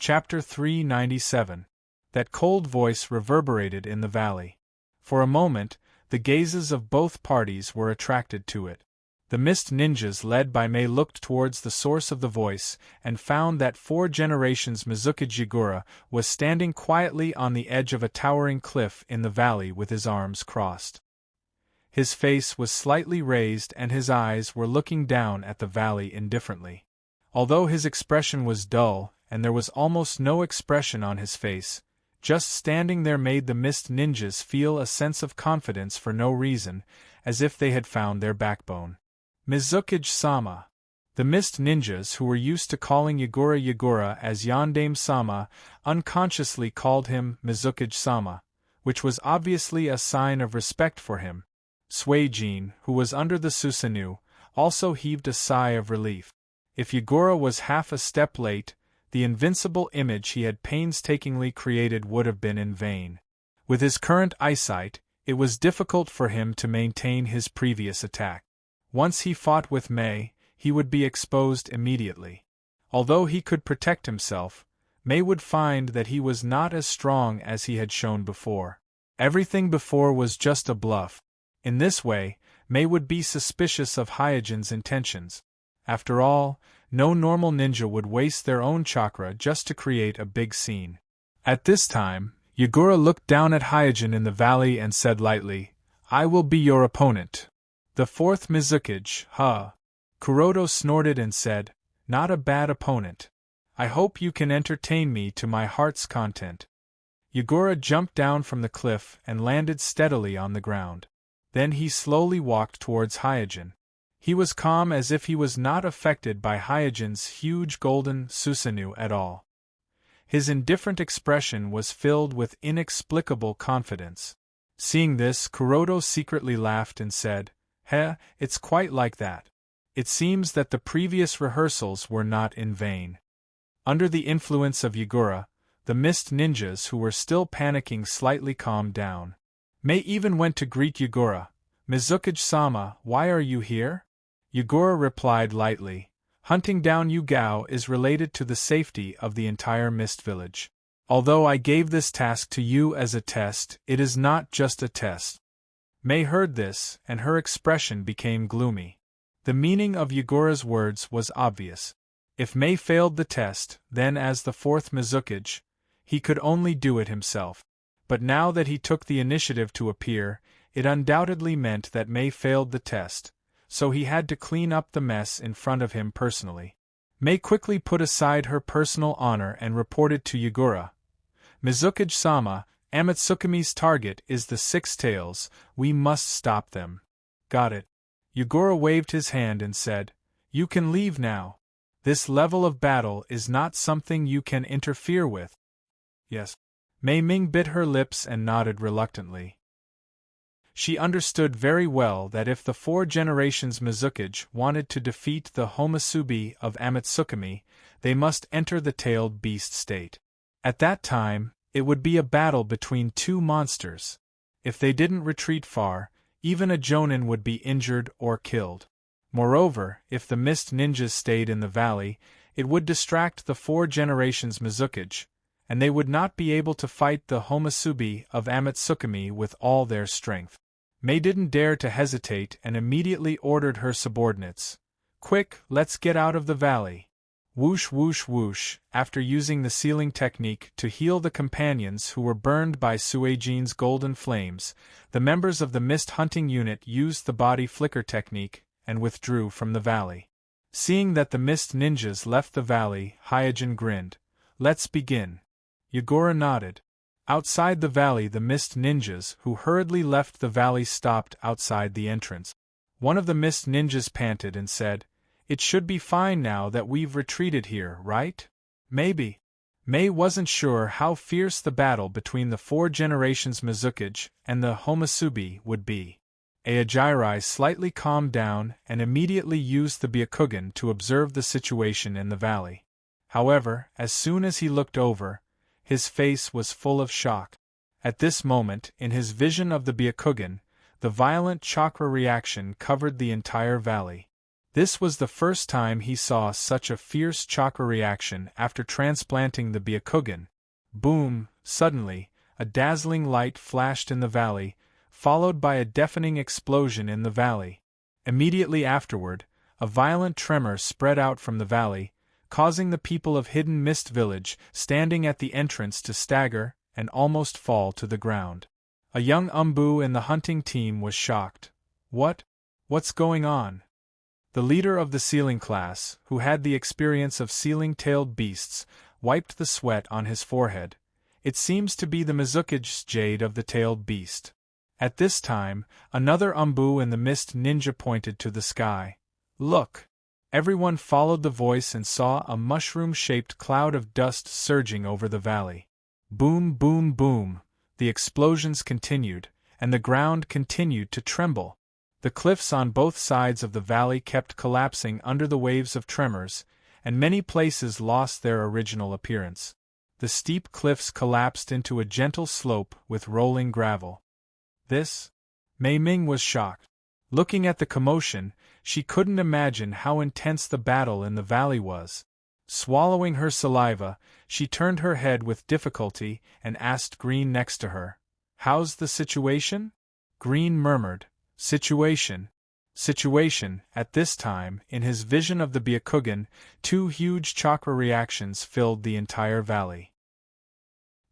Chapter 397. That cold voice reverberated in the valley. For a moment, the gazes of both parties were attracted to it. The mist ninjas led by Mei looked towards the source of the voice and found that 4 generations Mizukage Yagura was standing quietly on the edge of a towering cliff in the valley with his arms crossed. His face was slightly raised and his eyes were looking down at the valley indifferently. Although his expression was dull, and there was almost no expression on his face, just standing there made the mist ninjas feel a sense of confidence for no reason, as if they had found their backbone. Mizukage-sama. The mist ninjas, who were used to calling Yagura as Yandame-sama, unconsciously called him Mizukage-sama, which was obviously a sign of respect for him. Suijin, who was under the Susanoo, also heaved a sigh of relief. If Yagura was half a step late, the invincible image he had painstakingly created would have been in vain. With his current eyesight, it was difficult for him to maintain his previous attack. Once he fought with Mei, he would be exposed immediately. Although he could protect himself, Mei would find that he was not as strong as he had shown before. Everything before was just a bluff. In this way, Mei would be suspicious of Hyojin's intentions. After all, no normal ninja would waste their own chakra just to create a big scene. At this time, Yagura looked down at Hyojin in the valley and said lightly, "I will be your opponent." The 4th Mizukage, huh? Kuroto snorted and said, "Not a bad opponent. I hope you can entertain me to my heart's content." Yagura jumped down from the cliff and landed steadily on the ground. Then he slowly walked towards Hyojin. He was calm as if he was not affected by Hyojin's huge golden Susanoo at all. His indifferent expression was filled with inexplicable confidence. Seeing this, Kuroto secretly laughed and said, it's quite like that. It seems that the previous rehearsals were not in vain." Under the influence of Yagura, the mist ninjas who were still panicking slightly calmed down. Mei even went to greet Yagura. "Mizukage-sama, why are you here?" Yagura replied lightly, "Hunting down Yugao is related to the safety of the entire Mist Village. Although I gave this task to you as a test, it is not just a test." Mei heard this, and her expression became gloomy. The meaning of Yagura's words was obvious. If Mei failed the test, then as the 4th Mizukage, he could only do it himself. But now that he took the initiative to appear, it undoubtedly meant that Mei failed the test, so he had to clean up the mess in front of him personally. Mei quickly put aside her personal honor and reported to Yagura. "Mizukage-sama, Amatsukumi's target is the 6 tails, we must stop them." "Got it." Yagura waved his hand and said, "You can leave now. This level of battle is not something you can interfere with." "Yes." Mei Ming bit her lips and nodded reluctantly. She understood very well that if the 4 generations Mizukage wanted to defeat the Homusubi of Amatsukumi, they must enter the tailed beast state. At that time, it would be a battle between 2 monsters. If they didn't retreat far, even a Jonin would be injured or killed. Moreover, if the mist ninjas stayed in the valley, it would distract the 4 generations Mizukage, and they would not be able to fight the Homusubi of Amatsukumi with all their strength. Mei didn't dare to hesitate and immediately ordered her subordinates, "Quick, let's get out of the valley." Whoosh whoosh whoosh. After using the sealing technique to heal the companions who were burned by Suijin's golden flames, the members of the mist hunting unit used the body flicker technique and withdrew from the valley. Seeing that the mist ninjas left the valley, Hyojin grinned. "Let's begin." Yagura nodded. Outside the valley, the mist ninjas who hurriedly left the valley stopped outside the entrance. One of the mist ninjas panted and said, "It should be fine now that we've retreated here, right?" "Maybe." Mei wasn't sure how fierce the battle between the 4 generations Mizukage and the Homusubi would be. Aojirai slightly calmed down and immediately used the Byakugan to observe the situation in the valley. However, as soon as he looked over, his face was full of shock. At this moment, in his vision of the Byakugan, the violent chakra reaction covered the entire valley. This was the first time he saw such a fierce chakra reaction after transplanting the Byakugan. Boom! Suddenly, a dazzling light flashed in the valley, followed by a deafening explosion in the valley. Immediately afterward, a violent tremor spread out from the valley, causing the people of Hidden Mist Village standing at the entrance to stagger and almost fall to the ground. A young Umbu in the hunting team was shocked. What's going on? The leader of the sealing class, who had the experience of sealing-tailed beasts, wiped the sweat on his forehead. It seems to be the Mizukage jade of the tailed beast. At this time, another Umbu in the mist ninja pointed to the sky. Look! Everyone followed the voice and saw a mushroom-shaped cloud of dust surging over the valley. Boom, boom, boom! The explosions continued, and the ground continued to tremble. The cliffs on both sides of the valley kept collapsing under the waves of tremors, and many places lost their original appearance. The steep cliffs collapsed into a gentle slope with rolling gravel. Mei Ming was shocked. Looking at the commotion, she couldn't imagine how intense the battle in the valley was. Swallowing her saliva, she turned her head with difficulty and asked Green next to her, "How's the situation?" Green murmured, Situation. At this time, in his vision of the Byakugan, 2 huge chakra reactions filled the entire valley.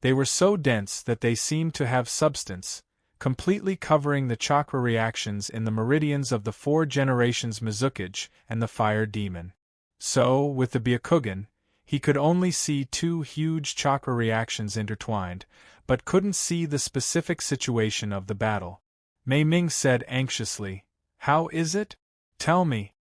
They were so dense that they seemed to have substance, completely covering the chakra reactions in the meridians of the 4 generations Mizukage and the fire demon. So, with the Byakugan, he could only see 2 huge chakra reactions intertwined, but couldn't see the specific situation of the battle. Mei Ming said anxiously, "How is it? Tell me."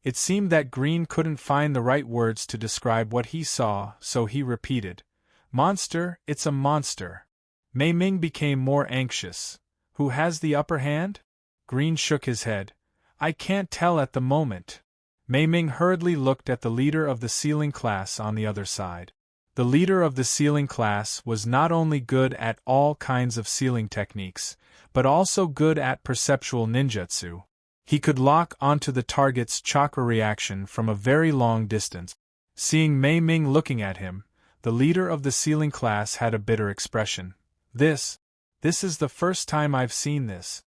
It seemed that Green couldn't find the right words to describe what he saw, so he repeated, "Monster, it's a monster." Mei Ming became more anxious. Who has the upper hand? Green shook his head. "I can't tell at the moment." Mei Ming hurriedly looked at the leader of the sealing class on the other side. The leader of the sealing class was not only good at all kinds of sealing techniques, but also good at perceptual ninjutsu. He could lock onto the target's chakra reaction from a very long distance. Seeing Mei Ming looking at him, the leader of the sealing class had a bitter expression. This is the first time I've seen this."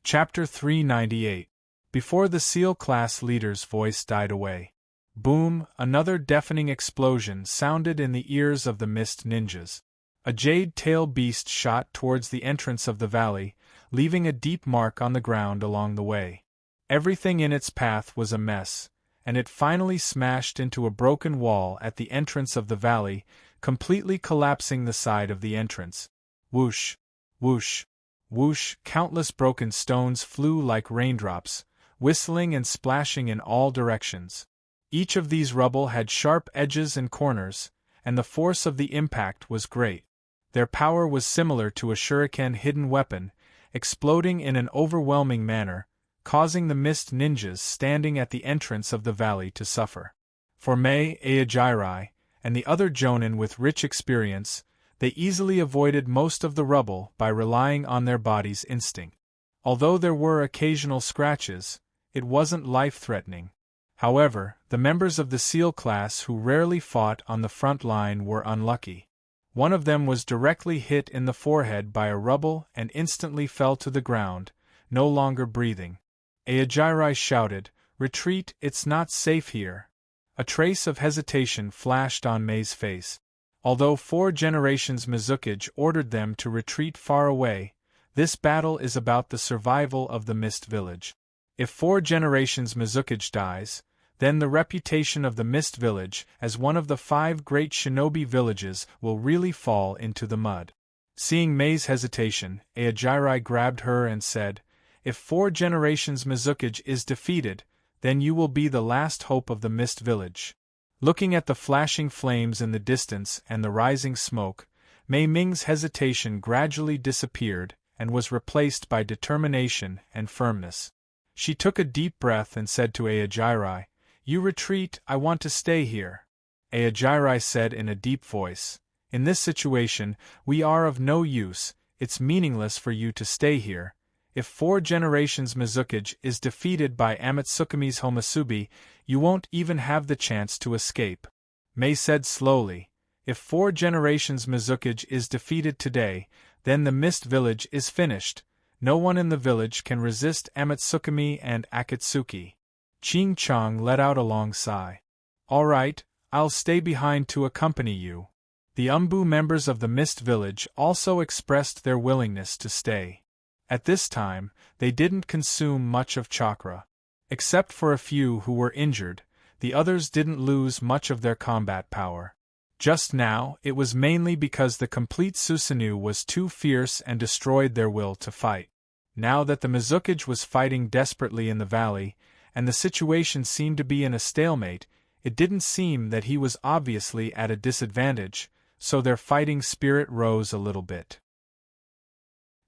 Chapter 398. Before the seal class leader's voice died away. Boom! Another deafening explosion sounded in the ears of the mist ninjas. A jade tail beast shot towards the entrance of the valley, leaving a deep mark on the ground along the way. Everything in its path was a mess, and it finally smashed into a broken wall at the entrance of the valley, completely collapsing the side of the entrance. Whoosh! Whoosh! Whoosh! Countless broken stones flew like raindrops, whistling and splashing in all directions. Each of these rubble had sharp edges and corners, and the force of the impact was great. Their power was similar to a shuriken hidden weapon, exploding in an overwhelming manner, causing the mist ninjas standing at the entrance of the valley to suffer. For Mei, Aojirai, and the other jonin with rich experience, they easily avoided most of the rubble by relying on their body's instinct. Although there were occasional scratches, it wasn't life-threatening. However, the members of the SEAL class who rarely fought on the front line were unlucky. One of them was directly hit in the forehead by a rubble and instantly fell to the ground, no longer breathing. Aojirai shouted, "Retreat, it's not safe here." A trace of hesitation flashed on Mei's face. Although 4 generations Mizukage ordered them to retreat far away, this battle is about the survival of the Mist Village. If 4 generations Mizukage dies, then the reputation of the Mist Village as one of the 5 great shinobi villages will really fall into the mud. Seeing Mei's hesitation, Aojirai grabbed her and said, "If 4 generations Mizukage is defeated, then you will be the last hope of the Mist Village." Looking at the flashing flames in the distance and the rising smoke, Mei Ming's hesitation gradually disappeared and was replaced by determination and firmness. She took a deep breath and said to Aojirai, "You retreat, I want to stay here." Aojirai said in a deep voice, "In this situation, we are of no use, it's meaningless for you to stay here. If 4 generations Mizukage is defeated by Amatsukumi's Homasubi, you won't even have the chance to escape. Mei said slowly. If 4 generations Mizukage is defeated today, then the Mist Village is finished. No one in the village can resist Amatsukumi and Akatsuki. Ching Chong let out a long sigh. All right, I'll stay behind to accompany you. The Umbu members of the Mist Village also expressed their willingness to stay. At this time, they didn't consume much of chakra. Except for a few who were injured, the others didn't lose much of their combat power. Just now, it was mainly because the complete Susanoo was too fierce and destroyed their will to fight. Now that the Mizukage was fighting desperately in the valley, and the situation seemed to be in a stalemate, it didn't seem that he was obviously at a disadvantage, so their fighting spirit rose a little bit.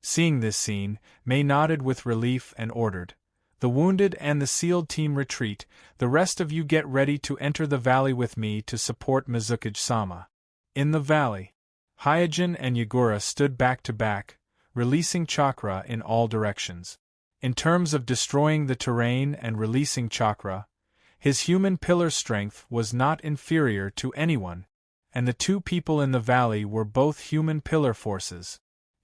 Seeing this scene, Mei nodded with relief and ordered, "The wounded and the sealed team retreat, the rest of you get ready to enter the valley with me to support Mizukage-sama." In the valley, Hyojin and Yagura stood back to back, releasing chakra in all directions. In terms of destroying the terrain and releasing chakra, his human pillar strength was not inferior to anyone, and the 2 people in the valley were both human pillar forces.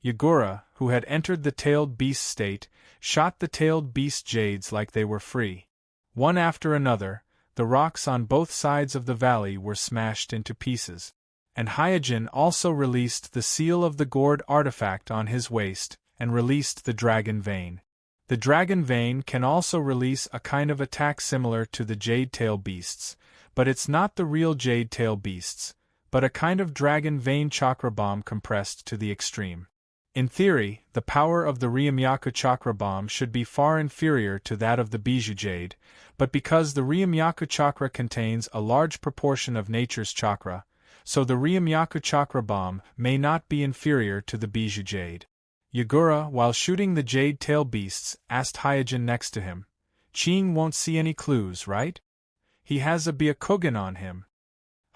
Yagura, who had entered the tailed beast state, shot the tailed beast jades like they were free. One after another, the rocks on both sides of the valley were smashed into pieces. And Hyojin also released the seal of the gourd artifact on his waist, and released the dragon vein. The dragon vein can also release a kind of attack similar to the jade tail beasts, but it's not the real jade tail beasts, but a kind of dragon vein chakra bomb compressed to the extreme. In theory, the power of the Ryumyaku chakra bomb should be far inferior to that of the Bijou Jade, but because the Ryumyaku chakra contains a large proportion of nature's chakra, so the Ryumyaku chakra bomb may not be inferior to the Bijou Jade. Yagura, while shooting the jade tail beasts, asked Hyojin next to him, "Ching won't see any clues, right? He has a Byakugan on him."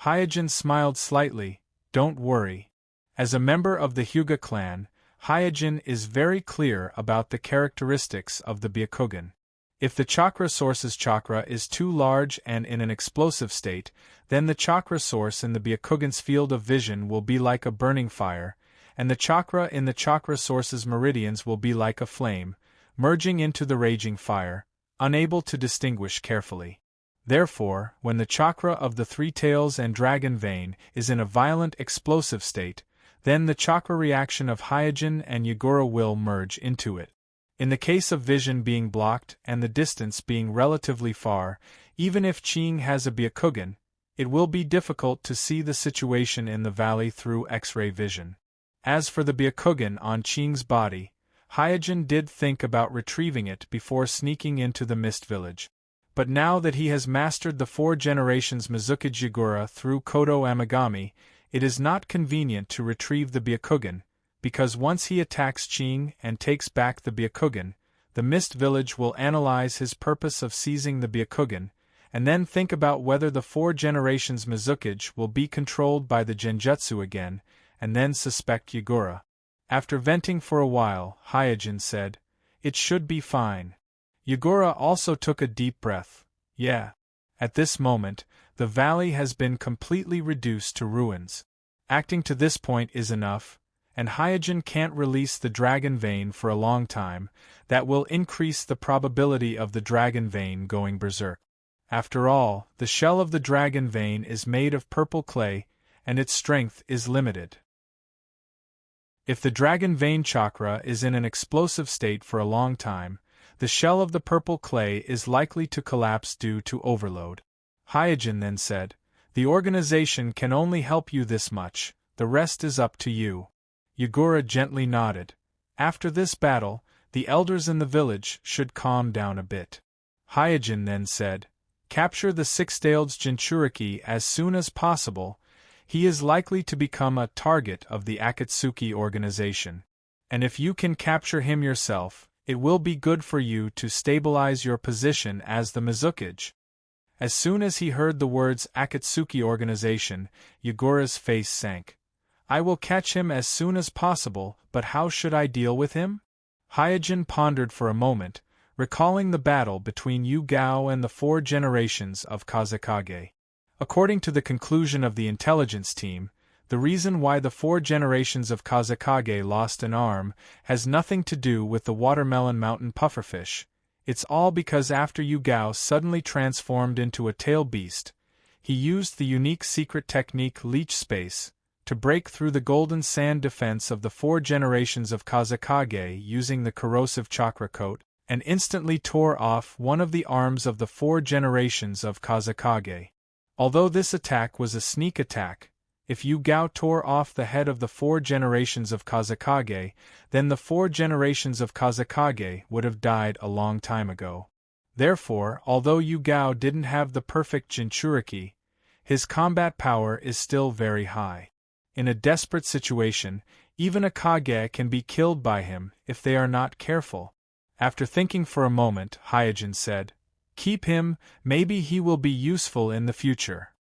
Hyojin smiled slightly. "Don't worry. As a member of the Hyuga clan, Hyojin is very clear about the characteristics of the Byakugan. If the chakra source's chakra is too large and in an explosive state, then the chakra source in the Byakugan's field of vision will be like a burning fire, and the chakra in the chakra source's meridians will be like a flame, merging into the raging fire, unable to distinguish carefully. Therefore, when the chakra of the 3 tails and dragon vein is in a violent explosive state, then the chakra reaction of Hyojin and Yagura will merge into it. In the case of vision being blocked and the distance being relatively far, even if Ching has a Byakugan, it will be difficult to see the situation in the valley through X-ray vision. As for the Byakugan on Ching's body, Hyojin did think about retrieving it before sneaking into the Mist Village. But now that he has mastered the 4 generations Mizukage Yagura through Kodo Amagami, it is not convenient to retrieve the Byakugan, because once he attacks Ching and takes back the Byakugan, the Mist Village will analyze his purpose of seizing the Byakugan, and then think about whether the 4 generations Mizukage will be controlled by the Genjutsu again, and then suspect Yagura. After venting for a while, Hyojin said, "It should be fine." Yagura also took a deep breath. "Yeah." At this moment, the valley has been completely reduced to ruins. Acting to this point is enough, and Hyojin can't release the dragon vein for a long time. That will increase the probability of the dragon vein going berserk. After all, the shell of the dragon vein is made of purple clay, and its strength is limited. If the dragon vein chakra is in an explosive state for a long time, the shell of the purple clay is likely to collapse due to overload. Hyojin then said, "The organization can only help you this much, the rest is up to you." Yagura gently nodded. After this battle, the elders in the village should calm down a bit. Hyojin then said, "Capture the 6-tailed Jinchuriki as soon as possible. He is likely to become a target of the Akatsuki organization. And if you can capture him yourself, it will be good for you to stabilize your position as the Mizukage." As soon as he heard the words Akatsuki organization, Yagura's face sank. "I will catch him as soon as possible, but how should I deal with him?" Hyojin pondered for a moment, recalling the battle between Yu-Gao and the 4 generations of Kazekage. According to the conclusion of the intelligence team, the reason why the 4 generations of Kazekage lost an arm has nothing to do with the watermelon mountain pufferfish. It's all because after Yu-Gao suddenly transformed into a tail beast, he used the unique secret technique Leech Space to break through the golden sand defense of the 4 generations of Kazekage using the corrosive chakra coat, and instantly tore off one of the arms of the 4 generations of Kazekage. Although this attack was a sneak attack, if Yu-Gao tore off the head of the 4 generations of Kazekage, then the 4 generations of Kazekage would have died a long time ago. Therefore, although Yu-Gao didn't have the perfect Jinchuriki, his combat power is still very high. In a desperate situation, even a Kage can be killed by him if they are not careful. After thinking for a moment, Hyojin said, "Keep him, maybe he will be useful in the future."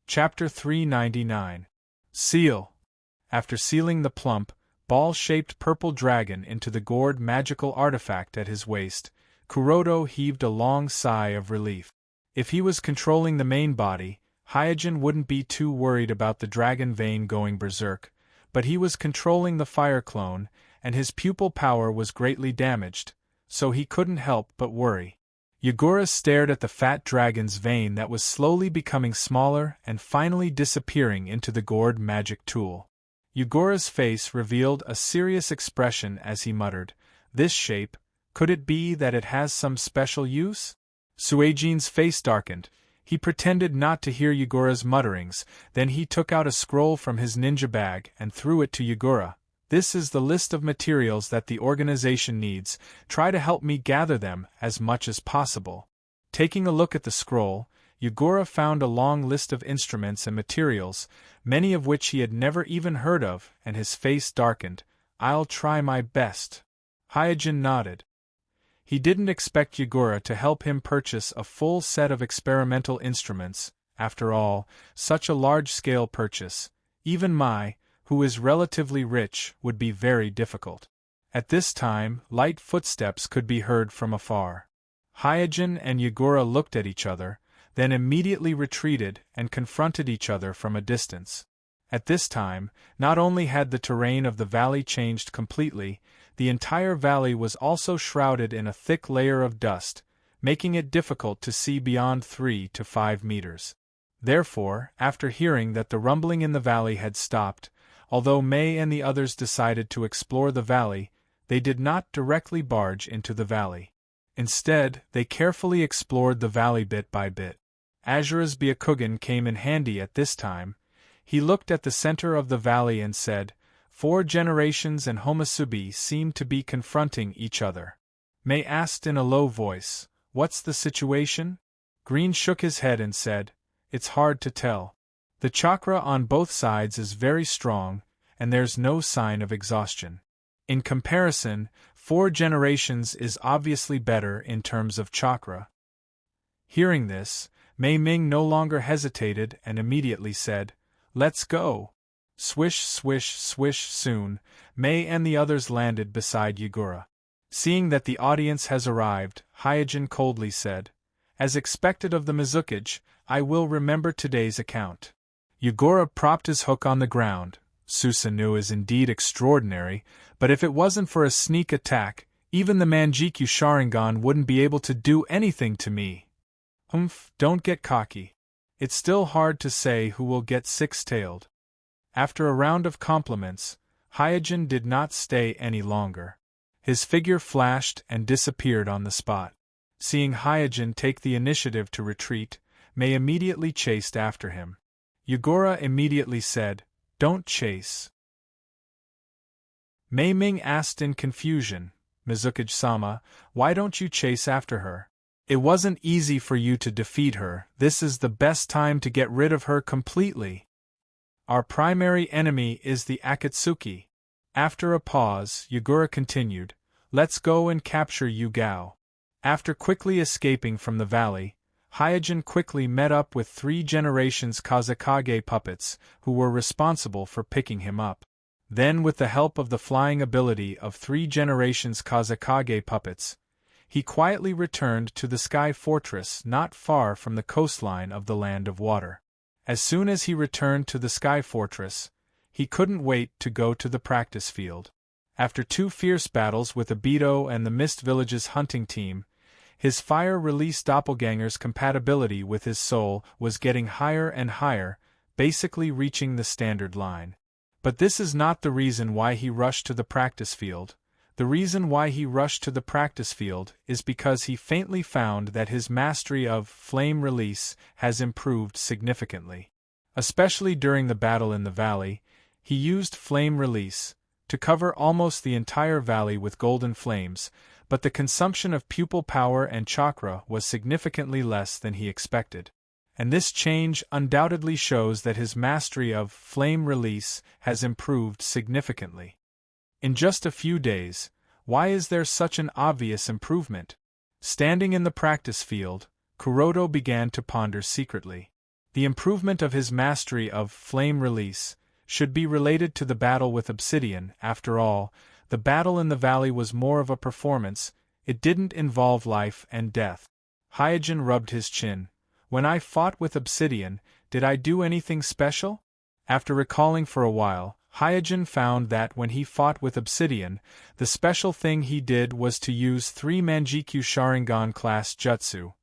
Chapter 399. Seal. After sealing the plump, ball-shaped purple dragon into the gourd magical artifact at his waist, Kuroto heaved a long sigh of relief. If he was controlling the main body, Hyojin wouldn't be too worried about the dragon vein going berserk, but he was controlling the fire clone, and his pupil power was greatly damaged, so he couldn't help but worry. Yagura stared at the fat dragon's vein that was slowly becoming smaller and finally disappearing into the gourd magic tool. Yagura's face revealed a serious expression as he muttered, "This shape, could it be that it has some special use?" Suejin's face darkened. He pretended not to hear Yagura's mutterings, then he took out a scroll from his ninja bag and threw it to Yagura. "This is the list of materials that the organization needs, try to help me gather them as much as possible." Taking a look at the scroll, Yagura found a long list of instruments and materials, many of which he had never even heard of, and his face darkened. "I'll try my best." Hyojin nodded. He didn't expect Yagura to help him purchase a full set of experimental instruments. After all, such a large-scale purchase, even who is relatively rich, would be very difficult. At this time, light footsteps could be heard from afar. Hyojin and Yagura looked at each other, then immediately retreated and confronted each other from a distance. At this time, not only had the terrain of the valley changed completely, the entire valley was also shrouded in a thick layer of dust, making it difficult to see beyond 3 to 5 meters. Therefore, after hearing that the rumbling in the valley had stopped, although May and the others decided to explore the valley, they did not directly barge into the valley. Instead, they carefully explored the valley bit by bit. Azura's Byakugan came in handy at this time. He looked at the center of the valley and said, 4 generations and Homasubi seem to be confronting each other. May asked in a low voice, "What's the situation?" Green shook his head and said, "It's hard to tell. The chakra on both sides is very strong, and there's no sign of exhaustion. In comparison, 4 generations is obviously better in terms of chakra." Hearing this, Mei Ming no longer hesitated and immediately said, "Let's go." Swish, swish, swish. Soon, Mei and the others landed beside Yagura. Seeing that the audience has arrived, Hyojin coldly said, "As expected of the Mizukage, I will remember today's account." Yagura propped his hook on the ground. "Susanoo is indeed extraordinary, but if it wasn't for a sneak attack, even the Manjikyu Sharingan wouldn't be able to do anything to me." Don't get cocky. It's still hard to say who will get six-tailed. After a round of compliments, Hyojin did not stay any longer. His figure flashed and disappeared on the spot. Seeing Hyojin take the initiative to retreat, Mei immediately chased after him. Yagura immediately said, "Don't chase." Mei Ming asked in confusion, "Mizukage-sama, why don't you chase after her? It wasn't easy for you to defeat her. This is the best time to get rid of her completely. Our primary enemy is the Akatsuki." After a pause, Yagura continued, "Let's go and capture Yu-Gao." After quickly escaping from the valley, Hyojin quickly met up with 3 generations Kazekage puppets, who were responsible for picking him up. Then, with the help of the flying ability of 3 generations Kazekage puppets, he quietly returned to the Sky Fortress not far from the coastline of the Land of Water. As soon as he returned to the Sky Fortress, he couldn't wait to go to the practice field. After 2 fierce battles with Obito and the Mist Village's hunting team, his fire-release doppelganger's compatibility with his soul was getting higher and higher, basically reaching the standard line. But this is not the reason why he rushed to the practice field. The reason why he rushed to the practice field is because he faintly found that his mastery of flame release has improved significantly. Especially during the battle in the valley, he used flame release to cover almost the entire valley with golden flames, but the consumption of pupil power and chakra was significantly less than he expected. And this change undoubtedly shows that his mastery of flame release has improved significantly. In just a few days, why is there such an obvious improvement? Standing in the practice field, Kuroto began to ponder secretly. The improvement of his mastery of flame release should be related to the battle with Obsidian. After all, the battle in the valley was more of a performance, it didn't involve life and death. Hyojin rubbed his chin. When I fought with Obsidian, did I do anything special? After recalling for a while, Hyojin found that when he fought with Obsidian, the special thing he did was to use 3 Manjikyu Sharingan class jutsu: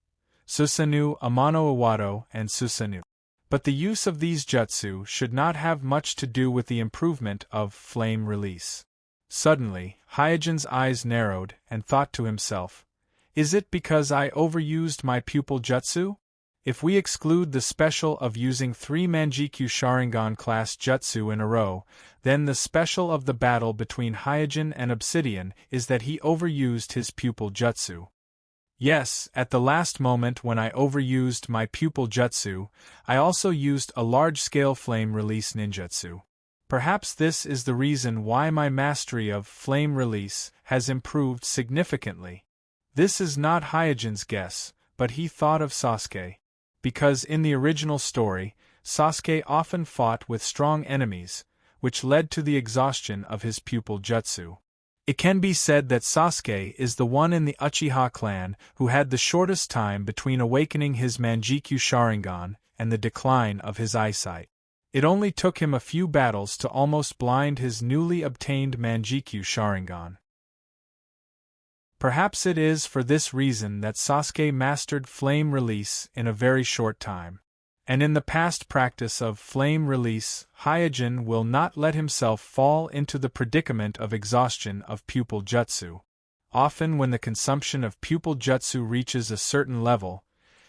Susanoo, Amano Iwado, and Susanoo. But the use of these jutsu should not have much to do with the improvement of flame release. Suddenly, Hyojin's eyes narrowed and thought to himself, is it because I overused my pupil jutsu? If we exclude the special of using 3 Manjikyu Sharingan class jutsu in a row, then the special of the battle between Hyojin and Obsidian is that he overused his pupil jutsu. Yes, at the last moment when I overused my pupil jutsu, I also used a large-scale flame release ninjutsu. Perhaps this is the reason why my mastery of flame release has improved significantly. This is not Hyojin's guess, but he thought of Sasuke. Because in the original story, Sasuke often fought with strong enemies, which led to the exhaustion of his pupil jutsu. It can be said that Sasuke is the one in the Uchiha clan who had the shortest time between awakening his Manjikyu Sharingan and the decline of his eyesight. It only took him a few battles to almost blind his newly obtained Manjikyu Sharingan. Perhaps it is for this reason that Sasuke mastered flame release in a very short time. And in the past practice of flame release, Hyojin will not let himself fall into the predicament of exhaustion of pupil jutsu. Often when the consumption of pupil jutsu reaches a certain level,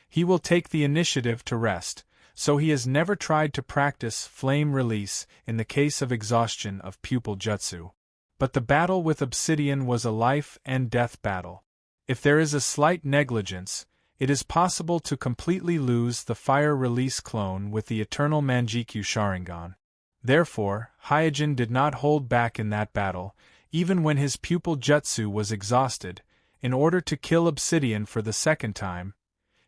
he will take the initiative to rest, so he has never tried to practice flame release in the case of exhaustion of pupil jutsu. But the battle with Obsidian was a life-and-death battle. If there is a slight negligence, it is possible to completely lose the fire release clone with the eternal Manjikyu Sharingan. Therefore, Hyojin did not hold back in that battle, even when his pupil jutsu was exhausted. In order to kill Obsidian for the second time,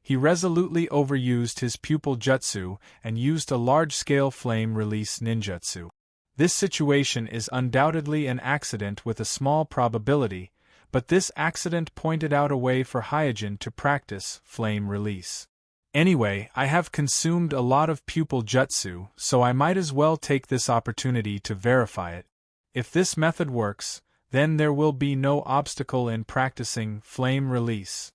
he resolutely overused his pupil jutsu and used a large-scale flame release ninjutsu. This situation is undoubtedly an accident with a small probability, but this accident pointed out a way for Hyojin to practice flame release. Anyway, I have consumed a lot of pupil jutsu, so I might as well take this opportunity to verify it. If this method works, then there will be no obstacle in practicing flame release.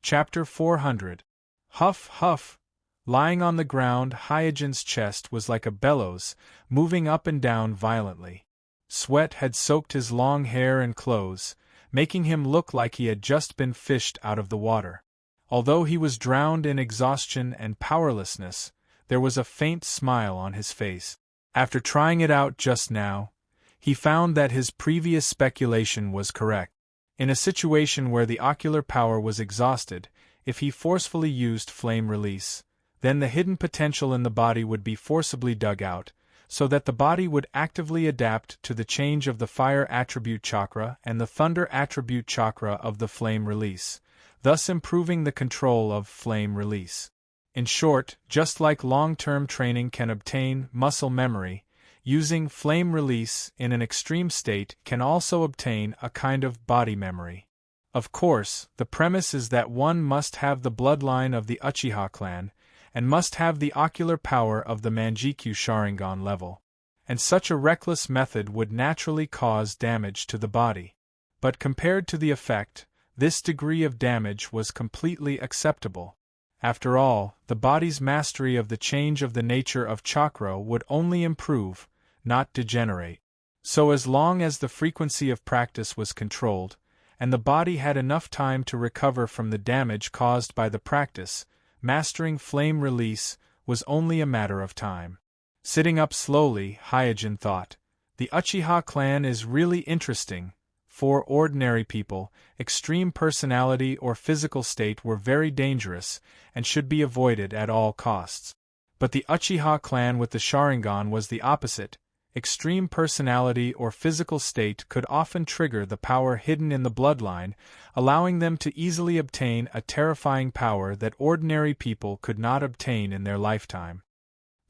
Chapter 400. Huff, huff. Lying on the ground, Hyojin's chest was like a bellows, moving up and down violently. Sweat had soaked his long hair and clothes, making him look like he had just been fished out of the water. Although he was drowned in exhaustion and powerlessness, there was a faint smile on his face. After trying it out just now, he found that his previous speculation was correct. In a situation where the ocular power was exhausted, if he forcefully used flame release, then the hidden potential in the body would be forcibly dug out, so that the body would actively adapt to the change of the fire attribute chakra and the thunder attribute chakra of the flame release, thus improving the control of flame release. In short, just like long-term training can obtain muscle memory, using flame release in an extreme state can also obtain a kind of body memory. Of course, the premise is that one must have the bloodline of the Uchiha clan, and must have the ocular power of the Manjikyu Sharingan level. And such a reckless method would naturally cause damage to the body. But compared to the effect, this degree of damage was completely acceptable. After all, the body's mastery of the change of the nature of chakra would only improve, not degenerate. So as long as the frequency of practice was controlled, and the body had enough time to recover from the damage caused by the practice, mastering flame release was only a matter of time. Sitting up slowly, Hyojin thought, the Uchiha clan is really interesting. For ordinary people, extreme personality or physical state were very dangerous, and should be avoided at all costs. But the Uchiha clan with the Sharingan was the opposite. Extreme personality or physical state could often trigger the power hidden in the bloodline, allowing them to easily obtain a terrifying power that ordinary people could not obtain in their lifetime.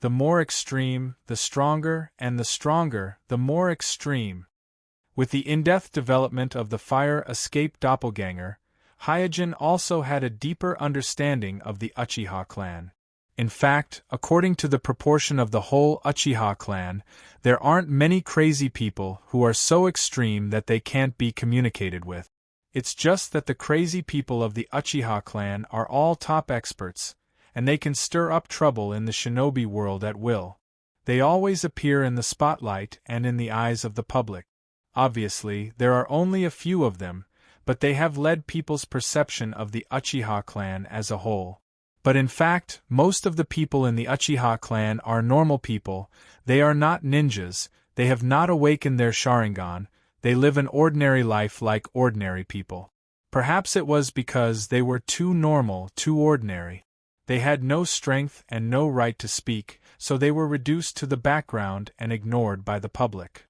The more extreme, the stronger, and the stronger, the more extreme. With the in-depth development of the fire escape doppelganger, Hyojin also had a deeper understanding of the Uchiha clan. In fact, according to the proportion of the whole Uchiha clan, there aren't many crazy people who are so extreme that they can't be communicated with. It's just that the crazy people of the Uchiha clan are all top experts, and they can stir up trouble in the shinobi world at will. They always appear in the spotlight and in the eyes of the public. Obviously, there are only a few of them, but they have led people's perception of the Uchiha clan as a whole. But in fact, most of the people in the Uchiha clan are normal people. They are not ninjas, they have not awakened their Sharingan, they live an ordinary life like ordinary people. Perhaps it was because they were too normal, too ordinary. They had no strength and no right to speak, so they were reduced to the background and ignored by the public.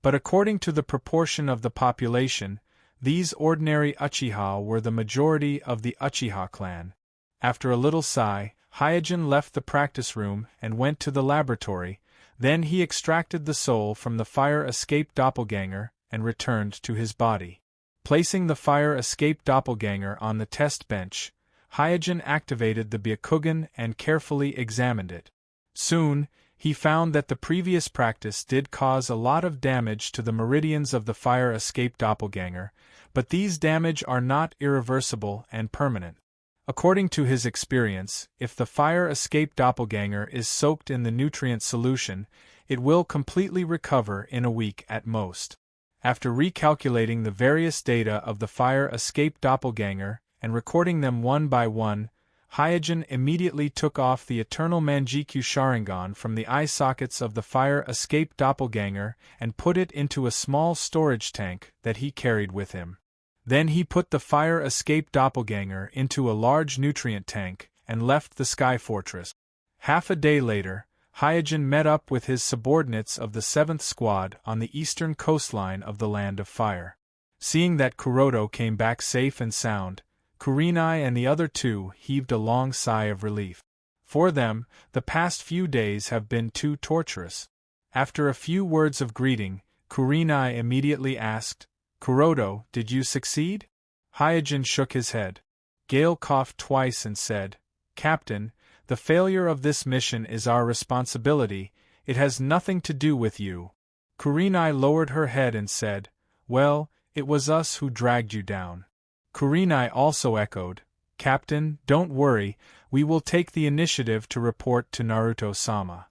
But according to the proportion of the population, these ordinary Uchiha were the majority of the Uchiha clan. After a little sigh, Hyojin left the practice room and went to the laboratory. Then he extracted the soul from the fire escape doppelganger and returned to his body. Placing the fire escape doppelganger on the test bench, Hyojin activated the Byakugan and carefully examined it. Soon, he found that the previous practice did cause a lot of damage to the meridians of the fire escape doppelganger, but these damage are not irreversible and permanent. According to his experience, if the fire escape doppelganger is soaked in the nutrient solution, it will completely recover in a week at most. After recalculating the various data of the fire escape doppelganger and recording them one by one, Hyojin immediately took off the eternal Manjikyu Sharingan from the eye sockets of the fire escape doppelganger and put it into a small storage tank that he carried with him. Then he put the fire escape doppelganger into a large nutrient tank and left the Sky Fortress. Half a day later, Hyojin met up with his subordinates of the 7th Squad on the eastern coastline of the Land of Fire. Seeing that Kuroto came back safe and sound, Kurenai and the other two heaved a long sigh of relief. For them, the past few days have been too torturous. After a few words of greeting, Kurenai immediately asked, "Kuroto, did you succeed?" Hyojin shook his head. Gale coughed twice and said, "Captain, the failure of this mission is our responsibility, it has nothing to do with you." Kurenai lowered her head and said, "Well, it was us who dragged you down." Kurenai also echoed, "Captain, don't worry, we will take the initiative to report to Naruto-sama."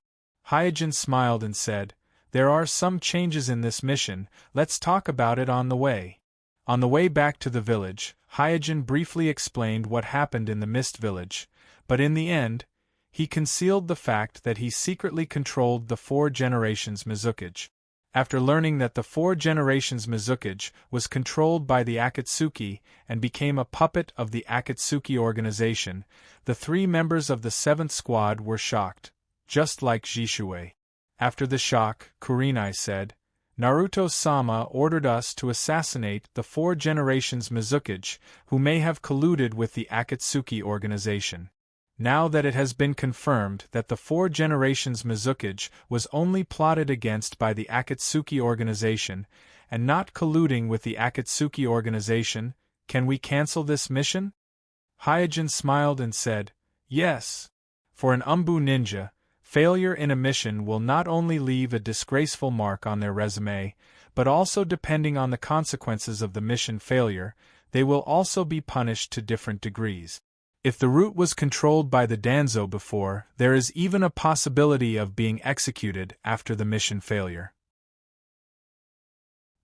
Hyojin smiled and said, "There are some changes in this mission, let's talk about it on the way." On the way back to the village, Hyojin briefly explained what happened in the Mist Village, but in the end, he concealed the fact that he secretly controlled the 4 generations Mizukage. After learning that the 4 generations Mizukage was controlled by the Akatsuki and became a puppet of the Akatsuki organization, the 3 members of the 7th Squad were shocked, just like Jishue. After the shock, Kurenai said, Naruto-sama ordered us to assassinate the 4 generations Mizukage, who may have colluded with the Akatsuki organization. Now that it has been confirmed that the 4 generations Mizukage was only plotted against by the Akatsuki organization, and not colluding with the Akatsuki organization, can we cancel this mission? Hyojin smiled and said, yes. For an Umbu ninja, failure in a mission will not only leave a disgraceful mark on their resume, but also, depending on the consequences of the mission failure, they will also be punished to different degrees. If the route was controlled by the Danzo before, there is even a possibility of being executed after the mission failure.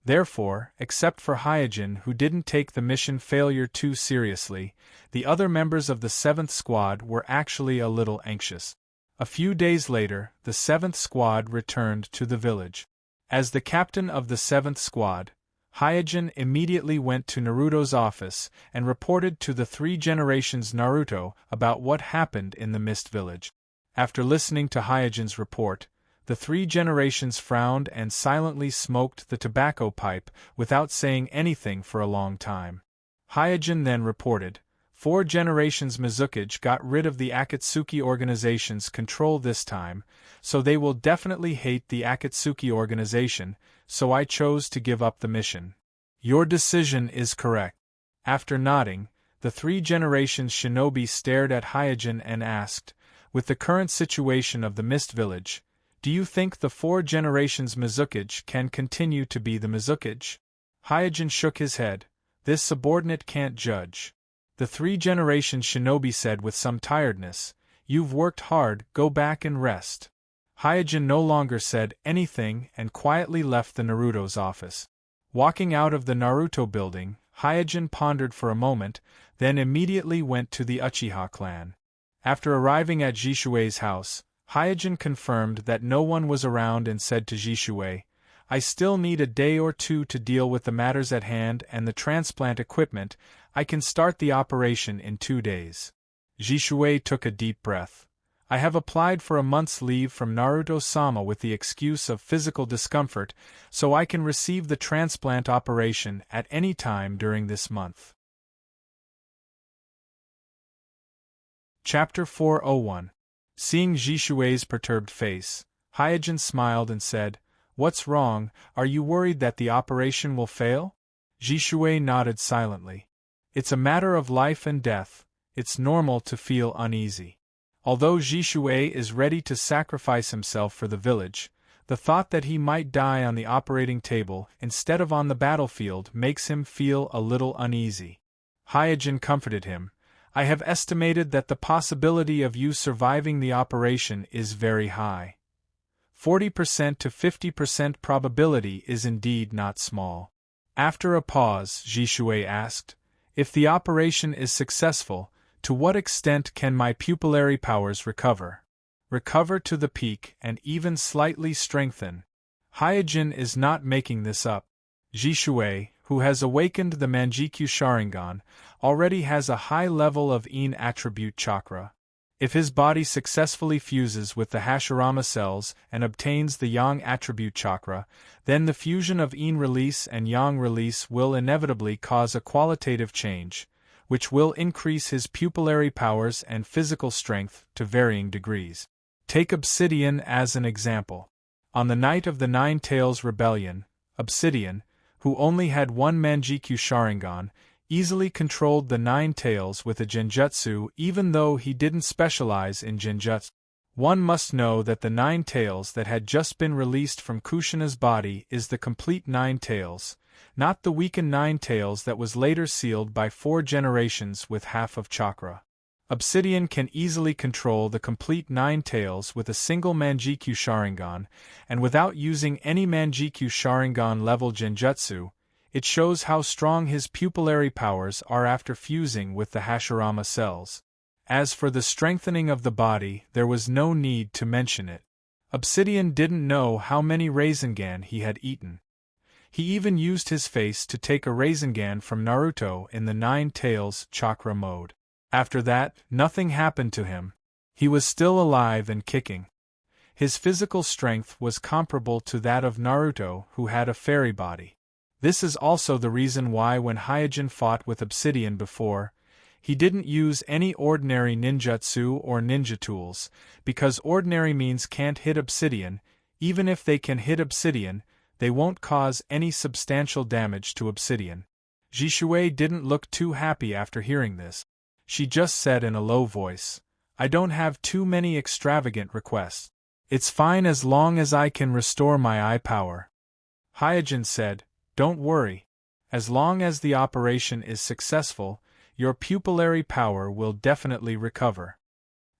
Therefore, except for Hyojin, who didn't take the mission failure too seriously, the other members of the 7th Squad were actually a little anxious. A few days later, the 7th Squad returned to the village. As the captain of the 7th Squad, Hyojin immediately went to Naruto's office and reported to the 3 generations Naruto about what happened in the Mist Village. After listening to Hyojin's report, the 3 generations frowned and silently smoked the tobacco pipe without saying anything for a long time. Hyojin then reported, 4 generations Mizukage got rid of the Akatsuki organization's control this time, so they will definitely hate the Akatsuki organization, so I chose to give up the mission. Your decision is correct. After nodding, the 3 generations shinobi stared at Hyojin and asked, with the current situation of the Mist Village, do you think the 4 generations Mizukage can continue to be the Mizukage? Hyojin shook his head. This subordinate can't judge. The 3 generations shinobi said with some tiredness, you've worked hard, go back and rest. Hyojin no longer said anything and quietly left the Naruto's office. Walking out of the Naruto building, Hyojin pondered for a moment, then immediately went to the Uchiha clan. After arriving at Jishue's house, Hyojin confirmed that no one was around and said to Jishue, I still need a day or two to deal with the matters at hand and the transplant equipment. I can start the operation in 2 days. Jishue took a deep breath. I have applied for a month's leave from Naruto-sama with the excuse of physical discomfort, so I can receive the transplant operation at any time during this month. Chapter 401. Seeing Jishue's perturbed face, Hyojin smiled and said, What's wrong, are you worried that the operation will fail? Jishue nodded silently. It's a matter of life and death, it's normal to feel uneasy. Although Jishue is ready to sacrifice himself for the village, the thought that he might die on the operating table instead of on the battlefield makes him feel a little uneasy. Hyojin comforted him. I have estimated that the possibility of you surviving the operation is very high. 40% to 50% probability is indeed not small. After a pause, Jishue asked, if the operation is successful, to what extent can my pupillary powers recover? Recover to the peak and even slightly strengthen. Hyojin is not making this up. Jishue, who has awakened the Manjikyu Sharingan, already has a high level of Yin attribute chakra. If his body successfully fuses with the Hashirama cells and obtains the Yang attribute chakra, then the fusion of Yin release and Yang release will inevitably cause a qualitative change, which will increase his pupillary powers and physical strength to varying degrees. Take Obsidian as an example. On the night of the Nine Tails Rebellion, Obsidian, who only had 1 Manjikyu Sharingan, easily controlled the 9 tails with a genjutsu even though he didn't specialize in genjutsu. One must know that the 9 tails that had just been released from Kushina's body is the complete 9 tails, not the weakened 9 tails that was later sealed by 4 generations with half of chakra. Obsidian can easily control the complete 9 tails with a single Manjikyu Sharingan, and without using any Manjikyu Sharingan level genjutsu. It shows how strong his pupillary powers are after fusing with the Hashirama cells. As for the strengthening of the body, there was no need to mention it. Obsidian didn't know how many Rasengan he had eaten. He even used his face to take a Rasengan from Naruto in the 9 tails chakra mode. After that, nothing happened to him. He was still alive and kicking. His physical strength was comparable to that of Naruto, who had a fairy body. This is also the reason why when Hyojin fought with Obsidian before, he didn't use any ordinary ninjutsu or ninja tools, because ordinary means can't hit Obsidian. Even if they can hit Obsidian, they won't cause any substantial damage to Obsidian. Jishui didn't look too happy after hearing this. She just said in a low voice, "I don't have too many extravagant requests. It's fine as long as I can restore my eye power." Hyojin said, "Don't worry. As long as the operation is successful, your pupillary power will definitely recover."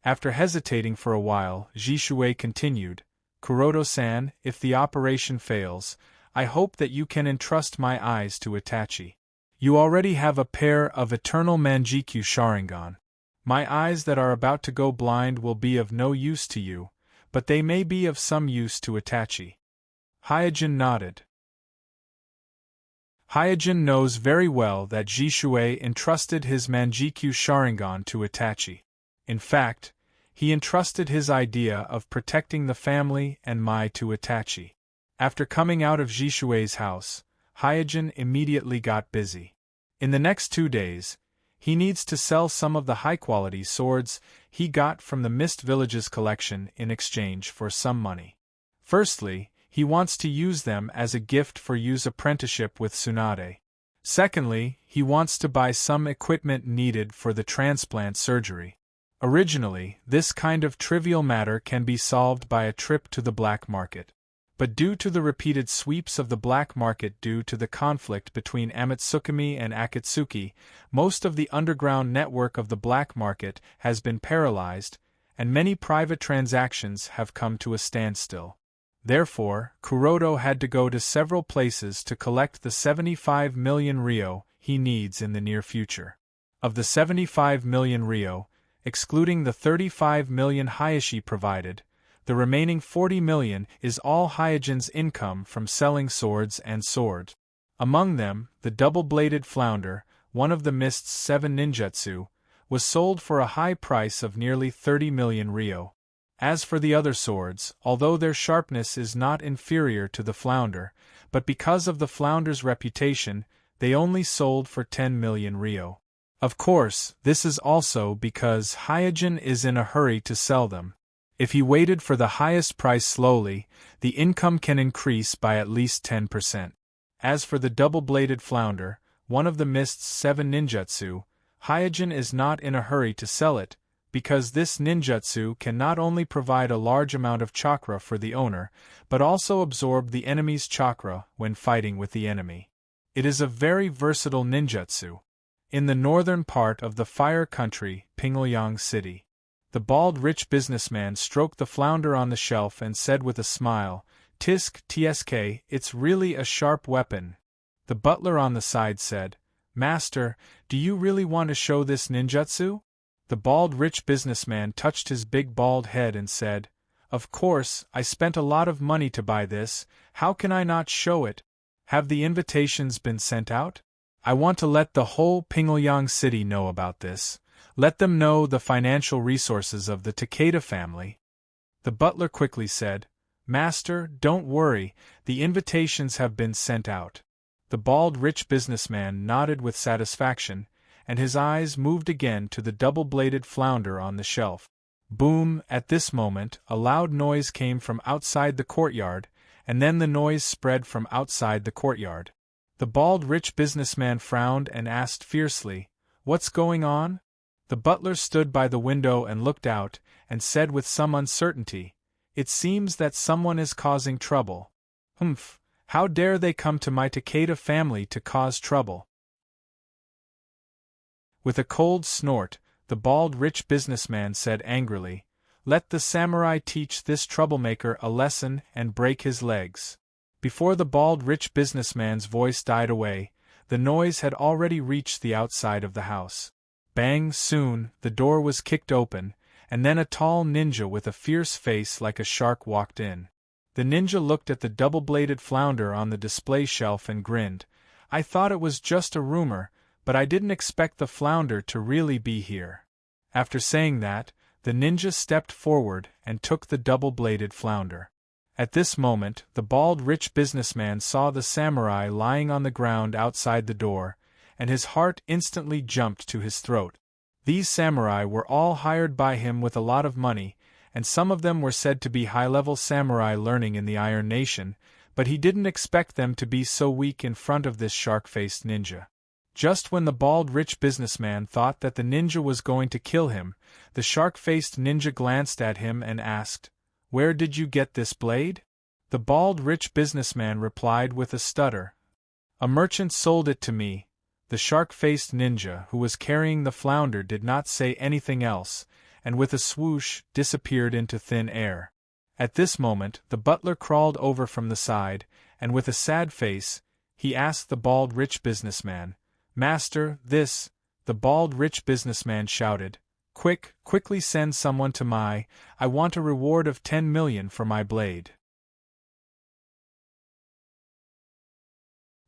After hesitating for a while, Jishui continued, "Kuroto-san, if the operation fails, I hope that you can entrust my eyes to Itachi. You already have a pair of eternal Manjikyu Sharingan. My eyes that are about to go blind will be of no use to you, but they may be of some use to Itachi." Hyojin nodded. Hyojin knows very well that Jishui entrusted his Manjikyu Sharingan to Itachi. In fact, he entrusted his idea of protecting the family and Mai to Itachi. After coming out of Jishui's house, Hyojin immediately got busy. In the next 2 days, he needs to sell some of the high-quality swords he got from the Mist Village's collection in exchange for some money. Firstly, he wants to use them as a gift for Yu's apprenticeship with Tsunade. Secondly, he wants to buy some equipment needed for the transplant surgery. Originally, this kind of trivial matter can be solved by a trip to the black market. But due to the repeated sweeps of the black market due to the conflict between Amatsukami and Akatsuki, most of the underground network of the black market has been paralyzed, and many private transactions have come to a standstill. Therefore, Kuroto had to go to several places to collect the 75 million ryo he needs in the near future. Of the 75 million ryo, excluding the 35 million Hayashi provided, the remaining 40 million is all Hyojin's income from selling swords and swords. Among them, the double-bladed flounder, one of the Mist's 7 ninjutsu, was sold for a high price of nearly 30 million ryo. As for the other swords, although their sharpness is not inferior to the flounder, but because of the flounder's reputation, they only sold for 10 million ryo. Of course, this is also because Hyojin is in a hurry to sell them. If he waited for the highest price slowly, the income can increase by at least 10%. As for the double-bladed flounder, one of the Mist's 7 ninjutsu, Hyojin is not in a hurry to sell it, because this ninjutsu can not only provide a large amount of chakra for the owner, but also absorb the enemy's chakra when fighting with the enemy. It is a very versatile ninjutsu. In the northern part of the Fire Country, Pingyang City, the bald rich businessman stroked the flounder on the shelf and said with a smile, "Tsk, it's really a sharp weapon." The butler on the side said, "Master, do you really want to show this ninjutsu?" The bald rich businessman touched his big bald head and said, "Of course, I spent a lot of money to buy this, how can I not show it? Have the invitations been sent out? I want to let the whole Pingyang City know about this. Let them know the financial resources of the Takeda family." The butler quickly said, "Master, don't worry, the invitations have been sent out." The bald rich businessman nodded with satisfaction, and his eyes moved again to the double-bladed flounder on the shelf. Boom! At this moment, a loud noise came from outside the courtyard, and then the noise spread from outside the courtyard. The bald rich businessman frowned and asked fiercely, "What's going on?" The butler stood by the window and looked out, and said with some uncertainty, "It seems that someone is causing trouble." "Humph! How dare they come to my Takeda family to cause trouble?" With a cold snort, the bald rich businessman said angrily, "Let the samurai teach this troublemaker a lesson and break his legs." Before the bald rich businessman's voice died away, the noise had already reached the outside of the house. Bang! Soon, the door was kicked open, and then a tall ninja with a fierce face like a shark walked in. The ninja looked at the double-bladed flounder on the display shelf and grinned. "I thought it was just a rumor, but I didn't expect the flounder to really be here." After saying that, the ninja stepped forward and took the double-bladed flounder. At this moment, the bald rich businessman saw the samurai lying on the ground outside the door, and his heart instantly jumped to his throat. These samurai were all hired by him with a lot of money, and some of them were said to be high-level samurai learning in the Iron Nation, but he didn't expect them to be so weak in front of this shark-faced ninja. Just when the bald rich businessman thought that the ninja was going to kill him, the shark-faced ninja glanced at him and asked, "Where did you get this blade?" The bald rich businessman replied with a stutter, "A merchant sold it to me." The shark-faced ninja who was carrying the flounder did not say anything else, and with a swoosh disappeared into thin air. At this moment the butler crawled over from the side, and with a sad face, he asked the bald rich businessman, "Master, this—" The bald rich businessman shouted, Quickly send someone to I want a reward of 10 million for my blade."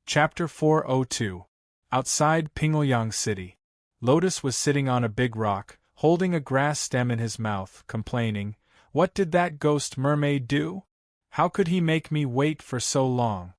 Chapter 402. Outside Pingyang City. Lotus was sitting on a big rock, holding a grass stem in his mouth, complaining, "What did that ghost mermaid do? How could he make me wait for so long?"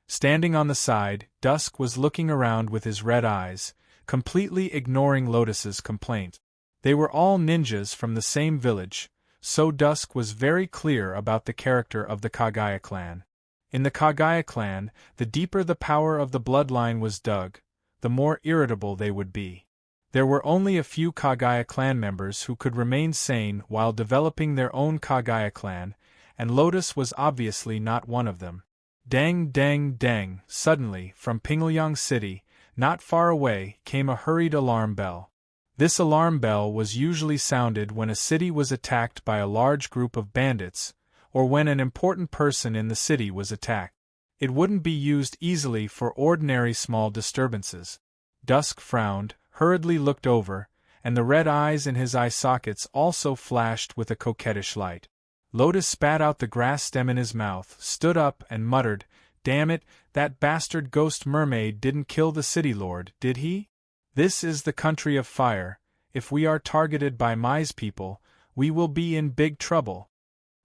Standing on the side, Dusk was looking around with his red eyes, completely ignoring Lotus's complaint. They were all ninjas from the same village, so Dusk was very clear about the character of the Kagaya clan. In the Kagaya clan, the deeper the power of the bloodline was dug, the more irritable they would be. There were only a few Kagaya clan members who could remain sane while developing their own Kagaya clan, and Lotus was obviously not one of them. Dang dang dang! Suddenly, from Pingyang City, not far away, came a hurried alarm bell. This alarm bell was usually sounded when a city was attacked by a large group of bandits, or when an important person in the city was attacked. It wouldn't be used easily for ordinary small disturbances. Dusk frowned, hurriedly looked over, and the red eyes in his eye sockets also flashed with a coquettish light. Lotus spat out the grass stem in his mouth, stood up and muttered, "Damn it, that bastard ghost mermaid didn't kill the city lord, did he? This is the country of fire. If we are targeted by Mai's people, we will be in big trouble."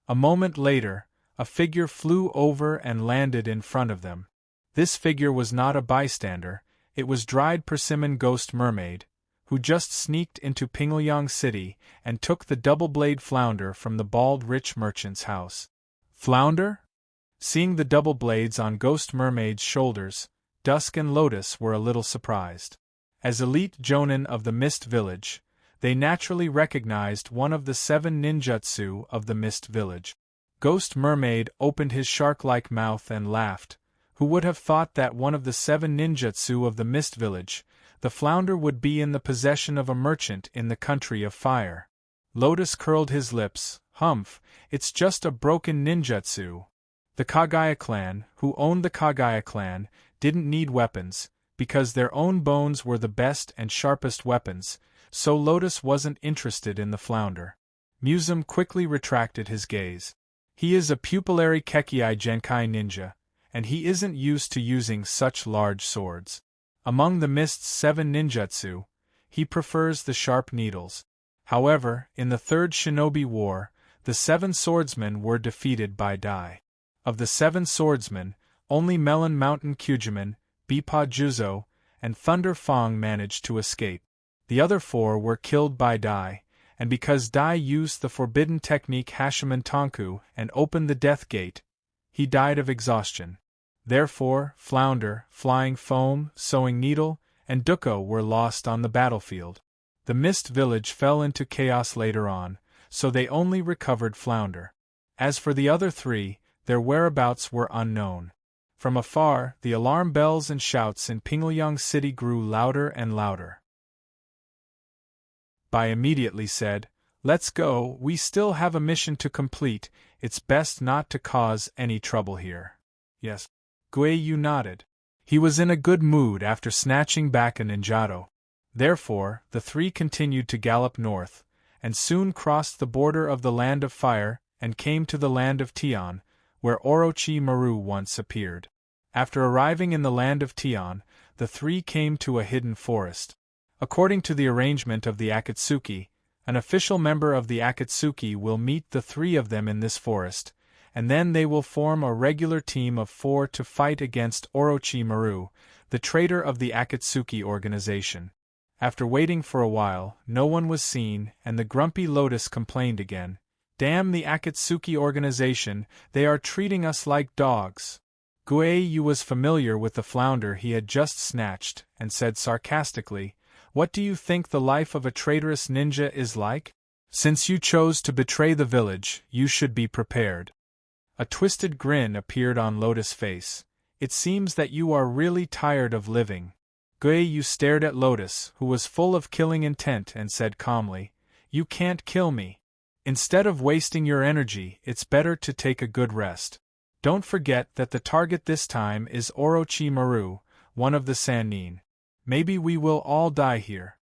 A moment later, a figure flew over and landed in front of them. This figure was not a bystander, it was Dried Persimmon Ghost Mermaid, who just sneaked into Pingyang City and took the double-blade flounder from the bald rich merchant's house. Flounder? Seeing the double blades on Ghost Mermaid's shoulders, Dusk and Lotus were a little surprised. As elite jonin of the Mist Village, they naturally recognized one of the 7 ninjutsu of the Mist Village. Ghost Mermaid opened his shark-like mouth and laughed. Who would have thought that one of the 7 ninjutsu of the Mist Village, the flounder, would be in the possession of a merchant in the country of fire? Lotus curled his lips. Humph, it's just a broken ninjutsu. The Kagaya clan, who owned the Kagaya clan, didn't need weapons, because their own bones were the best and sharpest weapons, so Lotus wasn't interested in the flounder. Musum quickly retracted his gaze. He is a pupillary Kekii Genkai ninja, and he isn't used to using such large swords. Among the Mist's 7 ninjutsu, he prefers the sharp needles. However, in the Third Shinobi War, the 7 swordsmen were defeated by Dai. Of the 7 swordsmen, only Melon Mountain Kyujiman, Bipa Juzo, and Thunder Fong managed to escape. The other 4 were killed by Dai, and because Dai used the forbidden technique Hashiman Tonku and opened the death gate, he died of exhaustion. Therefore, Flounder, Flying Foam, Sewing Needle, and Duko were lost on the battlefield. The Mist Village fell into chaos later on, so they only recovered Flounder. As for the other 3, their whereabouts were unknown. From afar, the alarm bells and shouts in Pingyang City grew louder and louder. Bai immediately said, "Let's go, we still have a mission to complete, it's best not to cause any trouble here." "Yes." Guiyu nodded. He was in a good mood after snatching back a ninjato. Therefore, the 3 continued to gallop north, and soon crossed the border of the Land of Fire and came to the Land of Tian, where Orochi Maru once appeared. After arriving in the Land of Tian, the 3 came to a hidden forest. According to the arrangement of the Akatsuki, An official member of the Akatsuki will meet the three of them in this forest, and then they will form a regular team of 4 to fight against Orochimaru, the traitor of the Akatsuki organization. After waiting for a while, no one was seen, and the grumpy Lotus complained again. Damn the Akatsuki organization, they are treating us like dogs. Gueiyu was familiar with the flounder he had just snatched, and said sarcastically, "What do you think the life of a traitorous ninja is like? Since you chose to betray the village, you should be prepared." A twisted grin appeared on Lotus' face. "It seems that you are really tired of living." Gueiyu stared at Lotus, who was full of killing intent, and said calmly, "You can't kill me. Instead of wasting your energy, it's better to take a good rest. Don't forget that the target this time is Orochimaru, one of the Sannin. Maybe we will all die here."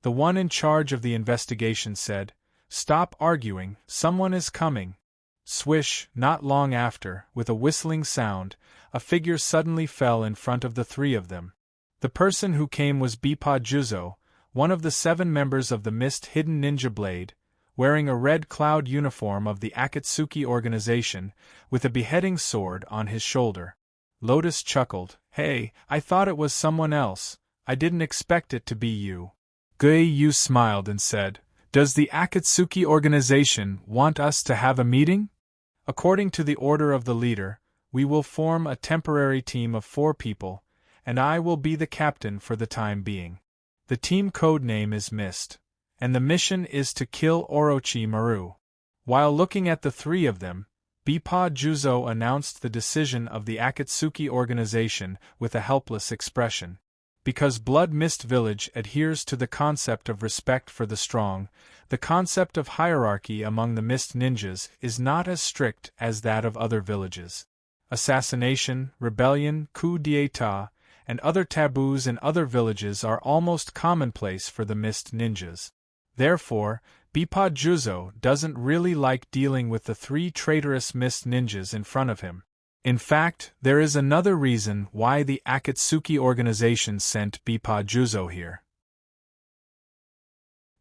The one in charge of the investigation said, "Stop arguing, someone is coming." Swish, not long after, with a whistling sound, a figure suddenly fell in front of the three of them. The person who came was Bippa Juzo, one of the 7 members of the Mist-Hidden Ninja Blade, wearing a red cloud uniform of the Akatsuki organization, with a beheading sword on his shoulder. Lotus chuckled, "Hey, I thought it was someone else. I didn't expect it to be you." Gueiyu smiled and said, "Does the Akatsuki organization want us to have a meeting? According to the order of the leader, we will form a temporary team of 4 people, and I will be the captain for the time being. The team code name is Mist, and the mission is to kill Orochimaru." While looking at the 3 of them, Bippa Juzo announced the decision of the Akatsuki organization with a helpless expression. Because Blood Mist Village adheres to the concept of respect for the strong, the concept of hierarchy among the Mist Ninjas is not as strict as that of other villages. Assassination, rebellion, coup d'état, and other taboos in other villages are almost commonplace for the Mist Ninjas. Therefore, Bippa Juzo doesn't really like dealing with the 3 traitorous Mist Ninjas in front of him. In fact, there is another reason why the Akatsuki organization sent Bippa Juzo here.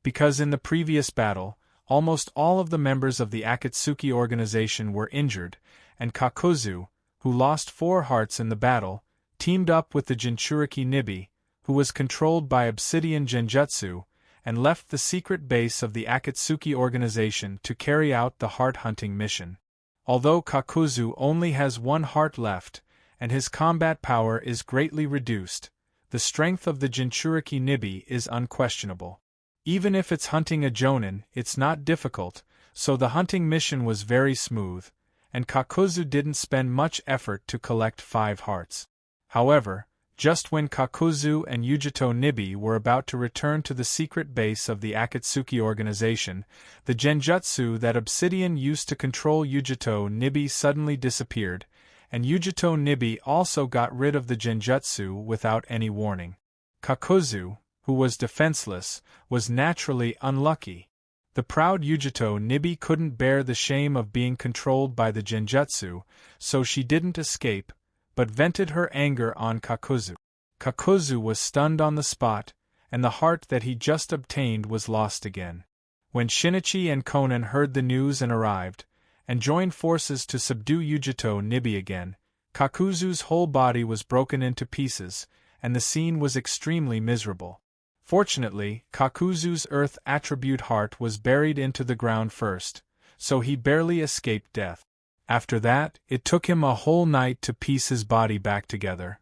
Because in the previous battle, almost all of the members of the Akatsuki organization were injured, and Kakuzu, who lost 4 hearts in the battle, teamed up with the Jinchuriki Nibi, who was controlled by Obsidian Genjutsu, and left the secret base of the Akatsuki organization to carry out the heart-hunting mission. Although Kakuzu only has 1 heart left, and his combat power is greatly reduced, the strength of the Jinchuriki Nibi is unquestionable. Even if it's hunting a Jonin, it's not difficult, so the hunting mission was very smooth, and Kakuzu didn't spend much effort to collect 5 hearts. However, just when Kakuzu and Yujito Nibi were about to return to the secret base of the Akatsuki organization, the genjutsu that Obsidian used to control Yujito Nibi suddenly disappeared, and Yujito Nibi also got rid of the genjutsu without any warning. Kakuzu, who was defenseless, was naturally unlucky. The proud Yujito Nibi couldn't bear the shame of being controlled by the genjutsu, so she didn't escape, but vented her anger on Kakuzu. Kakuzu was stunned on the spot, and the heart that he just obtained was lost again. When Shinichi and Konan heard the news and arrived, and joined forces to subdue Yujito Nibi again, Kakuzu's whole body was broken into pieces, and the scene was extremely miserable. Fortunately, Kakuzu's earth attribute heart was buried into the ground first, so he barely escaped death. After that, it took him a whole night to piece his body back together.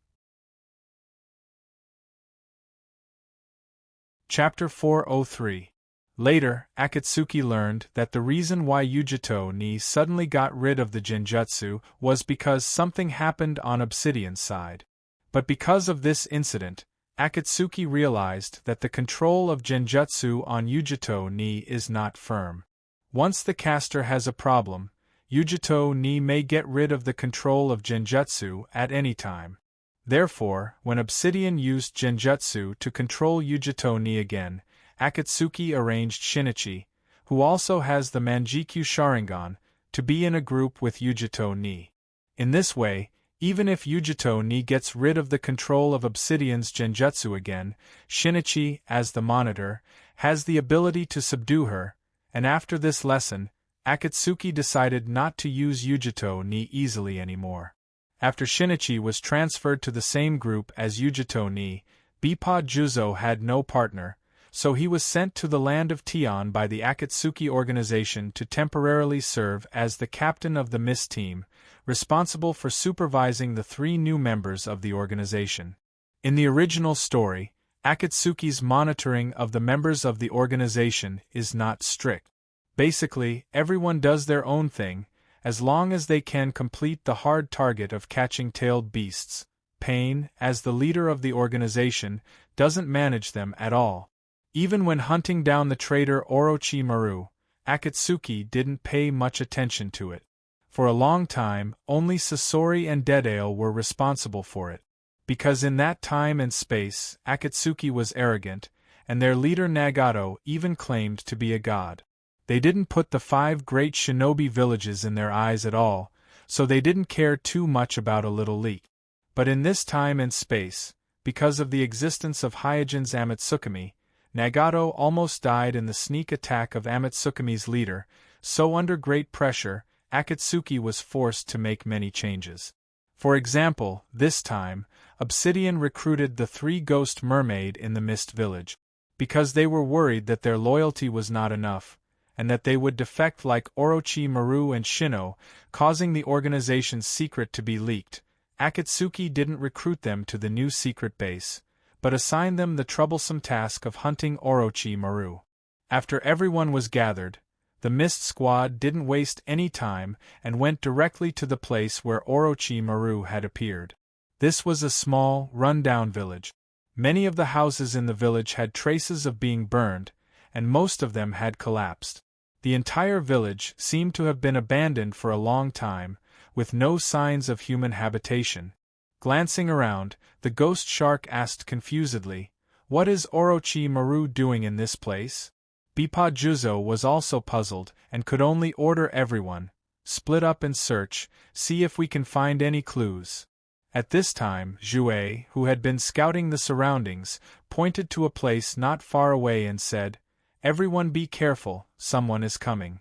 Chapter 403. Later, Akatsuki learned that the reason why Yujito Ni suddenly got rid of the genjutsu was because something happened on Obsidian's side. But because of this incident, Akatsuki realized that the control of genjutsu on Yujito Ni is not firm. Once the caster has a problem, Yujito Ni may get rid of the control of genjutsu at any time. Therefore, when Obsidian used genjutsu to control Yujito Ni again, Akatsuki arranged Shinichi, who also has the Manjikyu Sharingan, to be in a group with Yujito Ni. In this way, even if Yujito Ni gets rid of the control of Obsidian's genjutsu again, Shinichi, as the monitor, has the ability to subdue her, and after this lesson, Akatsuki decided not to use Yujito ni easily anymore. After Shinichi was transferred to the same group as Yujito ni, Bippa Juzo had no partner, so he was sent to the land of Tion by the Akatsuki organization to temporarily serve as the captain of the Mist team, responsible for supervising the 3 new members of the organization. In the original story, Akatsuki's monitoring of the members of the organization is not strict. Basically, everyone does their own thing, as long as they can complete the hard target of catching tailed beasts. Pain, as the leader of the organization, doesn't manage them at all. Even when hunting down the traitor Orochimaru, Akatsuki didn't pay much attention to it. For a long time, only Sasori and Deidale were responsible for it. Because in that time and space, Akatsuki was arrogant, and their leader Nagato even claimed to be a god. They didn't put the 5 great shinobi villages in their eyes at all, so they didn't care too much about a little leak. But in this time and space, because of the existence of Hyojin's Amatsukami, Nagato almost died in the sneak attack of Amatsukami's leader, so under great pressure, Akatsuki was forced to make many changes. For example, this time, Obsidian recruited the 3 ghost mermaid in the Mist Village. Because they were worried that their loyalty was not enough, and that they would defect like Orochimaru and Shino, causing the organization's secret to be leaked, Akatsuki didn't recruit them to the new secret base, but assigned them the troublesome task of hunting Orochimaru. After everyone was gathered, the Mist Squad didn't waste any time and went directly to the place where Orochimaru had appeared. This was a small, run-down village. Many of the houses in the village had traces of being burned, and most of them had collapsed. The entire village seemed to have been abandoned for a long time, with no signs of human habitation. Glancing around, the ghost shark asked confusedly, "What is Orochimaru doing in this place?" Bippa Juzo was also puzzled and could only order everyone, "Split up and search, see if we can find any clues." At this time, Jue, who had been scouting the surroundings, pointed to a place not far away and said, "Everyone be careful, someone is coming."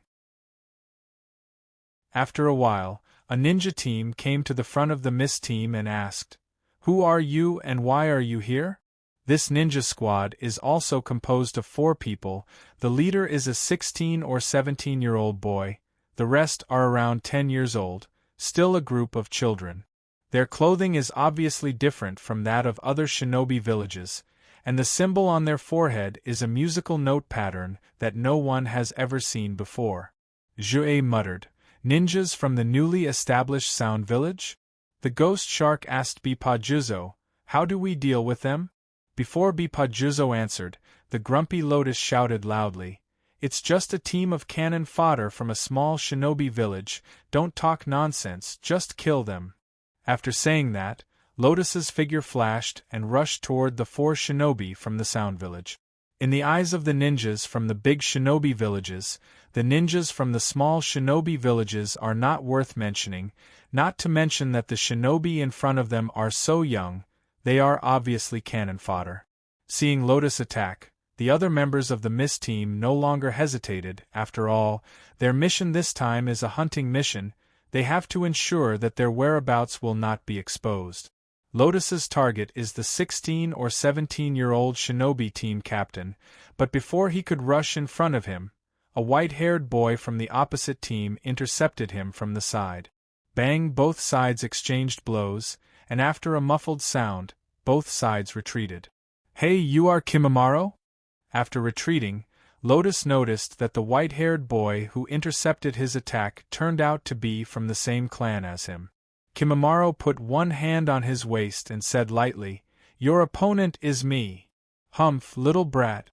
After a while, a ninja team came to the front of the Mist team and asked, "Who are you and why are you here?" This ninja squad is also composed of 4 people. The leader is a 16 or 17-year-old boy, the rest are around 10 years old, still a group of children. Their clothing is obviously different from that of other shinobi villages, and the symbol on their forehead is a musical note pattern that no one has ever seen before. Jue muttered, "Ninjas from the newly established Sound Village?" The ghost shark asked Bippa Juzo, "How do we deal with them?" Before Bippa Juzo answered, the grumpy Lotus shouted loudly, "It's just a team of cannon fodder from a small shinobi village, don't talk nonsense, just kill them." After saying that, Lotus's figure flashed and rushed toward the 4 shinobi from the Sound Village. In the eyes of the ninjas from the big shinobi villages, the ninjas from the small shinobi villages are not worth mentioning, not to mention that the shinobi in front of them are so young, they are obviously cannon fodder. Seeing Lotus attack, the other members of the Mist team no longer hesitated. After all, their mission this time is a hunting mission. They have to ensure that their whereabouts will not be exposed. Lotus's target is the 16 or 17-year-old shinobi team captain, but before he could rush in front of him, a white-haired boy from the opposite team intercepted him from the side. Bang! Both sides exchanged blows, and after a muffled sound, both sides retreated. "Hey, you are Kimimaro?" After retreating, Lotus noticed that the white-haired boy who intercepted his attack turned out to be from the same clan as him. Kimimaro put one hand on his waist and said lightly, "Your opponent is me." "Humph, little brat."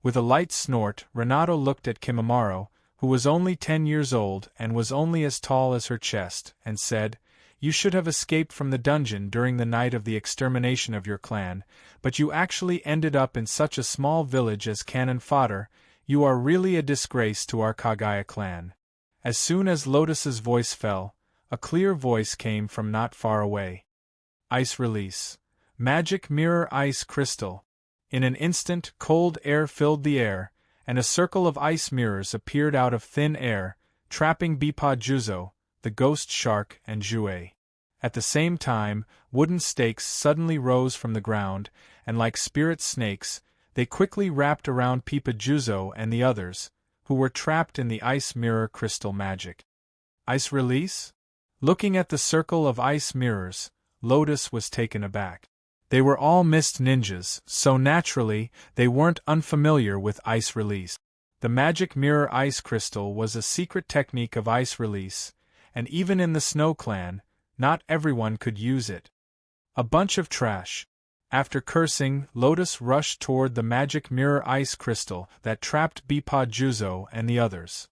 With a light snort, Renato looked at Kimimaro, who was only 10 years old and was only as tall as her chest, and said, "You should have escaped from the dungeon during the night of the extermination of your clan, but you actually ended up in such a small village as cannon fodder. You are really a disgrace to our Kagaya clan." As soon as Lotus's voice fell, a clear voice came from not far away. "Ice release. Magic mirror ice crystal." In an instant, cold air filled the air, and a circle of ice mirrors appeared out of thin air, trapping Bipa Juzo, the ghost shark, and Jue. At the same time, wooden stakes suddenly rose from the ground, and like spirit snakes, they quickly wrapped around Bipa Juzo and the others, who were trapped in the ice mirror crystal magic. Ice release? Looking at the circle of ice mirrors, Lotus was taken aback. They were all mist ninjas, so naturally, they weren't unfamiliar with ice release. The magic mirror ice crystal was a secret technique of ice release, and even in the Snow Clan, not everyone could use it. A bunch of trash. After cursing, Lotus rushed toward the magic mirror ice crystal that trapped Bipa Juzo and the others.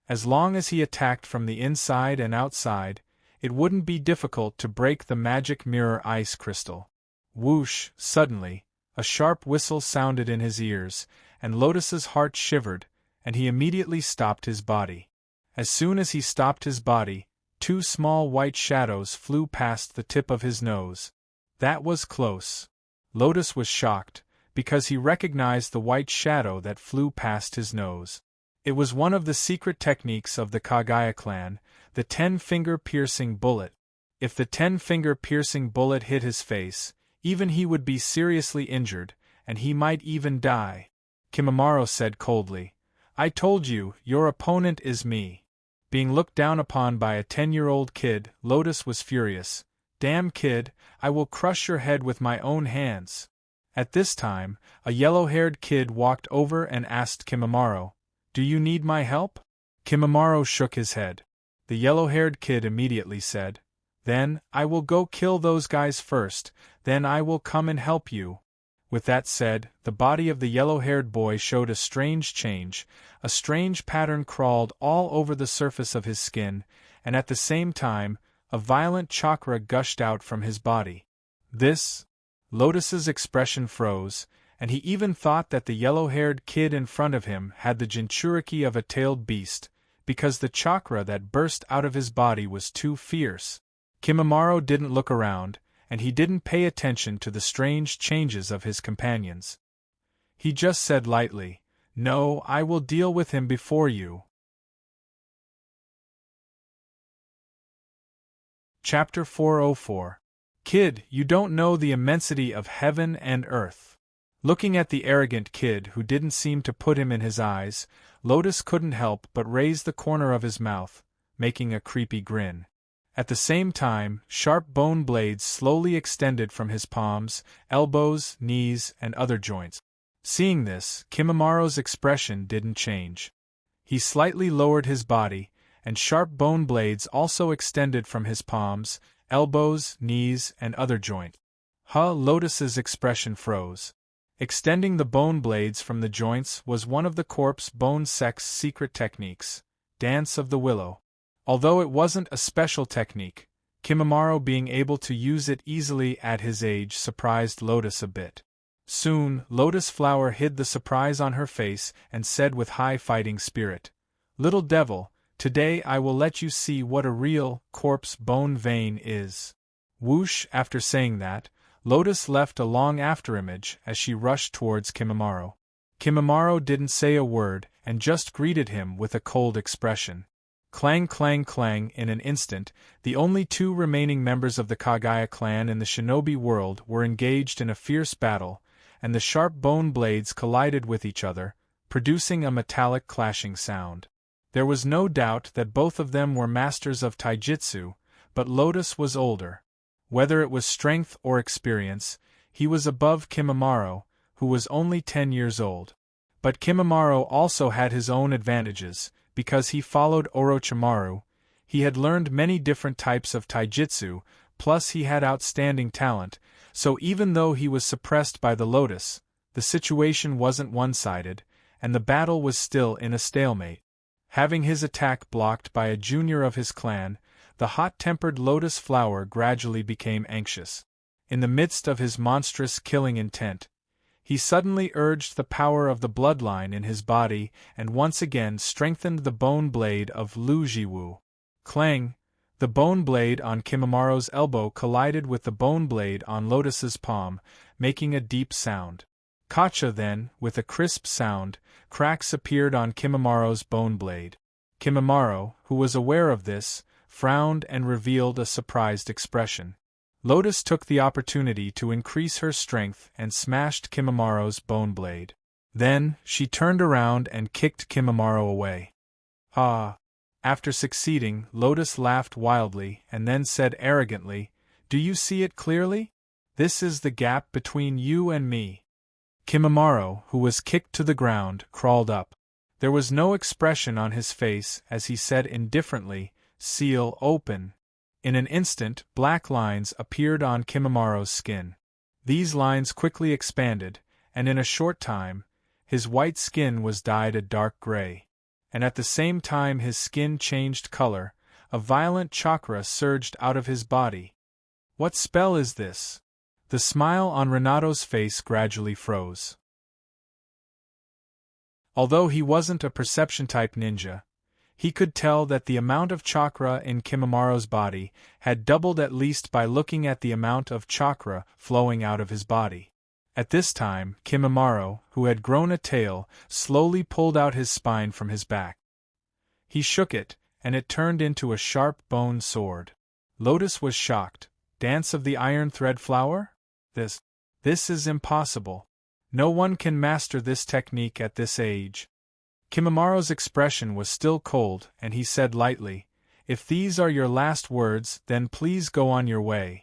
As long as he attacked from the inside and outside, it wouldn't be difficult to break the magic mirror ice crystal. Whoosh! Suddenly, a sharp whistle sounded in his ears, and Lotus's heart shivered, and he immediately stopped his body. As soon as he stopped his body, 2 small white shadows flew past the tip of his nose. That was close. Lotus was shocked, because he recognized the white shadow that flew past his nose. It was one of the secret techniques of the Kagaya clan, the 10-finger piercing bullet. If the 10-finger piercing bullet hit his face, even he would be seriously injured, and he might even die. Kimimaro said coldly, "I told you, your opponent is me." Being looked down upon by a 10-year-old kid, Lotus was furious. "Damn kid, I will crush your head with my own hands." At this time, a yellow-haired kid walked over and asked Kimimaro, "Do you need my help?" Kimimaro shook his head. The yellow-haired kid immediately said, "Then, I will go kill those guys first, then I will come and help you." With that said, the body of the yellow-haired boy showed a strange change. A strange pattern crawled all over the surface of his skin, and at the same time, a violent chakra gushed out from his body. This? Lotus's expression froze, and he even thought that the yellow-haired kid in front of him had the Jinchuriki of a tailed beast, because the chakra that burst out of his body was too fierce. Kimimaro didn't look around, and he didn't pay attention to the strange changes of his companions. He just said lightly, "No, I will deal with him before you." Chapter 404. Kid, you don't know the immensity of heaven and earth. Looking at the arrogant kid who didn't seem to put him in his eyes, Lotus couldn't help but raise the corner of his mouth, making a creepy grin. At the same time, sharp bone blades slowly extended from his palms, elbows, knees, and other joints. Seeing this, Kimimaro's expression didn't change. He slightly lowered his body, and sharp bone blades also extended from his palms, elbows, knees, and other joints. Lotus's expression froze. Extending the bone blades from the joints was one of the corpse bone sect's secret techniques, Dance of the Willow. Although it wasn't a special technique, Kimimaro being able to use it easily at his age surprised Lotus a bit. Soon, Lotus Flower hid the surprise on her face and said with high fighting spirit, "Little devil, today I will let you see what a real, corpse bone vein is." Whoosh! After saying that, Lotus left a long afterimage as she rushed towards Kimimaro. Kimimaro didn't say a word and just greeted him with a cold expression. Clang clang clang. In an instant, the only 2 remaining members of the Kagaya clan in the shinobi world were engaged in a fierce battle, and the sharp bone blades collided with each other, producing a metallic clashing sound. There was no doubt that both of them were masters of taijutsu, but Lotus was older. Whether it was strength or experience, he was above Kimimaro, who was only 10 years old. But Kimimaro also had his own advantages. Because he followed Orochimaru, he had learned many different types of taijutsu, plus he had outstanding talent, so even though he was suppressed by the Lotus, the situation wasn't one-sided, and the battle was still in a stalemate. Having his attack blocked by a junior of his clan, the hot-tempered Lotus Flower gradually became anxious. In the midst of his monstrous killing intent, he suddenly urged the power of the bloodline in his body and once again strengthened the bone blade of Lu Jiwu. Clang! The bone blade on Kimimaro's elbow collided with the bone blade on Lotus's palm, making a deep sound. Kacha then, with a crisp sound, cracks appeared on Kimamaro's bone blade. Kimamaro, who was aware of this, frowned and revealed a surprised expression. Lotus took the opportunity to increase her strength and smashed Kimamaro's bone blade. Then, she turned around and kicked Kimamaro away. Ah! After succeeding, Lotus laughed wildly and then said arrogantly, "Do you see it clearly? This is the gap between you and me." Kimamaro, who was kicked to the ground, crawled up. There was no expression on his face as he said indifferently, "Seal open." In an instant, black lines appeared on Kimamaro's skin. These lines quickly expanded, and in a short time, his white skin was dyed a dark gray. And at the same time his skin changed color, a violent chakra surged out of his body. What spell is this? The smile on Renato's face gradually froze. Although he wasn't a perception-type ninja, he could tell that the amount of chakra in Kimamaro's body had doubled at least by looking at the amount of chakra flowing out of his body. At this time, Kimamaro, who had grown a tail, slowly pulled out his spine from his back. He shook it, and it turned into a sharp bone sword. Lotus was shocked. Dance of the iron thread flower? This is impossible. No one can master this technique at this age. Kimamaro's expression was still cold, and he said lightly, "If these are your last words, then please go on your way.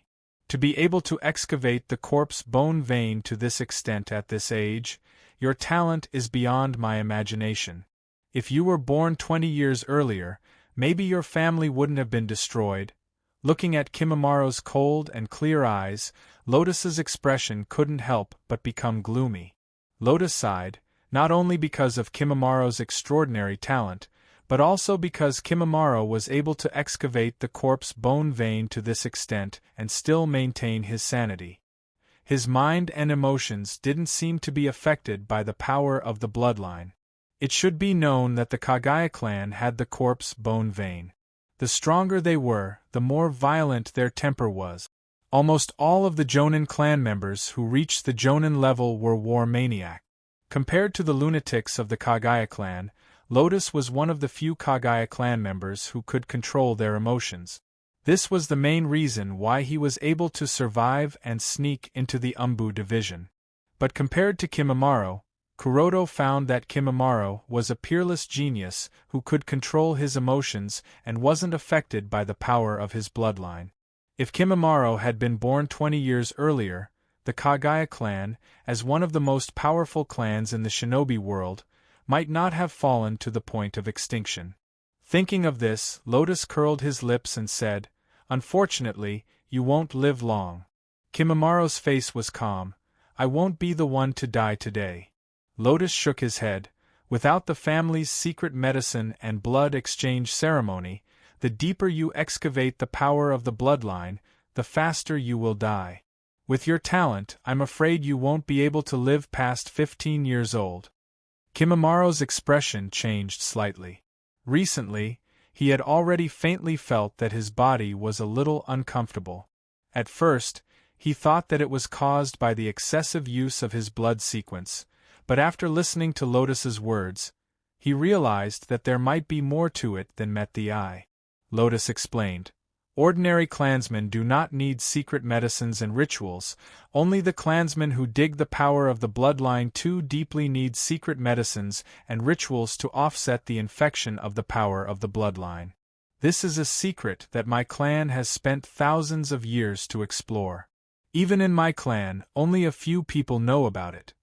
To be able to excavate the corpse bone vein to this extent at this age, your talent is beyond my imagination. If you were born 20 years earlier, maybe your family wouldn't have been destroyed." Looking at Kimamaro's cold and clear eyes, Lotus's expression couldn't help but become gloomy. Lotus sighed, not only because of Kimamaro's extraordinary talent, but also because Kimamaro was able to excavate the corpse bone vein to this extent and still maintain his sanity. His mind and emotions didn't seem to be affected by the power of the bloodline. It should be known that the Kagaya clan had the corpse bone vein. The stronger they were, the more violent their temper was. Almost all of the Jonin clan members who reached the Jonin level were war maniacs. Compared to the lunatics of the Kagaya clan, Lotus was one of the few Kagaya clan members who could control their emotions. This was the main reason why he was able to survive and sneak into the Umbu division. But compared to Kimamaro, Kuroto found that Kimamaro was a peerless genius who could control his emotions and wasn't affected by the power of his bloodline. If Kimamaro had been born 20 years earlier, the Kagaya clan, as one of the most powerful clans in the shinobi world, might not have fallen to the point of extinction. Thinking of this, Lotus curled his lips and said, "Unfortunately, you won't live long." Kimamaro's face was calm. "I won't be the one to die today." Lotus shook his head. "Without the family's secret medicine and blood exchange ceremony, the deeper you excavate the power of the bloodline, the faster you will die. With your talent, I'm afraid you won't be able to live past 15 years old." Kimamaro's expression changed slightly. Recently, he had already faintly felt that his body was a little uncomfortable. At first, he thought that it was caused by the excessive use of his blood sequence, but after listening to Lotus's words, he realized that there might be more to it than met the eye. Lotus explained, "Ordinary clansmen do not need secret medicines and rituals, only the clansmen who dig the power of the bloodline too deeply need secret medicines and rituals to offset the infection of the power of the bloodline. This is a secret that my clan has spent thousands of years to explore. Even in my clan, only a few people know about it.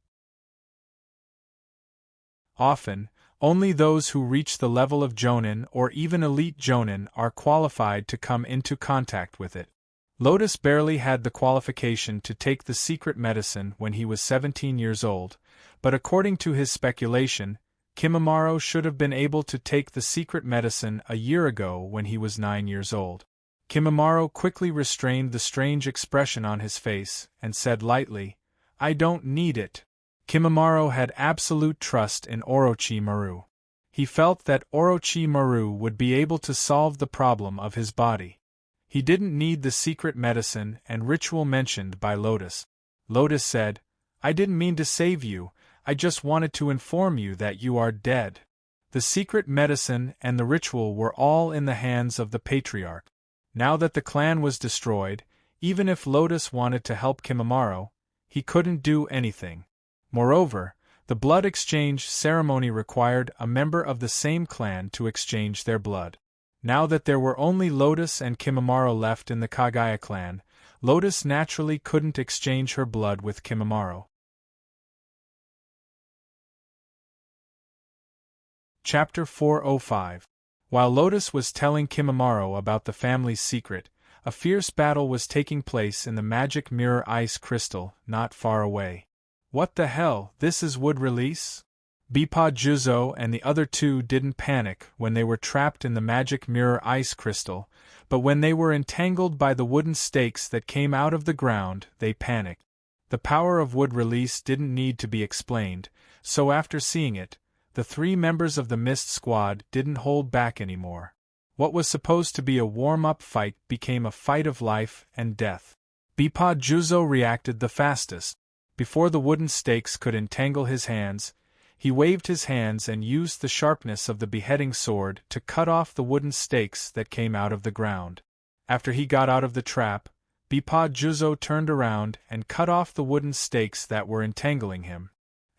Often, only those who reach the level of Jonin or even elite Jonin are qualified to come into contact with it." Lotus barely had the qualification to take the secret medicine when he was 17 years old, but according to his speculation, Kimamaro should have been able to take the secret medicine a year ago when he was 9 years old. Kimamaro quickly restrained the strange expression on his face and said lightly, "I don't need it." Kimamaro had absolute trust in Orochimaru. He felt that Orochimaru would be able to solve the problem of his body. He didn't need the secret medicine and ritual mentioned by Lotus. Lotus said, "I didn't mean to save you, I just wanted to inform you that you are dead." The secret medicine and the ritual were all in the hands of the patriarch. Now that the clan was destroyed, even if Lotus wanted to help Kimimaro, he couldn't do anything. Moreover, the blood exchange ceremony required a member of the same clan to exchange their blood. Now that there were only Lotus and Kimimaro left in the Kagaya clan, Lotus naturally couldn't exchange her blood with Kimimaro. Chapter 405. While Lotus was telling Kimimaro about the family's secret, a fierce battle was taking place in the magic mirror ice crystal, not far away. What the hell, this is wood release? Bipa Juzo and the other two didn't panic when they were trapped in the magic mirror ice crystal, but when they were entangled by the wooden stakes that came out of the ground, they panicked. The power of wood release didn't need to be explained, so after seeing it, the three members of the Mist Squad didn't hold back anymore. What was supposed to be a warm-up fight became a fight of life and death. Bipa Juzo reacted the fastest. Before the wooden stakes could entangle his hands, he waved his hands and used the sharpness of the beheading sword to cut off the wooden stakes that came out of the ground. After he got out of the trap, Bipa Juzo turned around and cut off the wooden stakes that were entangling him.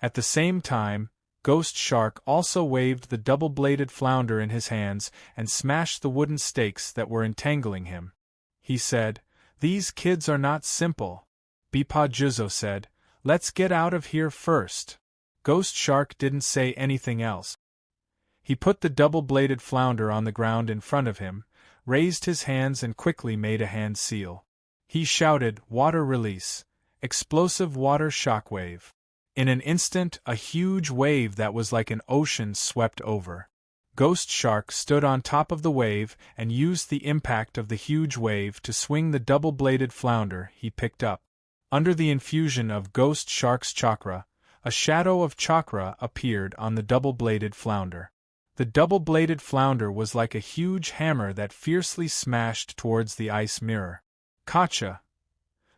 At the same time, Ghost Shark also waved the double-bladed flounder in his hands and smashed the wooden stakes that were entangling him. He said, "These kids are not simple." Bipa Juzo said, "Let's get out of here first." Ghost Shark didn't say anything else. He put the double-bladed flounder on the ground in front of him, raised his hands and quickly made a hand seal. He shouted, "Water release! Explosive water shockwave!" In an instant, a huge wave that was like an ocean swept over. Ghost Shark stood on top of the wave and used the impact of the huge wave to swing the double-bladed flounder he picked up. Under the infusion of Ghost Shark's chakra, a shadow of chakra appeared on the double-bladed flounder. The double-bladed flounder was like a huge hammer that fiercely smashed towards the ice mirror. Gotcha!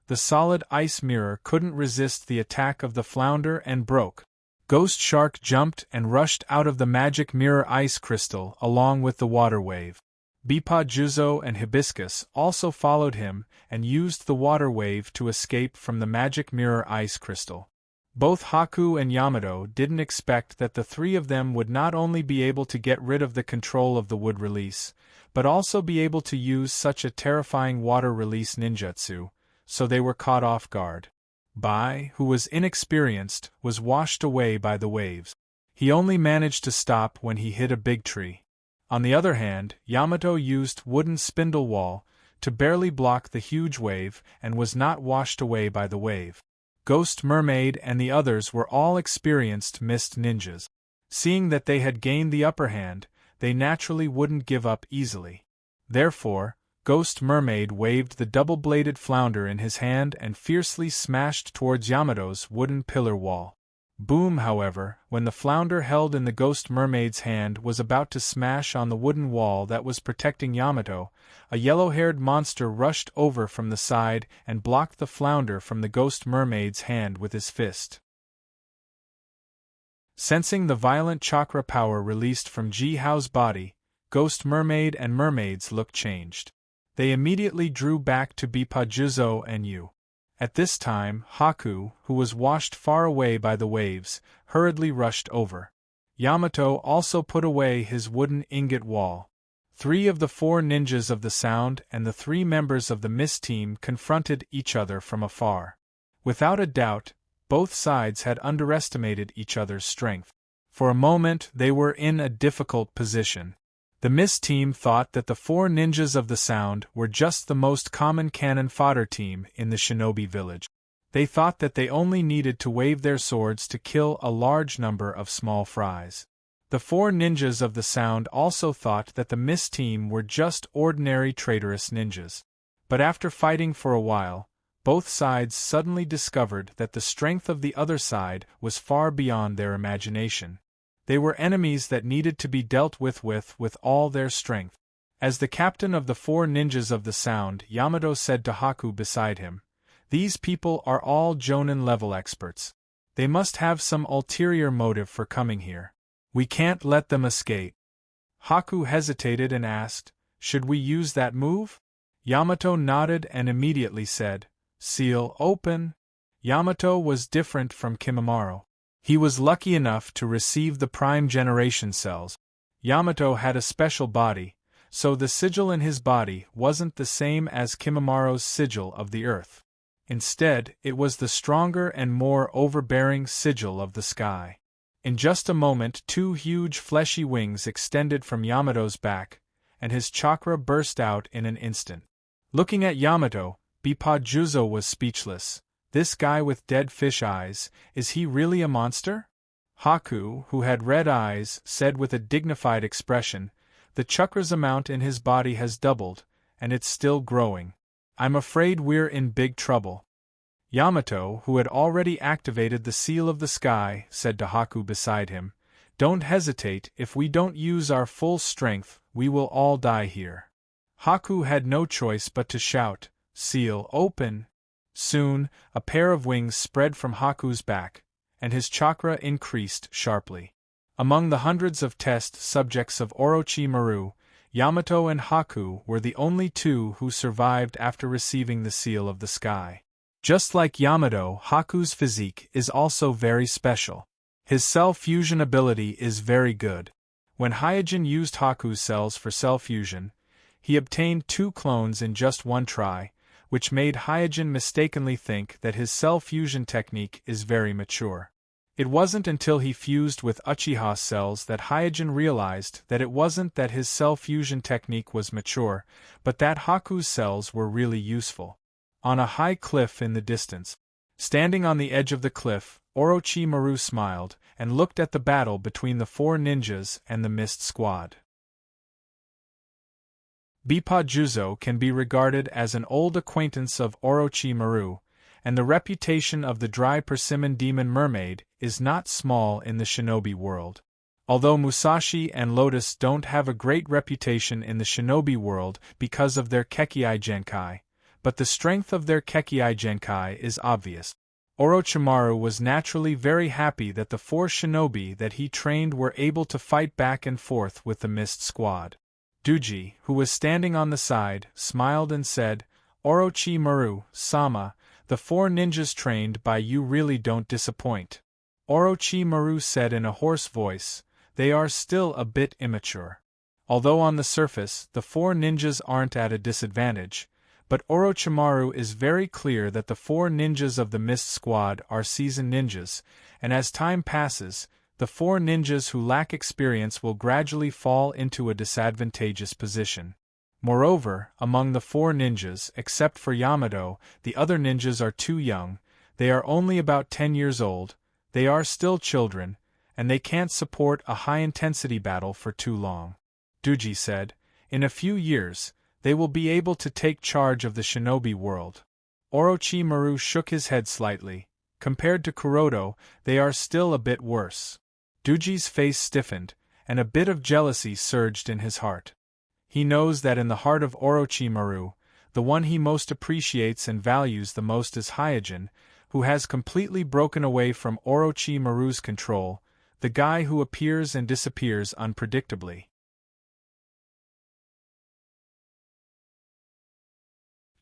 The solid ice mirror couldn't resist the attack of the flounder and broke. Ghost Shark jumped and rushed out of the magic mirror ice crystal along with the water wave. Bipa Juzo and Hibiscus also followed him and used the water wave to escape from the magic mirror ice crystal. Both Haku and Yamato didn't expect that the three of them would not only be able to get rid of the control of the wood release, but also be able to use such a terrifying water release ninjutsu, so they were caught off guard. Bai, who was inexperienced, was washed away by the waves. He only managed to stop when he hit a big tree. On the other hand, Yamato used wooden spindle wall to barely block the huge wave and was not washed away by the wave. Ghost Mermaid and the others were all experienced mist ninjas. Seeing that they had gained the upper hand, they naturally wouldn't give up easily. Therefore, Ghost Mermaid waved the double-bladed flounder in his hand and fiercely smashed towards Yamato's wooden pillar wall. Boom, however, when the flounder held in the Ghost Mermaid's hand was about to smash on the wooden wall that was protecting Yamato, a yellow-haired monster rushed over from the side and blocked the flounder from the Ghost Mermaid's hand with his fist. Sensing the violent chakra power released from Ji-Hao's body, Ghost Mermaid and mermaids looked changed. They immediately drew back to Bipa Juzo and Yu. At this time, Haku, who was washed far away by the waves, hurriedly rushed over. Yamato also put away his wooden ingot wall. 3 of the 4 ninjas of the sound and the 3 members of the mist team confronted each other from afar. Without a doubt, both sides had underestimated each other's strength. For a moment they were in a difficult position. The Mist team thought that the 4 ninjas of the sound were just the most common cannon fodder team in the shinobi village. They thought that they only needed to wave their swords to kill a large number of small fries. The 4 ninjas of the sound also thought that the Mist team were just ordinary traitorous ninjas. But after fighting for a while, both sides suddenly discovered that the strength of the other side was far beyond their imagination. They were enemies that needed to be dealt with all their strength. As the captain of the 4 ninjas of the sound, Yamato said to Haku beside him, These people are all Jonin-level experts. They must have some ulterior motive for coming here. We can't let them escape. Haku hesitated and asked, "Should we use that move?" Yamato nodded and immediately said, "Seal open." Yamato was different from Kimimaro. He was lucky enough to receive the Prime Generation cells. Yamato had a special body, so the sigil in his body wasn't the same as Kimimaro's sigil of the earth. Instead, it was the stronger and more overbearing sigil of the sky. In just a moment, two huge fleshy wings extended from Yamato's back, and his chakra burst out in an instant. Looking at Yamato, Bipajuzo was speechless. This guy with dead fish eyes, is he really a monster? Haku, who had red eyes, said with a dignified expression, "The chakra's amount in his body has doubled, and it's still growing. I'm afraid we're in big trouble." Yamato, who had already activated the seal of the sky, said to Haku beside him, "Don't hesitate. If we don't use our full strength, we will all die here." Haku had no choice but to shout, "Seal open!" Soon, a pair of wings spread from Haku's back, and his chakra increased sharply. Among the hundreds of test subjects of Orochimaru, Yamato and Haku were the only two who survived after receiving the seal of the sky. Just like Yamato, Haku's physique is also very special. His cell fusion ability is very good. When Hyojin used Haku's cells for cell fusion, he obtained 2 clones in just one try, which made Hyojin mistakenly think that his cell fusion technique is very mature. It wasn't until he fused with Uchiha's cells that Hyojin realized that it wasn't that his cell fusion technique was mature, but that Haku's cells were really useful. On a high cliff in the distance, standing on the edge of the cliff, Orochimaru smiled and looked at the battle between the 4 ninjas and the Mist Squad. Bipajuzo can be regarded as an old acquaintance of Orochimaru, and the reputation of the dry persimmon demon mermaid is not small in the shinobi world. Although Musashi and Lotus don't have a great reputation in the shinobi world because of their Kekkai Genkai, but the strength of their Kekkai Genkai is obvious. Orochimaru was naturally very happy that the 4 shinobi that he trained were able to fight back and forth with the Mist Squad. Duji, who was standing on the side, smiled and said, "Orochimaru-sama, the 4 ninjas trained by you really don't disappoint." Orochimaru said in a hoarse voice, "They are still a bit immature." Although on the surface, the 4 ninjas aren't at a disadvantage, but Orochimaru is very clear that the 4 ninjas of the Mist Squad are seasoned ninjas, and as time passes, the 4 ninjas who lack experience will gradually fall into a disadvantageous position. Moreover, among the 4 ninjas, except for Yamato, the other ninjas are too young. They are only about 10 years old, they are still children, and they can't support a high-intensity battle for too long. Duji said, "In a few years, they will be able to take charge of the shinobi world." Orochimaru shook his head slightly. Compared to Kuroto, they are still a bit worse. Duji's face stiffened, and a bit of jealousy surged in his heart. He knows that in the heart of Orochimaru, the one he most appreciates and values the most is Hyojin, who has completely broken away from Orochimaru's control, the guy who appears and disappears unpredictably.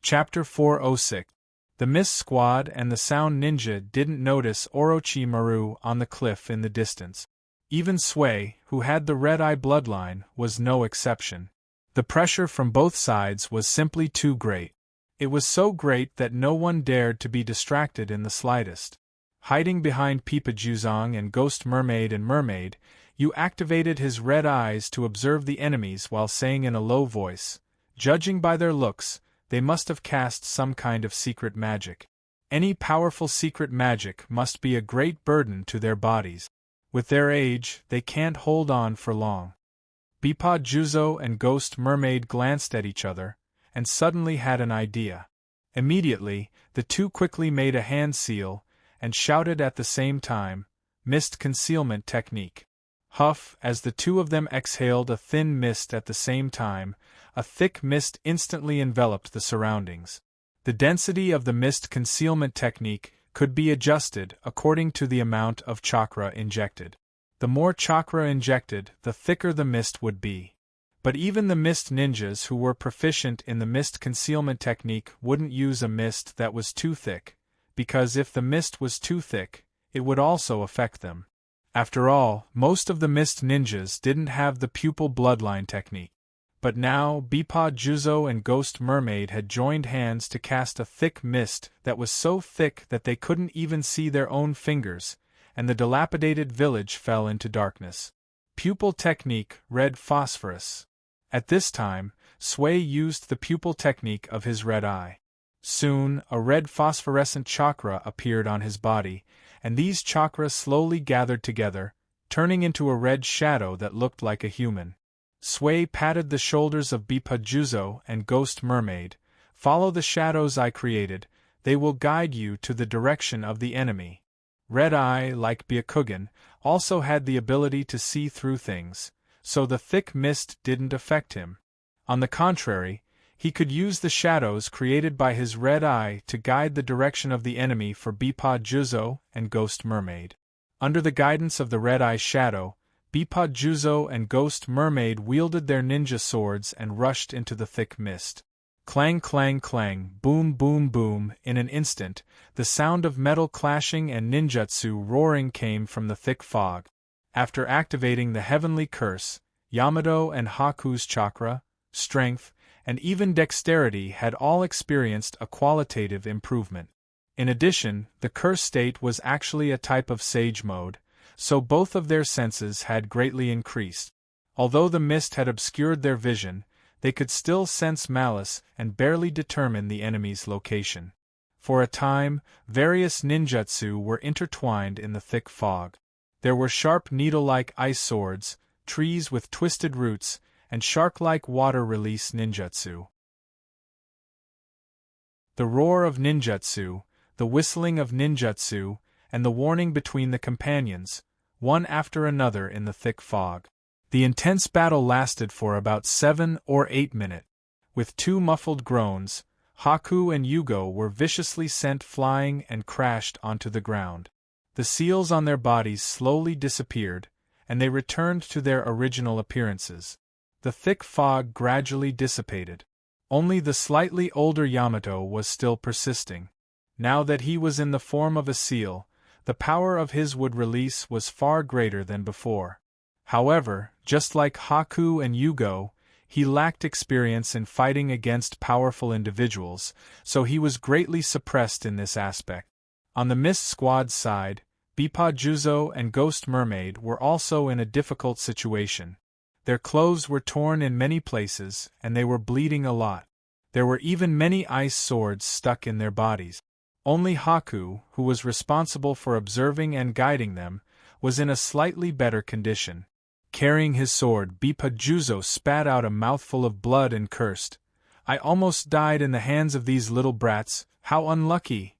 Chapter 406. The Mist Squad and the Sound Ninja didn't notice Orochimaru on the cliff in the distance. Even Sui, who had the red-eye bloodline, was no exception. The pressure from both sides was simply too great. It was so great that no one dared to be distracted in the slightest. Hiding behind Pipajuzong and Ghost Mermaid and Mermaid, Yu activated his red eyes to observe the enemies while saying in a low voice, "Judging by their looks, they must have cast some kind of secret magic. Any powerful secret magic must be a great burden to their bodies. With their age, they can't hold on for long." Bipajuzo and Ghost Mermaid glanced at each other, and suddenly had an idea. Immediately, the two quickly made a hand seal, and shouted at the same time, "Mist concealment technique." Huff, as the two of them exhaled a thin mist at the same time, a thick mist instantly enveloped the surroundings. The density of the mist concealment technique could be adjusted according to the amount of chakra injected. The more chakra injected, the thicker the mist would be. But even the mist ninjas who were proficient in the mist concealment technique wouldn't use a mist that was too thick, because if the mist was too thick, it would also affect them. After all, most of the mist ninjas didn't have the pupil bloodline technique. But now, Bepa Juzo and Ghost Mermaid had joined hands to cast a thick mist that was so thick that they couldn't even see their own fingers, and the dilapidated village fell into darkness. Pupil technique, red phosphorus. At this time, Sui used the pupil technique of his red eye. Soon, a red phosphorescent chakra appeared on his body, and these chakras slowly gathered together, turning into a red shadow that looked like a human. Sui patted the shoulders of Bepa Juzo and Ghost Mermaid. Follow the shadows I created, they will guide you to the direction of the enemy. Red Eye, like Byakugan, also had the ability to see through things, so the thick mist didn't affect him. On the contrary, he could use the shadows created by his red eye to guide the direction of the enemy for Bepa Juzo and Ghost Mermaid. Under the guidance of the red eye shadow, Bepa Juzo and Ghost Mermaid wielded their ninja swords and rushed into the thick mist. Clang clang clang, boom boom boom, in an instant, the sound of metal clashing and ninjutsu roaring came from the thick fog. After activating the heavenly curse, Yamato and Haku's chakra, strength, and even dexterity had all experienced a qualitative improvement. In addition, the curse state was actually a type of sage mode, so both of their senses had greatly increased. Although the mist had obscured their vision, they could still sense malice and barely determine the enemy's location. For a time, various ninjutsu were intertwined in the thick fog. There were sharp needle-like ice swords, trees with twisted roots, and shark-like water-release ninjutsu. The roar of ninjutsu, the whistling of ninjutsu, and the warning between the companions, one after another in the thick fog. The intense battle lasted for about 7 or 8 minutes. With 2 muffled groans, Haku and Yugo were viciously sent flying and crashed onto the ground. The seals on their bodies slowly disappeared, and they returned to their original appearances. The thick fog gradually dissipated. Only the slightly older Yamato was still persisting. Now that he was in the form of a seal, the power of his wood release was far greater than before. However, just like Haku and Yugo, he lacked experience in fighting against powerful individuals, so he was greatly suppressed in this aspect. On the Mist Squad's side, Bepa Juzo and Ghost Mermaid were also in a difficult situation. Their clothes were torn in many places, and they were bleeding a lot. There were even many ice swords stuck in their bodies. Only Haku, who was responsible for observing and guiding them, was in a slightly better condition. Carrying his sword, Bepa Juzo spat out a mouthful of blood and cursed, "I almost died in the hands of these little brats, how unlucky!"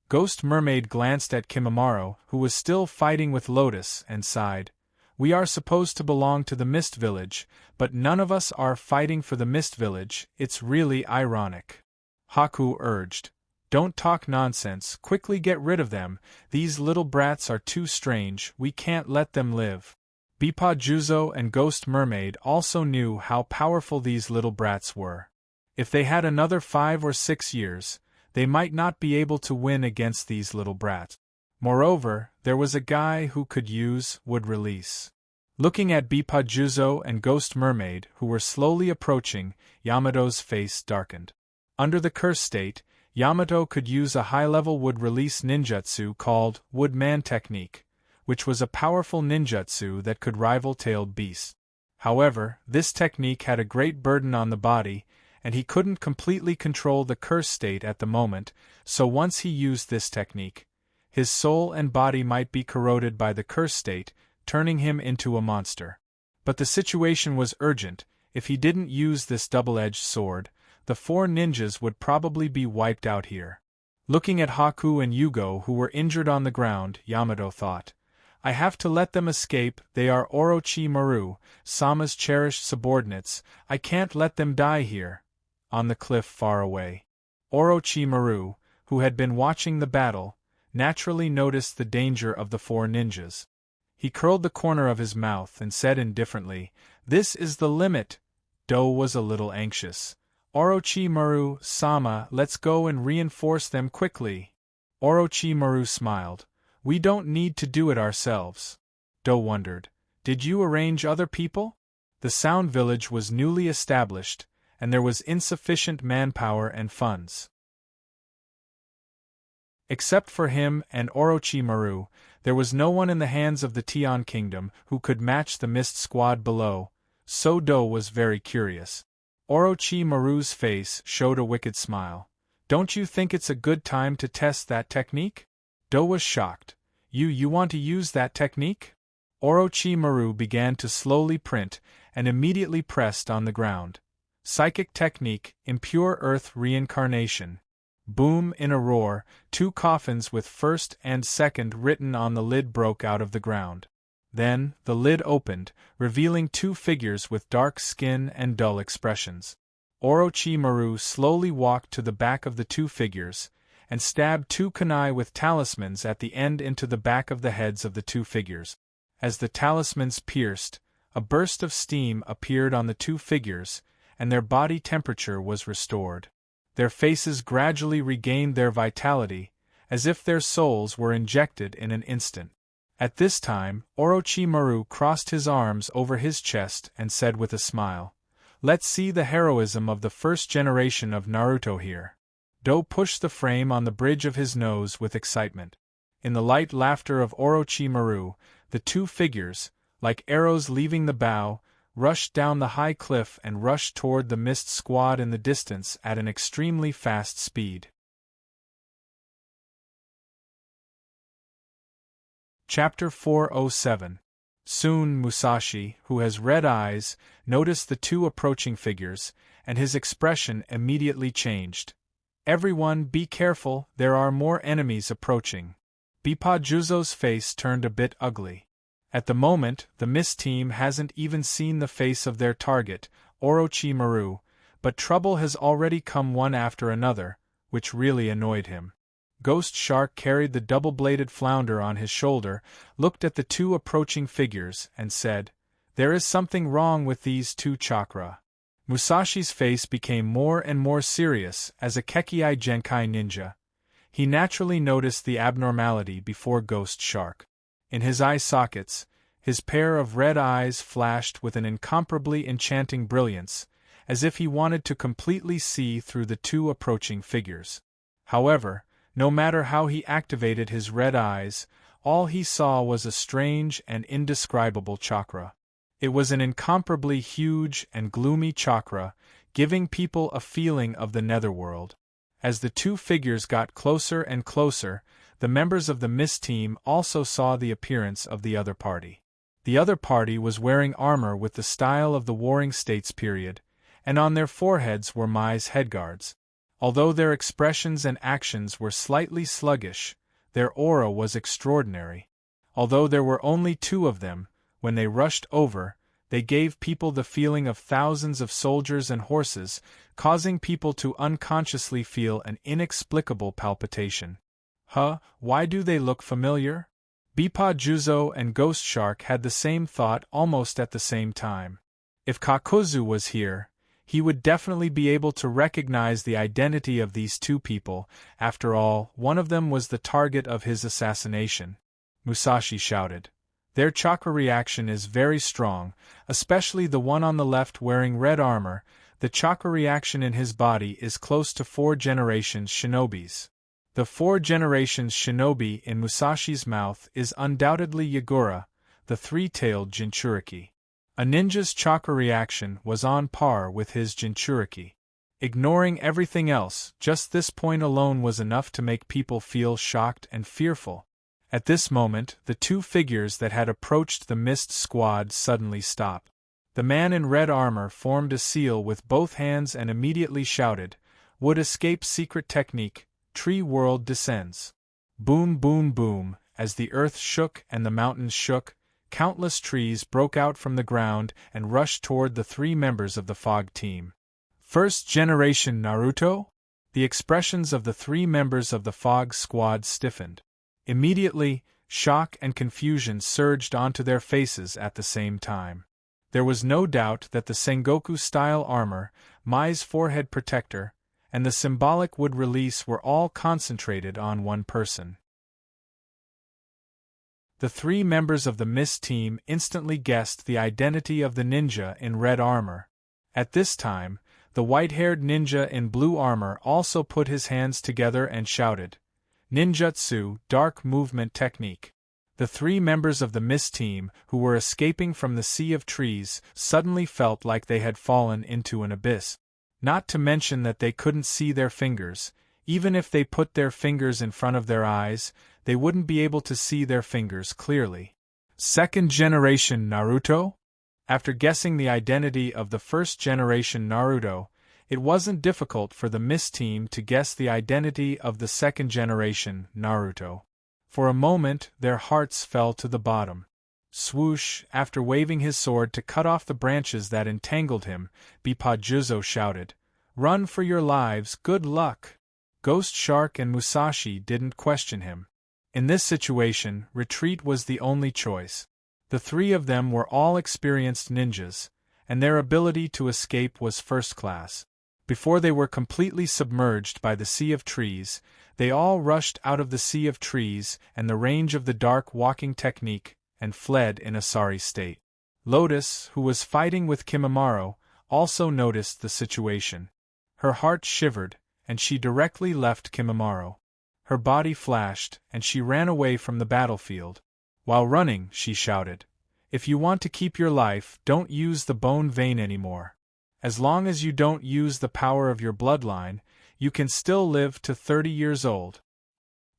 Ghost Mermaid glanced at Kimimaro, who was still fighting with Lotus, and sighed. "We are supposed to belong to the Mist Village, but none of us are fighting for the Mist Village, it's really ironic." Haku urged, "Don't talk nonsense, quickly get rid of them, these little brats are too strange, we can't let them live." Bepa Juzo and Ghost Mermaid also knew how powerful these little brats were. If they had another 5 or 6 years, they might not be able to win against these little brats. Moreover, there was a guy who could use wood release. Looking at Bepa Juzo and Ghost Mermaid, who were slowly approaching, Yamato's face darkened. Under the curse state, Yamato could use a high-level wood release ninjutsu called Woodman Technique, which was a powerful ninjutsu that could rival tailed beasts. However, this technique had a great burden on the body, and he couldn't completely control the curse state at the moment, so once he used this technique, his soul and body might be corroded by the curse state, turning him into a monster. But the situation was urgent. If he didn't use this double-edged sword, the 4 ninjas would probably be wiped out here. Looking at Haku and Yugo, who were injured on the ground, Yamato thought, "I have to let them escape, they are Orochimaru, Sama's cherished subordinates, I can't let them die here." On the cliff far away. Orochimaru, who had been watching the battle, naturally noticed the danger of the four ninjas. He curled the corner of his mouth and said indifferently, "This is the limit." Do was a little anxious. "Orochimaru-sama, let's go and reinforce them quickly." Orochimaru smiled. "We don't need to do it ourselves." Do wondered, "Did you arrange other people?" The Sound Village was newly established, and there was insufficient manpower and funds. Except for him and Orochimaru, there was no one in the hands of the Tian Kingdom who could match the Mist Squad below, so Do was very curious. Orochimaru's face showed a wicked smile. "Don't you think it's a good time to test that technique?" Do was shocked. You want to use that technique?" Orochimaru began to slowly print, and immediately pressed on the ground. "Psychic technique, impure earth reincarnation." Boom! In a roar, 2 coffins with first and second written on the lid broke out of the ground. Then, the lid opened, revealing 2 figures with dark skin and dull expressions. Orochimaru slowly walked to the back of the 2 figures, and stabbed 2 kunai with talismans at the end into the back of the heads of the 2 figures. As the talismans pierced, a burst of steam appeared on the 2 figures, and their body temperature was restored. Their faces gradually regained their vitality, as if their souls were injected in an instant. At this time, Orochimaru crossed his arms over his chest and said with a smile, "Let's see the heroism of the first generation of Naruto here." Do pushed the frame on the bridge of his nose with excitement. In the light laughter of Orochimaru, the 2 figures, like arrows leaving the bow, rushed down the high cliff and rushed toward the Mist Squad in the distance at an extremely fast speed. Chapter 407. Soon Musashi, who has red eyes, noticed the 2 approaching figures, and his expression immediately changed. "Everyone be careful, there are more enemies approaching." Bipajuzo's face turned a bit ugly. At the moment, the Mist team hasn't even seen the face of their target, Orochimaru, but trouble has already come one after another, which really annoyed him. Ghost Shark carried the double-bladed flounder on his shoulder, looked at the 2 approaching figures, and said, "There is something wrong with these 2 chakra." Musashi's face became more and more serious as a Kekii Genkai ninja. He naturally noticed the abnormality before Ghost Shark. In his eye sockets, his pair of red eyes flashed with an incomparably enchanting brilliance, as if he wanted to completely see through the 2 approaching figures. However, no matter how he activated his red eyes, all he saw was a strange and indescribable chakra. It was an incomparably huge and gloomy chakra, giving people a feeling of the netherworld. As the 2 figures got closer and closer, the members of the Mist team also saw the appearance of the other party. The other party was wearing armor with the style of the Warring States period, and on their foreheads were Mai's headguards. Although their expressions and actions were slightly sluggish, their aura was extraordinary. Although there were only 2 of them, when they rushed over, they gave people the feeling of thousands of soldiers and horses, causing people to unconsciously feel an inexplicable palpitation. Why do they look familiar? Bipajuzo and Ghost Shark had the same thought almost at the same time. If Kakuzu was here, he would definitely be able to recognize the identity of these 2 people. After all, one of them was the target of his assassination. Musashi shouted. "Their chakra reaction is very strong, especially the one on the left wearing red armor. The chakra reaction in his body is close to 4 generations shinobis." The 4 generations shinobi in Musashi's mouth is undoubtedly Yagura, the 3-tailed Jinchuriki. A ninja's chakra reaction was on par with his Jinchuriki. Ignoring everything else, just this point alone was enough to make people feel shocked and fearful. At this moment, the 2 figures that had approached the Mist Squad suddenly stopped. The man in red armor formed a seal with both hands and immediately shouted, "Would escape secret technique, tree world descends." Boom, boom, boom, as the earth shook and the mountains shook, countless trees broke out from the ground and rushed toward the 3 members of the Fog team. "First generation Naruto?" The expressions of the three members of the Fog Squad stiffened. Immediately, shock and confusion surged onto their faces at the same time. There was no doubt that the Sengoku-style armor, Mai's forehead protector, and the symbolic wood release were all concentrated on one person. The three members of the Mist team instantly guessed the identity of the ninja in red armor. At this time, the white-haired ninja in blue armor also put his hands together and shouted, "Ninjutsu, Dark Movement Technique." The three members of the Mist team, who were escaping from the sea of trees, suddenly felt like they had fallen into an abyss. Not to mention that they couldn't see their fingers. Even if they put their fingers in front of their eyes, they wouldn't be able to see their fingers clearly. Second-generation Naruto? After guessing the identity of the first-generation Naruto, it wasn't difficult for the Mist team to guess the identity of the second-generation Naruto. For a moment, their hearts fell to the bottom. Swoosh! After waving his sword to cut off the branches that entangled him, Bippa shouted, "Run for your lives, good luck!" Ghost Shark and Musashi didn't question him. In this situation, retreat was the only choice. The three of them were all experienced ninjas, and their ability to escape was first class. Before they were completely submerged by the sea of trees, they all rushed out of the sea of trees and the range of the dark walking technique, and fled in a sorry state. Lotus, who was fighting with Kimimaro, also noticed the situation. Her heart shivered, and she directly left Kimimaro. Her body flashed, and she ran away from the battlefield. While running, she shouted, "If you want to keep your life, don't use the bone vein anymore. As long as you don't use the power of your bloodline, you can still live to 30 years old."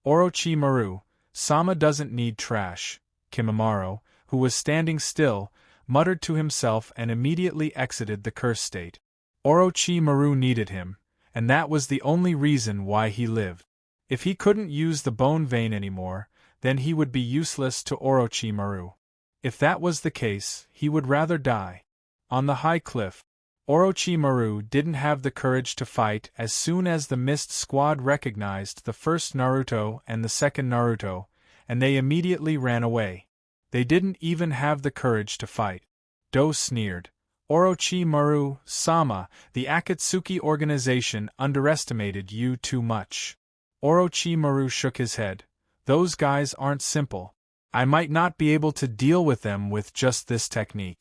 Orochimaru, Sama doesn't need trash. Kimimaro, who was standing still, muttered to himself and immediately exited the curse state. Orochimaru needed him, and that was the only reason why he lived. If he couldn't use the bone vein anymore, then he would be useless to Orochimaru. If that was the case, he would rather die. On the high cliff, Orochimaru didn't have the courage to fight. As soon as the Mist Squad recognized the first Naruto and the second Naruto, and they immediately ran away. They didn't even have the courage to fight. Do sneered. "Orochimaru, Sama, the Akatsuki organization underestimated you too much." Orochimaru shook his head. "Those guys aren't simple. I might not be able to deal with them with just this technique."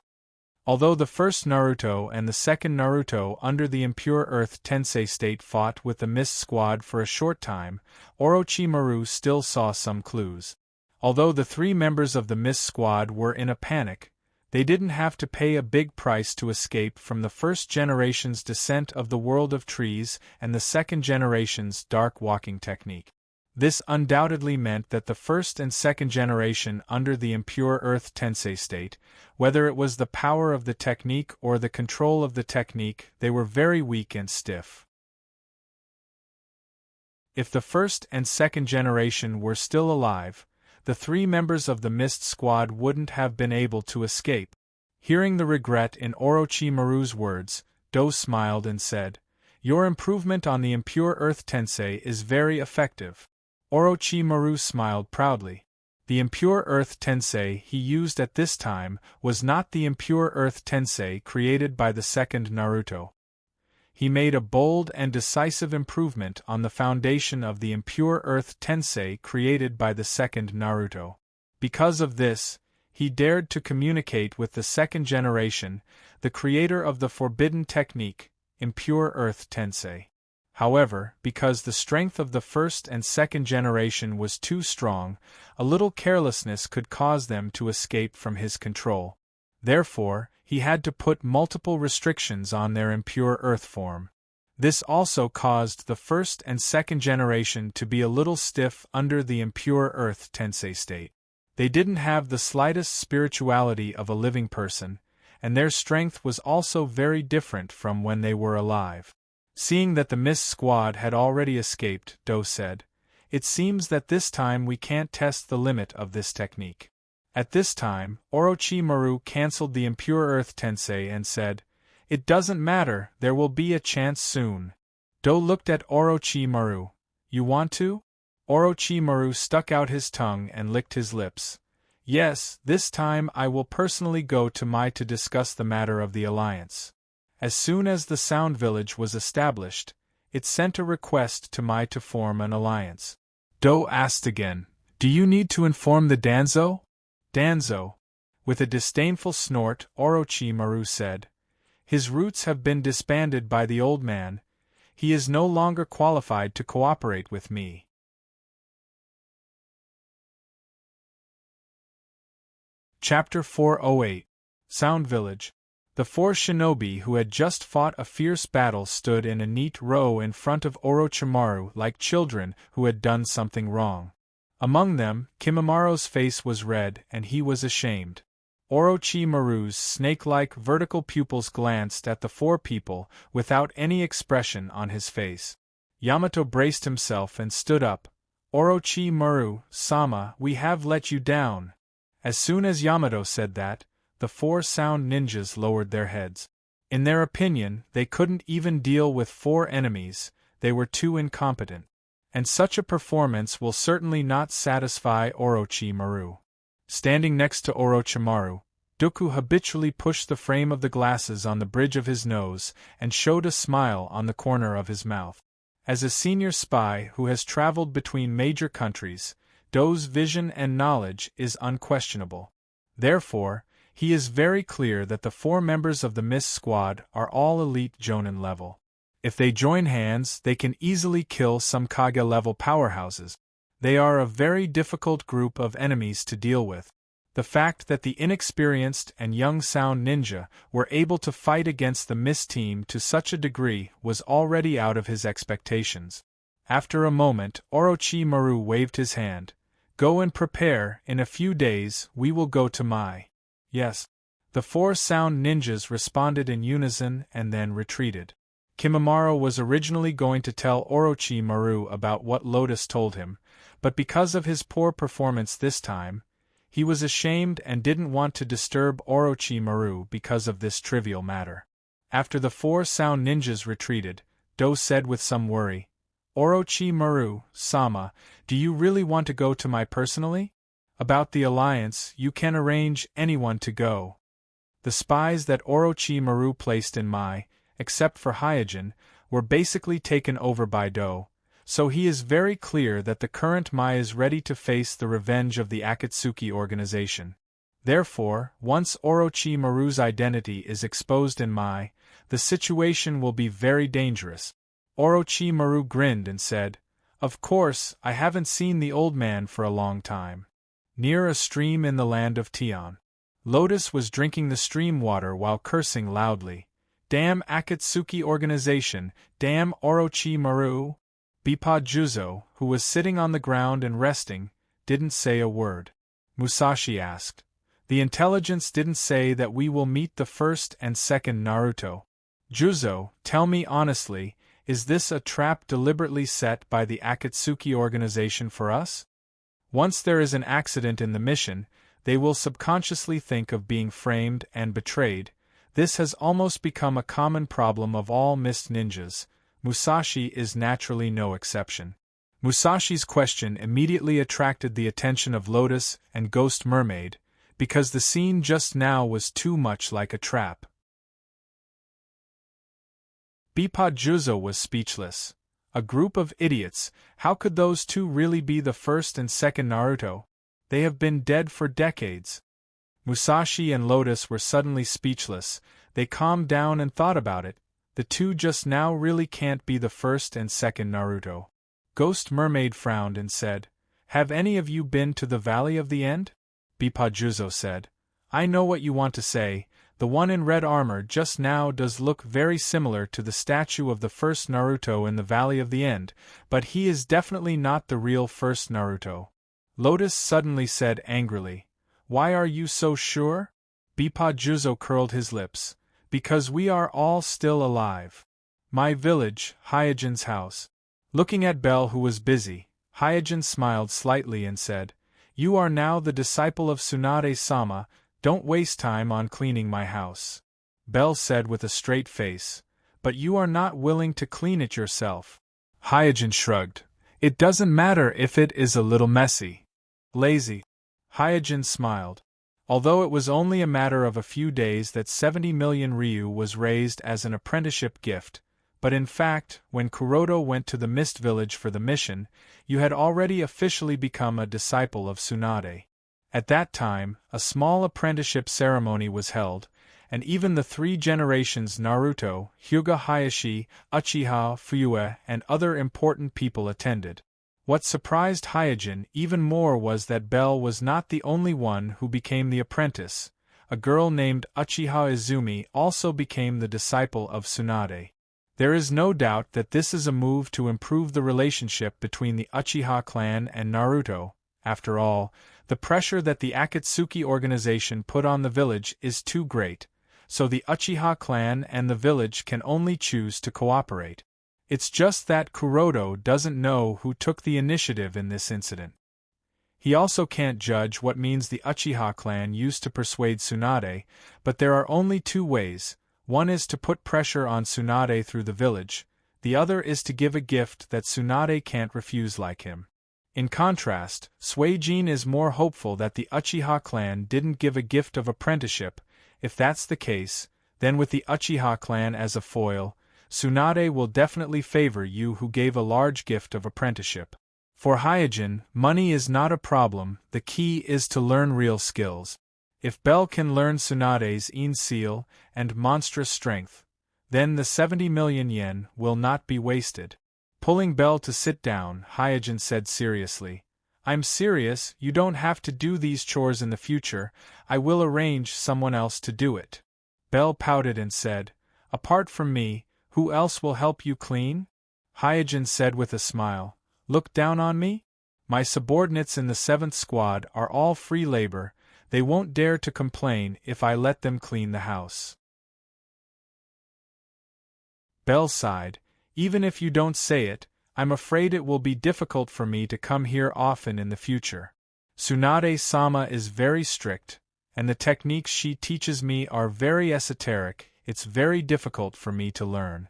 Although the first Naruto and the second Naruto under the Impure Earth Tensei state fought with the Mist Squad for a short time, Orochimaru still saw some clues. Although the three members of the Mist Squad were in a panic, they didn't have to pay a big price to escape from the first generation's descent of the world of trees and the second generation's dark walking technique. This undoubtedly meant that the first and second generation under the Impure Earth Tensei state, whether it was the power of the technique or the control of the technique, they were very weak and stiff. If the first and second generation were still alive, the three members of the Mist Squad wouldn't have been able to escape. Hearing the regret in Orochimaru's words, Do smiled and said, "Your improvement on the Impure Earth Tensei is very effective." Orochimaru smiled proudly. The Impure Earth Tensei he used at this time was not the Impure Earth Tensei created by the second Naruto. He made a bold and decisive improvement on the foundation of the Impure Earth Tensei created by the second Naruto. Because of this, he dared to communicate with the second generation, the creator of the forbidden technique, Impure Earth Tensei. However, because the strength of the first and second generation was too strong, a little carelessness could cause them to escape from his control. Therefore, he had to put multiple restrictions on their impure earth form. This also caused the first and second generation to be a little stiff under the Impure Earth Tensei state. They didn't have the slightest spirituality of a living person, and their strength was also very different from when they were alive. Seeing that the Mist Squad had already escaped, Do said, "It seems that this time we can't test the limit of this technique." At this time, Orochimaru cancelled the Impure Earth Tensei and said, "It doesn't matter, there will be a chance soon." Do looked at Orochimaru. You want to? Orochimaru stuck out his tongue and licked his lips. Yes, this time I will personally go to Mai to discuss the matter of the alliance. As soon as the Sound Village was established, it sent a request to Mai to form an alliance. Do asked again, do you need to inform the Danzo? Danzo. With a disdainful snort, Orochimaru said, his roots have been disbanded by the old man. He is no longer qualified to cooperate with me. Chapter 408. Sound Village. The four shinobi who had just fought a fierce battle stood in a neat row in front of Orochimaru like children who had done something wrong. Among them, Kimimara's face was red and he was ashamed. Orochimaru's snake-like vertical pupils glanced at the four people without any expression on his face. Yamato braced himself and stood up. Orochimaru-sama, we have let you down. As soon as Yamato said that, the four sound ninjas lowered their heads. In their opinion, they couldn't even deal with four enemies, they were too incompetent. And such a performance will certainly not satisfy Orochimaru. Standing next to Orochimaru, Dooku habitually pushed the frame of the glasses on the bridge of his nose and showed a smile on the corner of his mouth. As a senior spy who has traveled between major countries, Do's vision and knowledge is unquestionable. Therefore, he is very clear that the four members of the Mist Squad are all elite Jonin level. If they join hands, they can easily kill some Kage-level powerhouses. They are a very difficult group of enemies to deal with. The fact that the inexperienced and young Sound Ninja were able to fight against the Mist team to such a degree was already out of his expectations. After a moment, Orochimaru waved his hand. Go and prepare, in a few days we will go to Mai. Yes. The four Sound Ninjas responded in unison and then retreated. Kimimaro was originally going to tell Orochimaru about what Lotus told him, but because of his poor performance this time, he was ashamed and didn't want to disturb Orochimaru because of this trivial matter. After the four Sound Ninjas retreated, Do said with some worry, Orochimaru-sama, do you really want to go to Mai personally? About the alliance, you can arrange anyone to go. The spies that Orochimaru placed in Mai, except for Hyojin, were basically taken over by Do, so he is very clear that the current Mai is ready to face the revenge of the Akatsuki organization. Therefore, once Orochimaru's identity is exposed in Mai, the situation will be very dangerous. Orochimaru grinned and said, of course, I haven't seen the old man for a long time. Near a stream in the land of Tion, Lotus was drinking the stream water while cursing loudly. Damn Akatsuki organization, damn Orochimaru! Bippa Juzo, who was sitting on the ground and resting, didn't say a word. Musashi asked. The intelligence didn't say that we will meet the first and second Naruto. Juzo, tell me honestly, is this a trap deliberately set by the Akatsuki organization for us? Once there is an accident in the mission, they will subconsciously think of being framed and betrayed. This has almost become a common problem of all Mist ninjas. Musashi is naturally no exception. Musashi's question immediately attracted the attention of Lotus and Ghost Mermaid, because the scene just now was too much like a trap. Bippa Juzo was speechless. A group of idiots, how could those two really be the first and second Naruto? They have been dead for decades. Musashi and Lotus were suddenly speechless. They calmed down and thought about it. The two just now really can't be the first and second Naruto. Ghost Mermaid frowned and said, have any of you been to the Valley of the End? Bippa Juzo said, I know what you want to say. The one in red armor just now does look very similar to the statue of the first Naruto in the Valley of the End, but he is definitely not the real first Naruto. Lotus suddenly said angrily, why are you so sure? Bippa Juzo curled his lips. Because we are all still alive. My village, Hyojin's house. Looking at Bell who was busy, Hyojin smiled slightly and said, you are now the disciple of Tsunade-sama, don't waste time on cleaning my house. Bell said with a straight face, but you are not willing to clean it yourself. Hyojin shrugged. It doesn't matter if it is a little messy. Lazy. Hyojin smiled. Although it was only a matter of a few days that 70 million ryu was raised as an apprenticeship gift, but in fact, when Kuroto went to the Mist Village for the mission, you had already officially become a disciple of Tsunade. At that time, a small apprenticeship ceremony was held, and even the 3 generations Naruto, Hyuga Hayashi, Uchiha Fuyue, and other important people attended. What surprised Hyojin even more was that Belle was not the only one who became the apprentice. A girl named Uchiha Izumi also became the disciple of Tsunade. There is no doubt that this is a move to improve the relationship between the Uchiha clan and Naruto. After all, the pressure that the Akatsuki organization put on the village is too great, so the Uchiha clan and the village can only choose to cooperate. It's just that Kuroto doesn't know who took the initiative in this incident. He also can't judge what means the Uchiha clan used to persuade Tsunade, but there are only 2 ways. One is to put pressure on Tsunade through the village, the other is to give a gift that Tsunade can't refuse like him. In contrast, Suijin is more hopeful that the Uchiha clan didn't give a gift of apprenticeship. If that's the case, then with the Uchiha clan as a foil, Tsunade will definitely favor you who gave a large gift of apprenticeship. For Hyojin, money is not a problem, the key is to learn real skills. If Belle can learn Tsunade's Ein Seal and monstrous strength, then the 70 million yen will not be wasted. Pulling Belle to sit down, Hyojin said seriously, I'm serious, you don't have to do these chores in the future, I will arrange someone else to do it. Belle pouted and said, apart from me, who else will help you clean? Hyojin said with a smile, look down on me? My subordinates in the 7th squad are all free labor, they won't dare to complain if I let them clean the house. Belle sighed, even if you don't say it, I'm afraid it will be difficult for me to come here often in the future. Tsunade-sama is very strict, and the techniques she teaches me are very esoteric, it's very difficult for me to learn.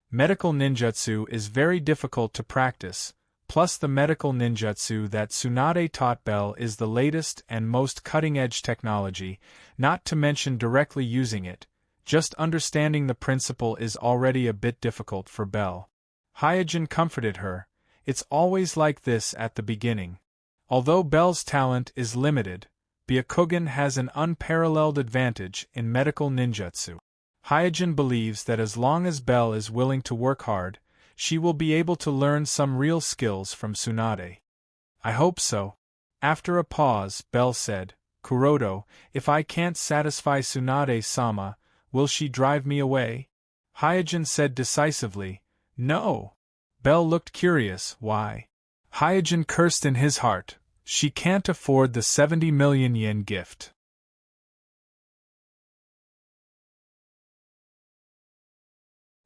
Medical ninjutsu is very difficult to practice, plus the medical ninjutsu that Tsunade taught Belle is the latest and most cutting-edge technology, not to mention directly using it. Just understanding the principle is already a bit difficult for Belle. Hyojin comforted her, it's always like this at the beginning. Although Belle's talent is limited, Byakugan has an unparalleled advantage in medical ninjutsu. Hyojin believes that as long as Belle is willing to work hard, she will be able to learn some real skills from Tsunade. I hope so. After a pause, Belle said, Kuroto, if I can't satisfy Tsunade-sama, will she drive me away? Hyojin said decisively, no. Belle looked curious, why? Hyojin cursed in his heart, she can't afford the 70 million yen gift.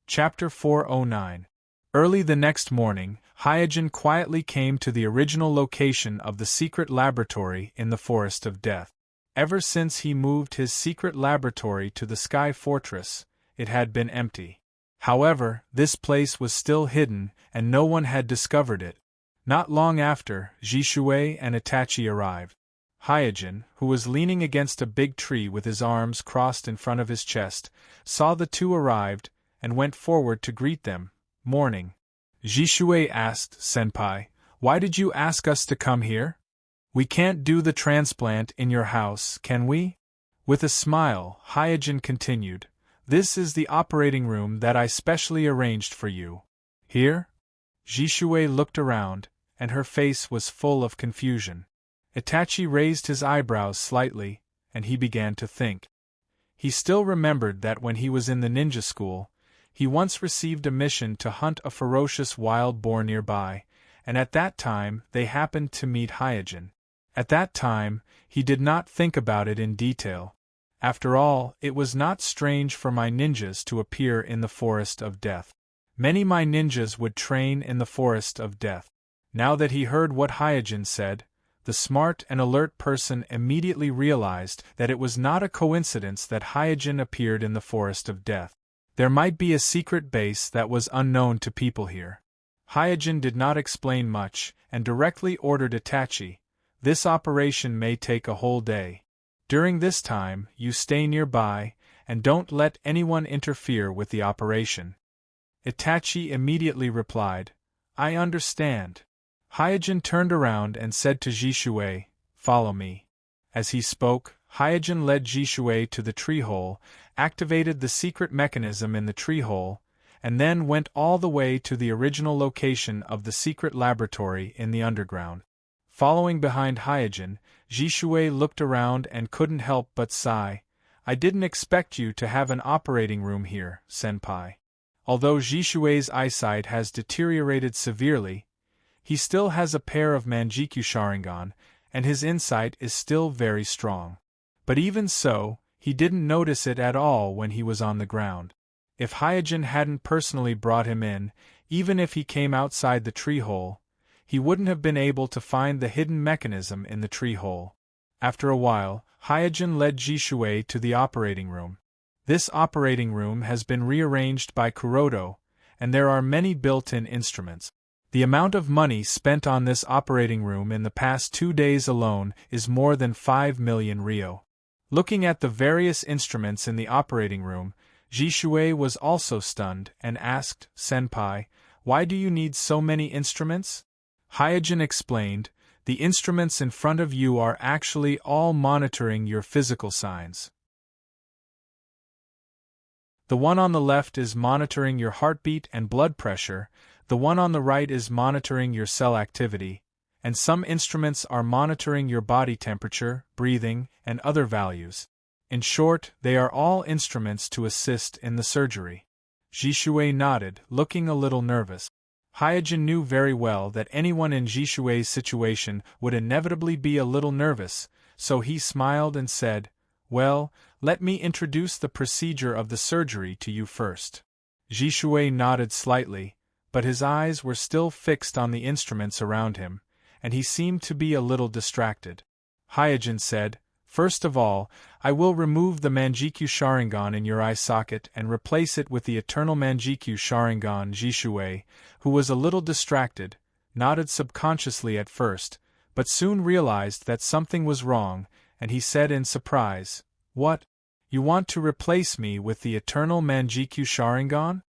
Chapter 409. Early the next morning, Hyojin quietly came to the original location of the secret laboratory in the Forest of Death. Ever since he moved his secret laboratory to the Sky Fortress, it had been empty. However, this place was still hidden, and no one had discovered it. Not long after, Jishui and Itachi arrived. Hyojin, who was leaning against a big tree with his arms crossed in front of his chest, saw the two arrived, and went forward to greet them. Morning. Jishui asked, Senpai, why did you ask us to come here? We can't do the transplant in your house, can we? With a smile, Hyojin continued, this is the operating room that I specially arranged for you. Here? Jishui looked around, and her face was full of confusion. Itachi raised his eyebrows slightly, and he began to think. He still remembered that when he was in the ninja school, he once received a mission to hunt a ferocious wild boar nearby, and at that time they happened to meet Hyojin. At that time, he did not think about it in detail. After all, it was not strange for my ninjas to appear in the Forest of Death. Many my ninjas would train in the Forest of Death. Now that he heard what Hyojin said, the smart and alert person immediately realized that it was not a coincidence that Hyojin appeared in the Forest of Death. There might be a secret base that was unknown to people here. Hyojin did not explain much, and directly ordered Itachi, "This operation may take a whole day. During this time, you stay nearby, and don't let anyone interfere with the operation." Itachi immediately replied, "I understand." Hyojin turned around and said to Jishui, "Follow me." As he spoke, Hyojin led Jishui to the tree hole, activated the secret mechanism in the tree hole, and then went all the way to the original location of the secret laboratory in the underground. Following behind Hyojin, Jishui looked around and couldn't help but sigh. "I didn't expect you to have an operating room here, senpai." Although Jishui's eyesight has deteriorated severely, he still has a pair of Manjikyu Sharingan, and his insight is still very strong. But even so, he didn't notice it at all when he was on the ground. If Hyojin hadn't personally brought him in, even if he came outside the tree hole, he wouldn't have been able to find the hidden mechanism in the tree hole. After a while, Hyojin led Jishui to the operating room. This operating room has been rearranged by Kuroto, and there are many built-in instruments. The amount of money spent on this operating room in the past 2 days alone is more than 5 million ryo. Looking at the various instruments in the operating room, Jishui was also stunned and asked, "Senpai, why do you need so many instruments?" Hyojin explained, "The instruments in front of you are actually all monitoring your physical signs. The one on the left is monitoring your heartbeat and blood pressure, the one on the right is monitoring your cell activity, and some instruments are monitoring your body temperature, breathing, and other values. In short, they are all instruments to assist in the surgery." Jishui nodded, looking a little nervous. Hyojin knew very well that anyone in Jishui's situation would inevitably be a little nervous, so he smiled and said, "Well, let me introduce the procedure of the surgery to you first." Jishui nodded slightly, but his eyes were still fixed on the instruments around him, and he seemed to be a little distracted. Hyojin said, "First of all, I will remove the Manjikyu Sharingan in your eye socket and replace it with the eternal Manjikyu Sharingan." Jishui, who was a little distracted, nodded subconsciously at first, but soon realized that something was wrong, and he said in surprise, "What? You want to replace me with the eternal Manjikyu Sharingan?"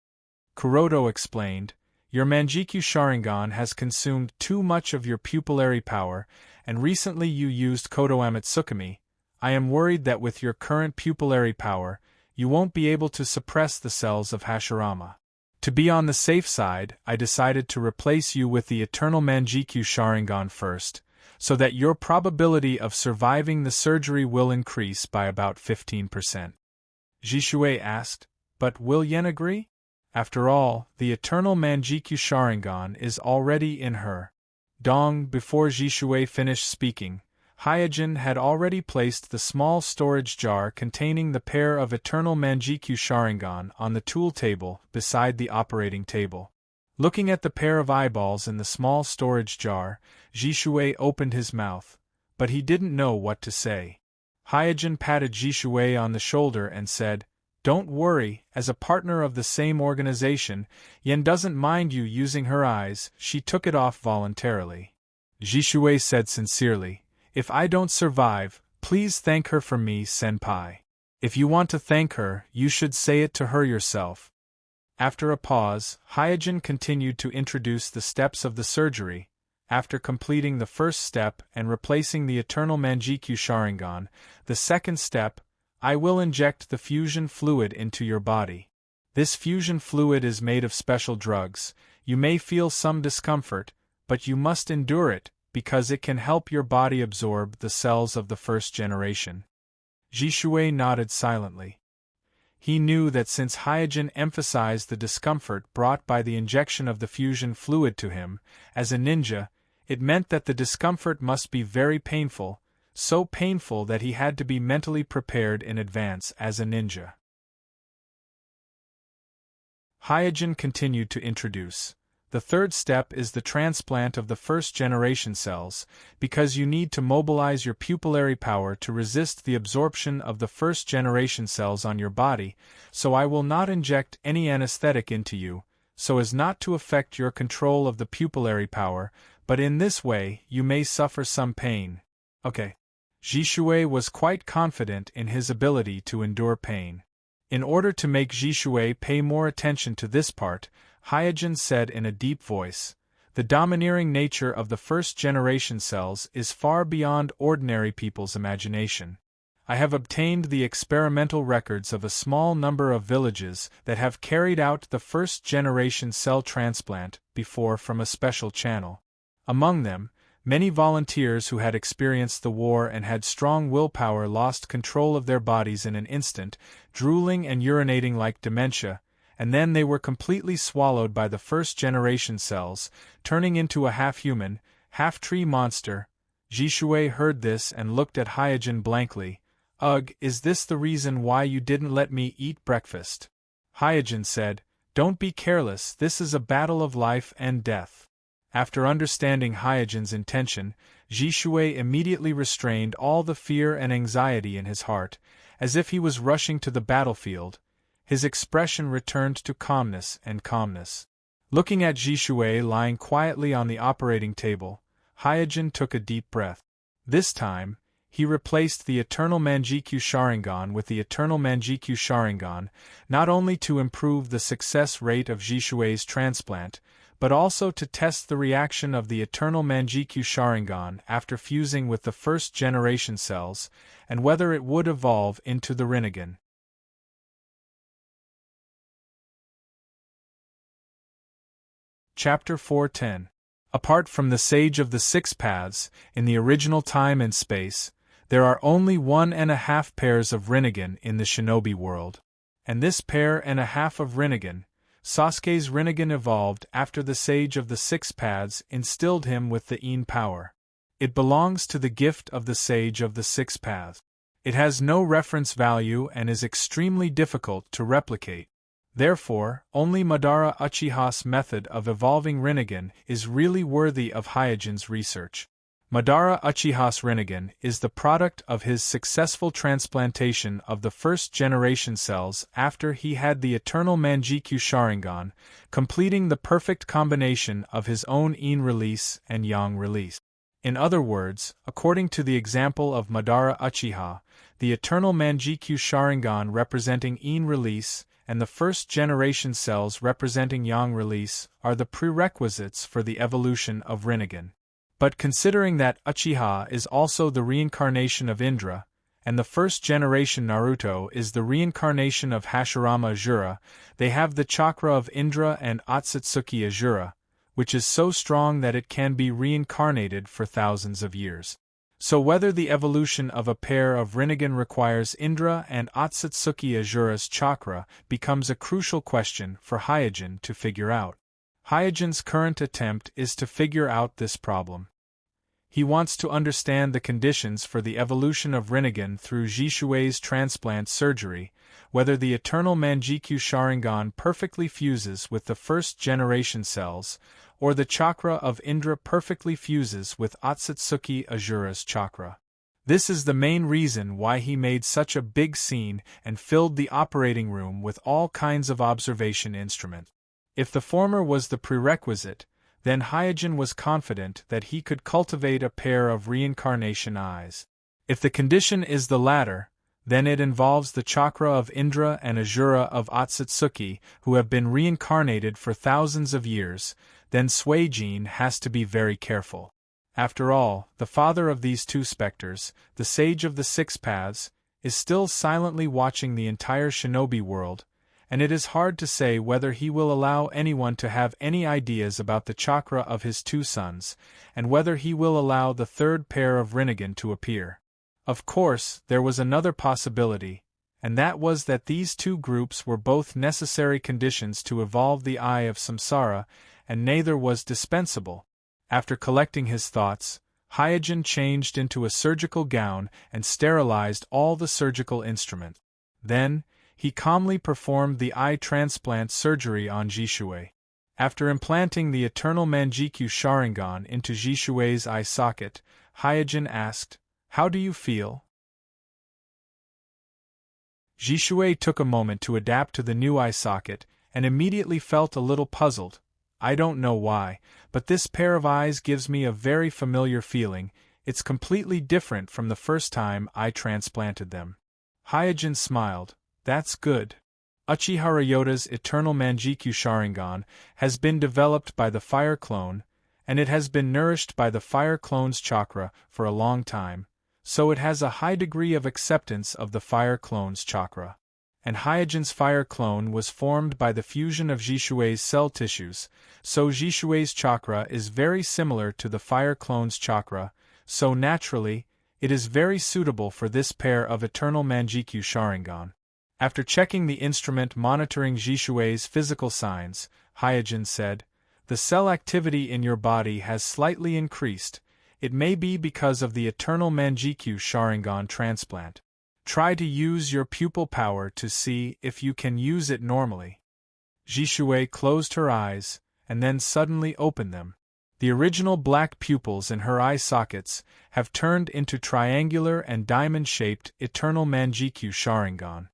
Kuroto explained, "Your Manjikyu Sharingan has consumed too much of your pupillary power, and recently you used Kodo Amatsukami. I am worried that with your current pupillary power, you won't be able to suppress the cells of Hashirama. To be on the safe side, I decided to replace you with the eternal Manjikyu Sharingan first, so that your probability of surviving the surgery will increase by about 15%. Jishui asked, "But will Yen agree? After all, the eternal Manjikyu Sharingan is already in her." Dong. Before Jishui finished speaking, Hyojin had already placed the small storage jar containing the pair of eternal Manjikyu Sharingan on the tool table beside the operating table. Looking at the pair of eyeballs in the small storage jar, Jishui opened his mouth, but he didn't know what to say. Hyojin patted Jishui on the shoulder and said, "Don't worry, as a partner of the same organization, Yen doesn't mind you using her eyes, she took it off voluntarily." Jishui said sincerely, "If I don't survive, please thank her for me, senpai. If you want to thank her, you should say it to her yourself." After a pause, Hyojin continued to introduce the steps of the surgery. After completing the first step and replacing the eternal Manjikyu Sharingan, the second step, I will inject the fusion fluid into your body. This fusion fluid is made of special drugs. You may feel some discomfort, but you must endure it, because it can help your body absorb the cells of the first generation. Jishui nodded silently. He knew that since Hyojin emphasized the discomfort brought by the injection of the fusion fluid to him, as a ninja, it meant that the discomfort must be very painful, so painful that he had to be mentally prepared in advance as a ninja. Hyojin continued to introduce. The third step is the transplant of the first-generation cells, because you need to mobilize your pupillary power to resist the absorption of the first-generation cells on your body, so I will not inject any anesthetic into you, so as not to affect your control of the pupillary power, but in this way you may suffer some pain. Okay. Jishui was quite confident in his ability to endure pain. In order to make Jishui pay more attention to this part, Hyojin said in a deep voice, "The domineering nature of the first-generation cells is far beyond ordinary people's imagination. I have obtained the experimental records of a small number of villages that have carried out the first-generation cell transplant before from a special channel. Among them, many volunteers who had experienced the war and had strong willpower lost control of their bodies in an instant, drooling and urinating like dementia, and then they were completely swallowed by the first-generation cells, turning into a half-human, half-tree monster." Jishui heard this and looked at Hyojin blankly. "Ugh, is this the reason why you didn't let me eat breakfast?" Hyojin said, "Don't be careless, this is a battle of life and death." After understanding Hyojin's intention, Jishui immediately restrained all the fear and anxiety in his heart, as if he was rushing to the battlefield. His expression returned to calmness and calmness. Looking at Jishui lying quietly on the operating table, Hyojin took a deep breath. This time, he replaced the Eternal Manjikyu Sharingan with the Eternal Manjikyu Sharingan, not only to improve the success rate of Jishui's transplant, but also to test the reaction of the Eternal Manjikyu Sharingan after fusing with the first-generation cells, and whether it would evolve into the Rinnegan. Chapter 410. Apart from the Sage of the Six Paths, in the original time and space, there are only 1.5 pairs of Rinnegan in the shinobi world. And this pair and a half of Rinnegan, Sasuke's Rinnegan, evolved after the Sage of the Six Paths instilled him with the Yin power. It belongs to the gift of the Sage of the Six Paths. It has no reference value and is extremely difficult to replicate. Therefore, only Madara Uchiha's method of evolving Rinnegan is really worthy of Hyojin's research. Madara Uchiha's Rinnegan is the product of his successful transplantation of the first-generation cells after he had the Eternal Manjikyu Sharingan, completing the perfect combination of his own Yin release and Yang release. In other words, according to the example of Madara Uchiha, the Eternal Manjikyu Sharingan representing Yin release and the first-generation cells representing Yang release are the prerequisites for the evolution of Rinnegan. But considering that Uchiha is also the reincarnation of Indra, and the first-generation Naruto is the reincarnation of Hashirama Azura, they have the chakra of Indra and Otsutsuki Azura, which is so strong that it can be reincarnated for thousands of years. So whether the evolution of a pair of Rinnegan requires Indra and Otsutsuki Azura's chakra becomes a crucial question for Hyojin to figure out. Hyojin's current attempt is to figure out this problem. He wants to understand the conditions for the evolution of Rinnegan through Jishui's transplant surgery, whether the Eternal Manjikyu Sharingan perfectly fuses with the first-generation cells, or the chakra of Indra perfectly fuses with Otsutsuki Azura's chakra. This is the main reason why he made such a big scene and filled the operating room with all kinds of observation instruments. If the former was the prerequisite, then Hyojin was confident that he could cultivate a pair of reincarnation eyes. If the condition is the latter, then it involves the chakra of Indra and Azura of Otsutsuki, who have been reincarnated for thousands of years. Then Suijin has to be very careful. After all, the father of these two specters, the Sage of the Six Paths, is still silently watching the entire shinobi world, and it is hard to say whether he will allow anyone to have any ideas about the chakra of his two sons, and whether he will allow the third pair of Rinnegan to appear. Of course, there was another possibility, and that was that these two groups were both necessary conditions to evolve the Eye of Samsara, and neither was dispensable. After collecting his thoughts, Hyojin changed into a surgical gown and sterilized all the surgical instruments. Then, he calmly performed the eye transplant surgery on Jishui. After implanting the eternal Manjikyu Sharingan into Jishui's eye socket, Hyojin asked, "How do you feel?" Jishui took a moment to adapt to the new eye socket, and immediately felt a little puzzled. "I don't know why, but this pair of eyes gives me a very familiar feeling. It's completely different from the first time I transplanted them." Hyojin smiled. "That's good. Uchiha Ryota's eternal Manjikyu Sharingan has been developed by the Fire Clone, and it has been nourished by the Fire Clone's chakra for a long time, so it has a high degree of acceptance of the Fire Clone's chakra. And Hyojin's Fire Clone was formed by the fusion of Jishui's cell tissues, so Jishui's chakra is very similar to the Fire Clone's chakra, so naturally, it is very suitable for this pair of eternal Manjikyu Sharingan." After checking the instrument monitoring Jishui's physical signs, Hyojin said, "The cell activity in your body has slightly increased. It may be because of the eternal Manjikyu Sharingan transplant. Try to use your pupil power to see if you can use it normally." Jishui closed her eyes, and then suddenly opened them. The original black pupils in her eye sockets have turned into triangular and diamond-shaped eternal Manjikyu Sharingan.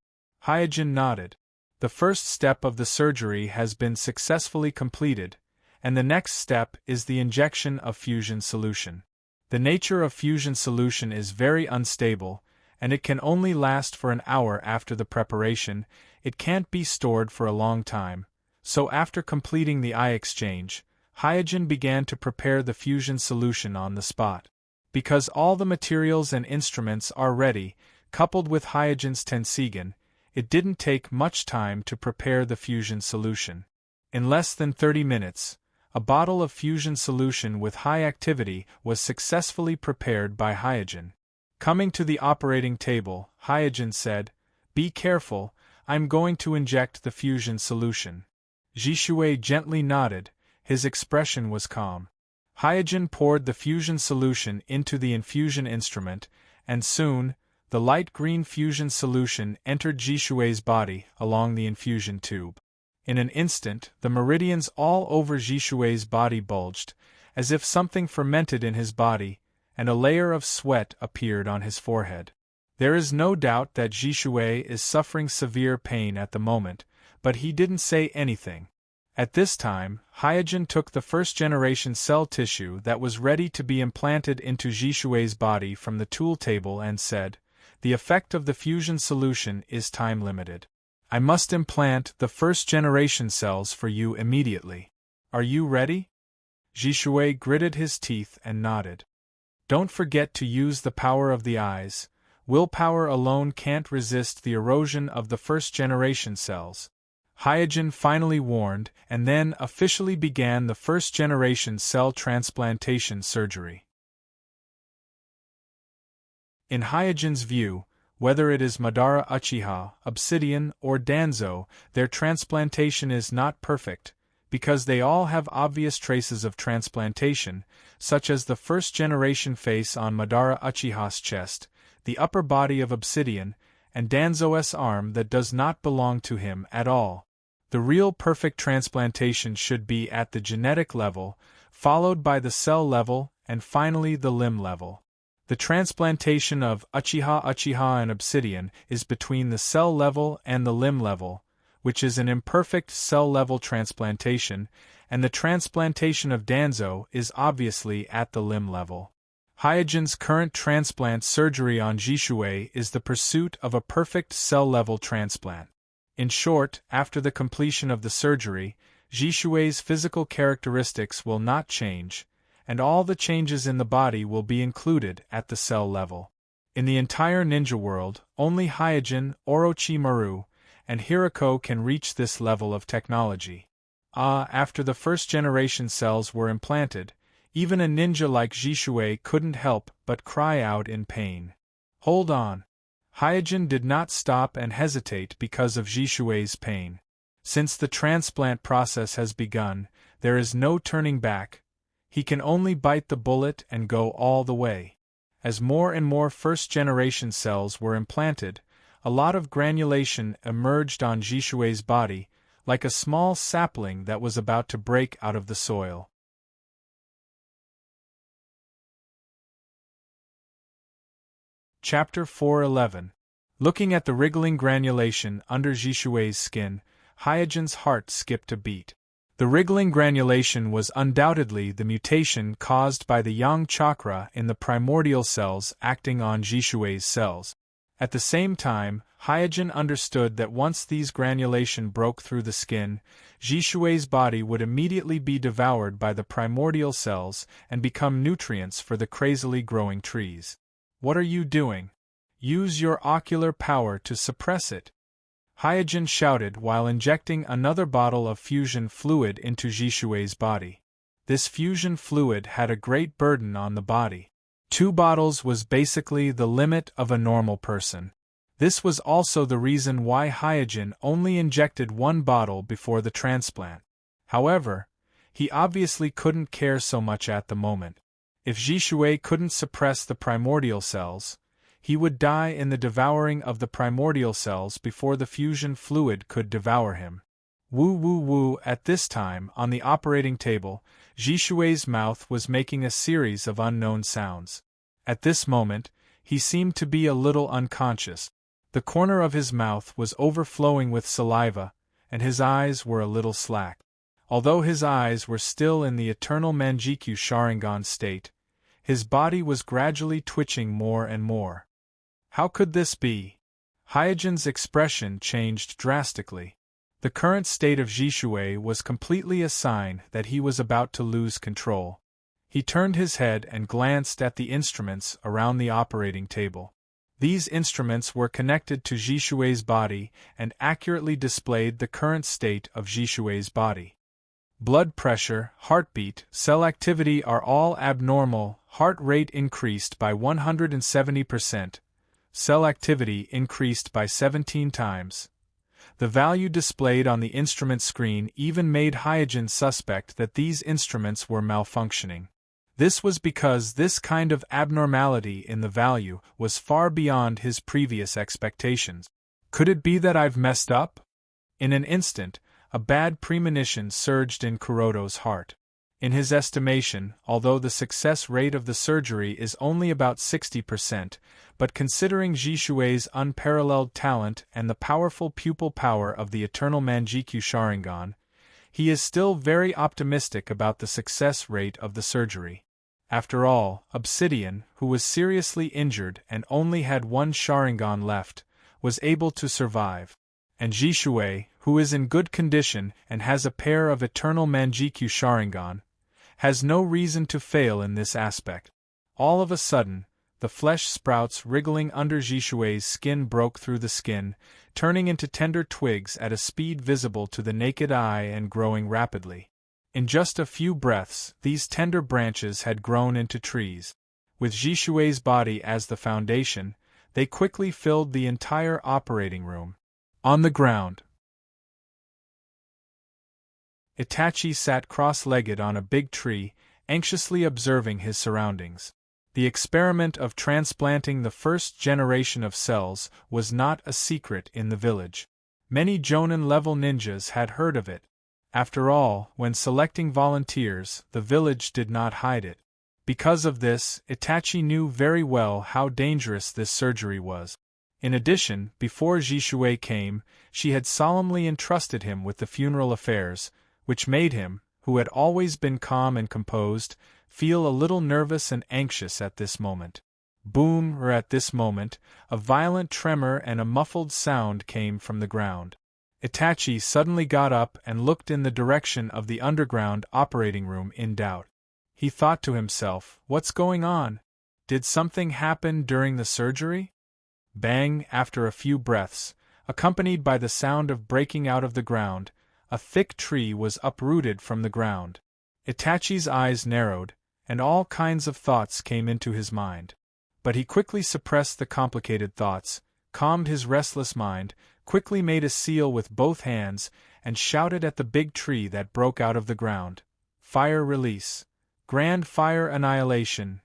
Hyojin nodded. "The first step of the surgery has been successfully completed, and the next step is the injection of fusion solution. The nature of fusion solution is very unstable, and it can only last for an hour after the preparation. It can't be stored for a long time, so after completing the eye exchange, Hyojin began to prepare the fusion solution on the spot. Because all the materials and instruments are ready, coupled with Hyojin's Tenseigan, it didn't take much time to prepare the fusion solution. In less than 30 minutes, a bottle of fusion solution with high activity was successfully prepared by Hyojin. Coming to the operating table, Hyojin said, "Be careful, I'm going to inject the fusion solution." Jishui gently nodded, his expression was calm. Hyojin poured the fusion solution into the infusion instrument, and soon, the light green fusion solution entered Jishui's body along the infusion tube. In an instant, the meridians all over Jishui's body bulged, as if something fermented in his body, and a layer of sweat appeared on his forehead. There is no doubt that Jishui is suffering severe pain at the moment, but he didn't say anything. At this time, Hyojin took the first-generation cell tissue that was ready to be implanted into Jishui's body from the tool table and said, "The effect of the fusion solution is time-limited. I must implant the first-generation cells for you immediately. Are you ready?" Jishui gritted his teeth and nodded. "Don't forget to use the power of the eyes. Willpower alone can't resist the erosion of the first-generation cells," Hyojin finally warned, and then officially began the first-generation cell transplantation surgery. In Hyojin's view, whether it is Madara Uchiha, Obsidian, or Danzo, their transplantation is not perfect, because they all have obvious traces of transplantation, such as the first-generation face on Madara Uchiha's chest, the upper body of Obsidian, and Danzo's arm that does not belong to him at all. The real perfect transplantation should be at the genetic level, followed by the cell level, and finally the limb level. The transplantation of Uchiha and Obsidian is between the cell level and the limb level, which is an imperfect cell-level transplantation, and the transplantation of Danzo is obviously at the limb level. Hyojin's current transplant surgery on Jishui is the pursuit of a perfect cell-level transplant. In short, after the completion of the surgery, Jishui's physical characteristics will not change, and all the changes in the body will be included at the cell level. In the entire ninja world, only Hyojin, Orochimaru, and Hirako can reach this level of technology. After the first-generation cells were implanted, even a ninja like Jishui couldn't help but cry out in pain. "Hold on." Hyojin did not stop and hesitate because of Jishui's pain. Since the transplant process has begun, there is no turning back. He can only bite the bullet and go all the way. As more and more first-generation cells were implanted, a lot of granulation emerged on Jishui's body, like a small sapling that was about to break out of the soil. Chapter 4:11. Looking at the wriggling granulation under Jishue's skin, Hyojin's heart skipped a beat. The wriggling granulation was undoubtedly the mutation caused by the yang chakra in the primordial cells acting on Jishue's cells. At the same time, Hyojin understood that once these granulation broke through the skin, Jishue's body would immediately be devoured by the primordial cells and become nutrients for the crazily growing trees. What are you doing? Use your ocular power to suppress it. Hyojin shouted while injecting another bottle of fusion fluid into Jishue's body. This fusion fluid had a great burden on the body. 2 bottles was basically the limit of a normal person. This was also the reason why Hyojin only injected 1 bottle before the transplant. However, he obviously couldn't care so much at the moment. If Jishue couldn't suppress the primordial cells, he would die in the devouring of the primordial cells before the fusion fluid could devour him. Woo woo woo. At this time, on the operating table, Jishue's mouth was making a series of unknown sounds. At this moment, he seemed to be a little unconscious. The corner of his mouth was overflowing with saliva, and his eyes were a little slack. Although his eyes were still in the eternal Manjikyu Sharingan state, his body was gradually twitching more and more. How could this be? Hyojin's expression changed drastically. The current state of Jishue was completely a sign that he was about to lose control. He turned his head and glanced at the instruments around the operating table. These instruments were connected to Jishue's body and accurately displayed the current state of Jishue's body. Blood pressure, heartbeat, cell activity are all abnormal. Heart rate increased by 170%. Cell activity increased by 17 times. The value displayed on the instrument screen even made Hyojin suspect that these instruments were malfunctioning. This was because this kind of abnormality in the value was far beyond his previous expectations. Could it be that I've messed up? In an instant, a bad premonition surged in Kuroto's heart. In his estimation, although the success rate of the surgery is only about 60%, but considering Jishue's unparalleled talent and the powerful pupil power of the eternal Manjikyu Sharingan, he is still very optimistic about the success rate of the surgery. After all, Obsidian, who was seriously injured and only had 1 Sharingan left, was able to survive. And Jishue, who is in good condition and has a pair of eternal Manjikyu Sharingan, has no reason to fail in this aspect. All of a sudden, the flesh sprouts wriggling under Jishue's skin broke through the skin, turning into tender twigs at a speed visible to the naked eye and growing rapidly. In just a few breaths, these tender branches had grown into trees. With Jishue's body as the foundation, they quickly filled the entire operating room. On the ground, Itachi sat cross-legged on a big tree, anxiously observing his surroundings. The experiment of transplanting the first generation of cells was not a secret in the village. Many Jonin-level ninjas had heard of it. After all, when selecting volunteers, the village did not hide it. Because of this, Itachi knew very well how dangerous this surgery was. In addition, before Jishue came, she had solemnly entrusted him with the funeral affairs, which made him, who had always been calm and composed, feel a little nervous and anxious at this moment. Boom! At this moment, a violent tremor and a muffled sound came from the ground. Itachi suddenly got up and looked in the direction of the underground operating room in doubt. He thought to himself, what's going on? Did something happen during the surgery? Bang! After a few breaths, accompanied by the sound of breaking out of the ground, a thick tree was uprooted from the ground. Itachi's eyes narrowed, and all kinds of thoughts came into his mind. But he quickly suppressed the complicated thoughts, calmed his restless mind, quickly made a seal with both hands, and shouted at the big tree that broke out of the ground. Fire release. Grand fire annihilation.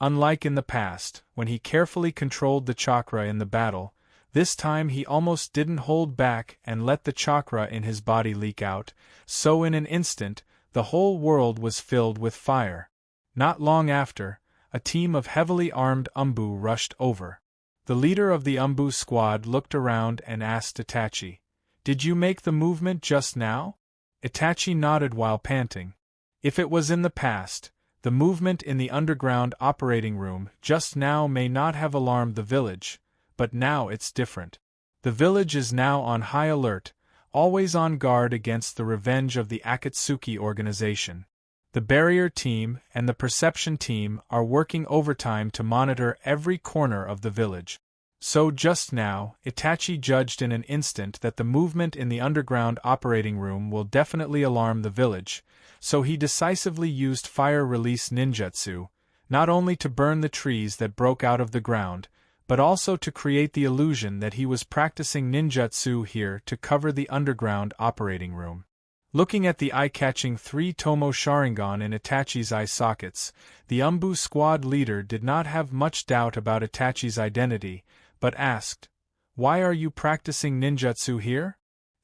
Unlike in the past, when he carefully controlled the chakra in the battle, This time he almost didn't hold back and let the chakra in his body leak out, so in an instant, the whole world was filled with fire. Not long after, a team of heavily armed Umbu rushed over. The leader of the Umbu squad looked around and asked Itachi, "Did you make the movement just now?" Itachi nodded while panting. If it was in the past, the movement in the underground operating room just now may not have alarmed the village, but now it's different. The village is now on high alert, always on guard against the revenge of the Akatsuki organization. The barrier team and the perception team are working overtime to monitor every corner of the village. So just now, Itachi judged in an instant that the movement in the underground operating room will definitely alarm the village, so he decisively used fire release ninjutsu, not only to burn the trees that broke out of the ground, but also to create the illusion that he was practicing ninjutsu here to cover the underground operating room. Looking at the eye-catching 3-tomo Sharingan in Itachi's eye sockets, the Umbu squad leader did not have much doubt about Itachi's identity, but asked, "Why are you practicing ninjutsu here?"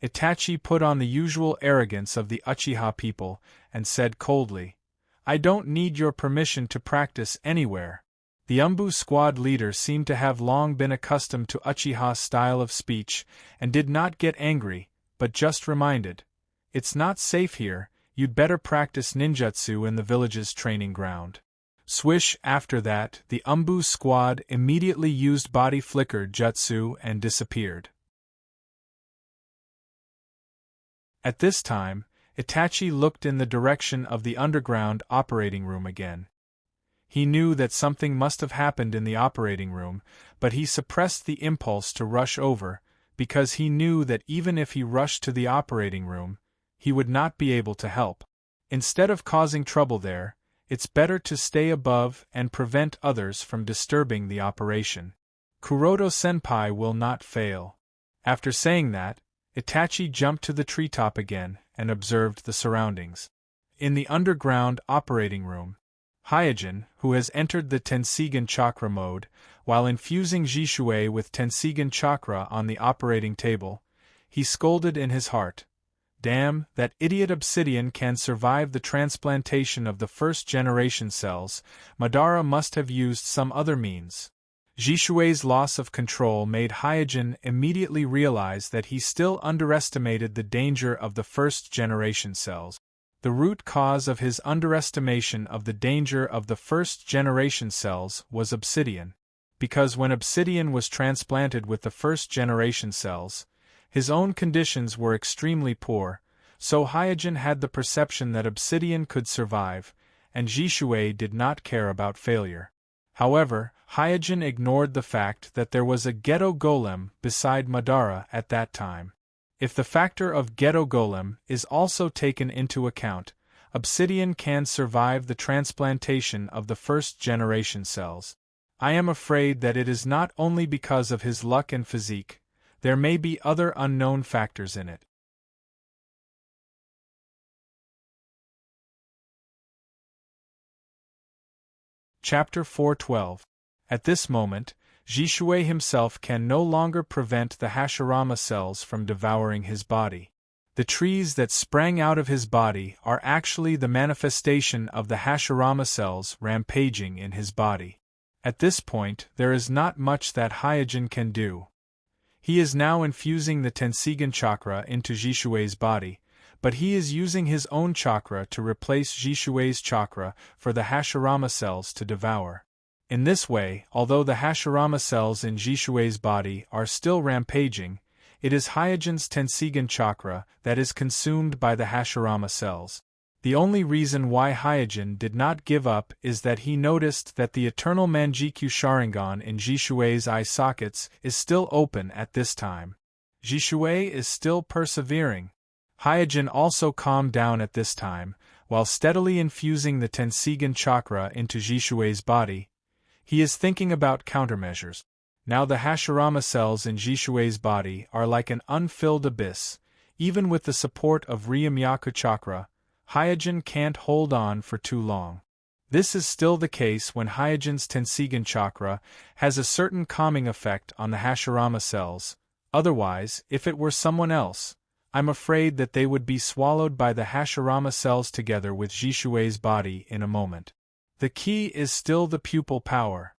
Itachi put on the usual arrogance of the Uchiha people, and said coldly, "I don't need your permission to practice anywhere." The Umbu squad leader seemed to have long been accustomed to Uchiha's style of speech, and did not get angry, but just reminded, "It's not safe here, you'd better practice ninjutsu in the village's training ground." Swish! After that, the Umbu squad immediately used body flicker jutsu and disappeared. At this time, Itachi looked in the direction of the underground operating room again. He knew that something must have happened in the operating room, but he suppressed the impulse to rush over, because he knew that even if he rushed to the operating room, he would not be able to help. Instead of causing trouble there, it's better to stay above and prevent others from disturbing the operation. Kuroto-senpai will not fail. After saying that, Itachi jumped to the treetop again and observed the surroundings. In the underground operating room, Hyojin, who has entered the Tenseigan chakra mode, while infusing Jishui with Tenseigan chakra on the operating table, he scolded in his heart, "Damn, that idiot Obsidian can survive the transplantation of the first-generation cells, Madara must have used some other means." Jishui's loss of control made Hyojin immediately realize that he still underestimated the danger of the first-generation cells. The root cause of his underestimation of the danger of the first-generation cells was Obsidian, because when Obsidian was transplanted with the first-generation cells, his own conditions were extremely poor, so Hyojin had the perception that Obsidian could survive, and Jishui did not care about failure. However, Hyojin ignored the fact that there was a ghetto golem beside Madara at that time. If the factor of ghetto golem is also taken into account, Obsidian can survive the transplantation of the first-generation cells. I am afraid that it is not only because of his luck and physique, there may be other unknown factors in it. Chapter 412. At this moment, Jishui himself can no longer prevent the Hashirama cells from devouring his body. The trees that sprang out of his body are actually the manifestation of the Hashirama cells rampaging in his body. At this point, there is not much that Hyojin can do. He is now infusing the Tenseigan chakra into Jishui's body, but he is using his own chakra to replace Jishui's chakra for the Hashirama cells to devour. In this way, although the Hashirama cells in Jishui's body are still rampaging, it is Hyojin's Tenseigan chakra that is consumed by the Hashirama cells. The only reason why Hyojin did not give up is that he noticed that the eternal Manjikyu Sharingan in Jishui's eye sockets is still open at this time. Jishui is still persevering. Hyojin also calmed down at this time, while steadily infusing the Tenseigan chakra into Jishui's body. He is thinking about countermeasures. Now the Hashirama cells in Jishui's body are like an unfilled abyss. Even with the support of Ryumyaku chakra, Hyojin can't hold on for too long. This is still the case when Hyojin's Tenseigan chakra has a certain calming effect on the Hashirama cells. Otherwise, if it were someone else, I'm afraid that they would be swallowed by the Hashirama cells together with Jishui's body in a moment. The key is still the pupil power.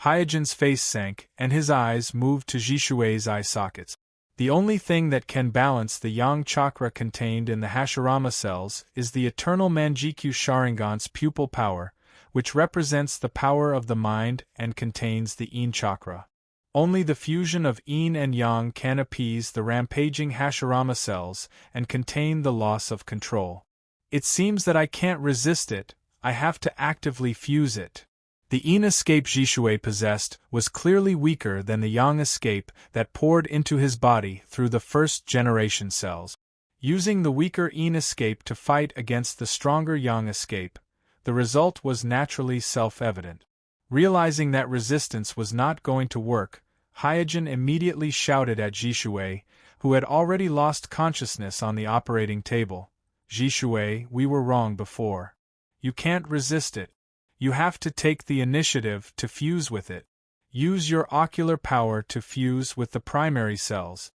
Hyojin's face sank, and his eyes moved to Jishui's eye sockets. The only thing that can balance the yang chakra contained in the Hashirama cells is the eternal Manjikyu Sharingan's pupil power, which represents the power of the mind and contains the yin chakra. Only the fusion of yin and yang can appease the rampaging Hashirama cells and contain the loss of control. It seems that I can't resist it, I have to actively fuse it. The yin escape Jishui possessed was clearly weaker than the yang escape that poured into his body through the first-generation cells. Using the weaker yin escape to fight against the stronger yang escape, the result was naturally self-evident. Realizing that resistance was not going to work, Hyojin immediately shouted at Jishui, who had already lost consciousness on the operating table. Jishui, we were wrong before. You can't resist it. You have to take the initiative to fuse with it. Use your ocular power to fuse with the primary cells.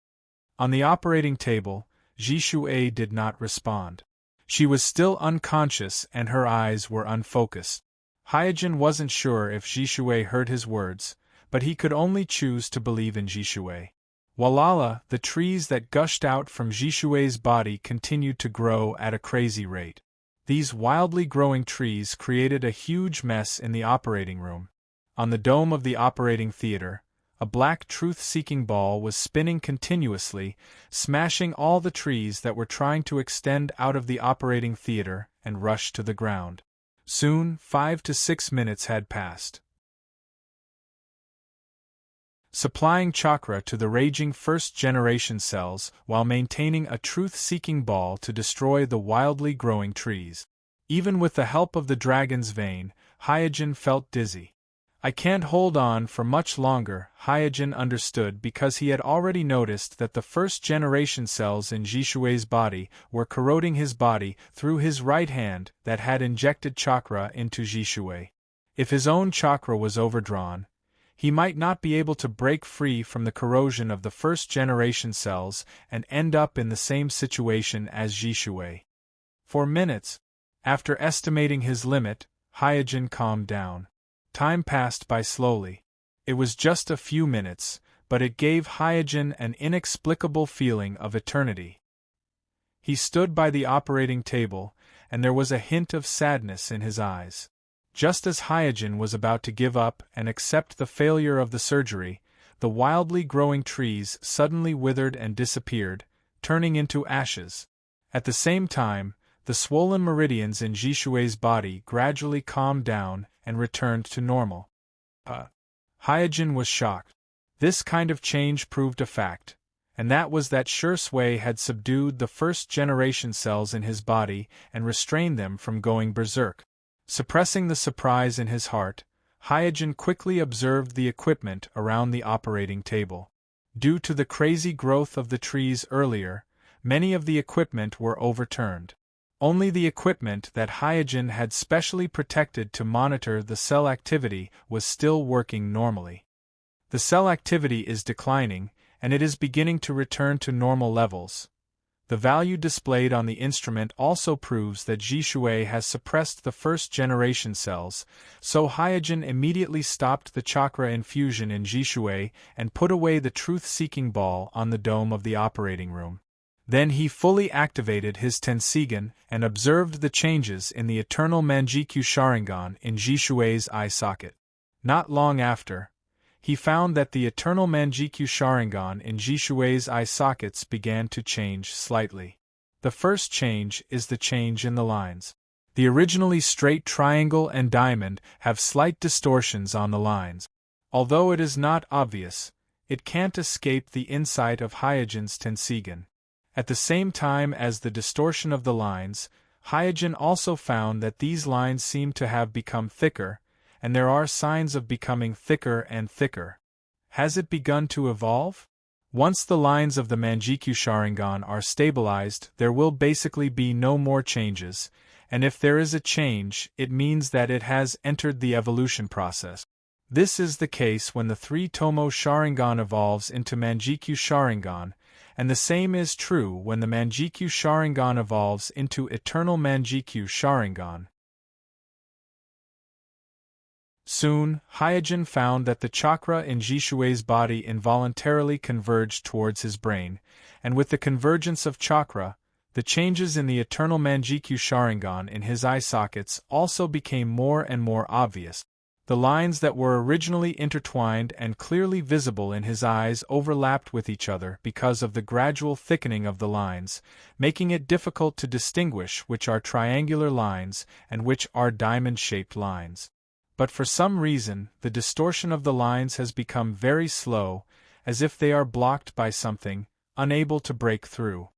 On the operating table, Jishui did not respond. She was still unconscious and her eyes were unfocused. Hyojin wasn't sure if Jishui heard his words, but he could only choose to believe in Jishui. Walala, the trees that gushed out from Jishui's body continued to grow at a crazy rate. These wildly growing trees created a huge mess in the operating room. On the dome of the operating theater, a black truth-seeking ball was spinning continuously, smashing all the trees that were trying to extend out of the operating theater and rush to the ground. Soon, 5 to 6 minutes had passed. Supplying chakra to the raging first-generation cells while maintaining a truth-seeking ball to destroy the wildly growing trees. Even with the help of the dragon's vein, Hyojin felt dizzy. I can't hold on for much longer, Hyojin understood because he had already noticed that the first-generation cells in Jishui's body were corroding his body through his right hand that had injected chakra into Jishui. If his own chakra was overdrawn, he might not be able to break free from the corrosion of the first-generation cells and end up in the same situation as Jishui. For minutes, after estimating his limit, Hyojin calmed down. Time passed by slowly. It was just a few minutes, but it gave Hyojin an inexplicable feeling of eternity. He stood by the operating table, and there was a hint of sadness in his eyes. Just as Hyojin was about to give up and accept the failure of the surgery, the wildly growing trees suddenly withered and disappeared, turning into ashes. At the same time, the swollen meridians in Jishui's body gradually calmed down and returned to normal. Hyojin was shocked. This kind of change proved a fact, and that was that Shui had subdued the first-generation cells in his body and restrained them from going berserk. Suppressing the surprise in his heart, Hyojin quickly observed the equipment around the operating table. Due to the crazy growth of the trees earlier, many of the equipment were overturned. Only the equipment that Hyojin had specially protected to monitor the cell activity was still working normally. The cell activity is declining, and it is beginning to return to normal levels. The value displayed on the instrument also proves that Jishui has suppressed the first-generation cells, so Hyojin immediately stopped the chakra infusion in Jishui and put away the truth-seeking ball on the dome of the operating room. Then he fully activated his Tenseigan and observed the changes in the eternal Manjikyu Sharingan in Jishui's eye socket. Not long after, he found that the eternal Manjikyu Sharingan in Jishui's eye sockets began to change slightly. The first change is the change in the lines. The originally straight triangle and diamond have slight distortions on the lines. Although it is not obvious, it can't escape the insight of Hyojin's Tenseigan. At the same time as the distortion of the lines, Hyojin also found that these lines seem to have become thicker, and there are signs of becoming thicker and thicker. Has it begun to evolve? Once the lines of the Manjikyu Sharingan are stabilized, there will basically be no more changes, and if there is a change, it means that it has entered the evolution process. This is the case when the 3-Tomo Sharingan evolves into Manjikyu Sharingan, and the same is true when the Manjikyu Sharingan evolves into Eternal Manjikyu Sharingan. Soon, Hyojin found that the chakra in Jishui's body involuntarily converged towards his brain, and with the convergence of chakra, the changes in the Eternal Manjikyu Sharingan in his eye sockets also became more and more obvious. The lines that were originally intertwined and clearly visible in his eyes overlapped with each other because of the gradual thickening of the lines, making it difficult to distinguish which are triangular lines and which are diamond-shaped lines. But for some reason, the distortion of the lines has become very slow, as if they are blocked by something, unable to break through.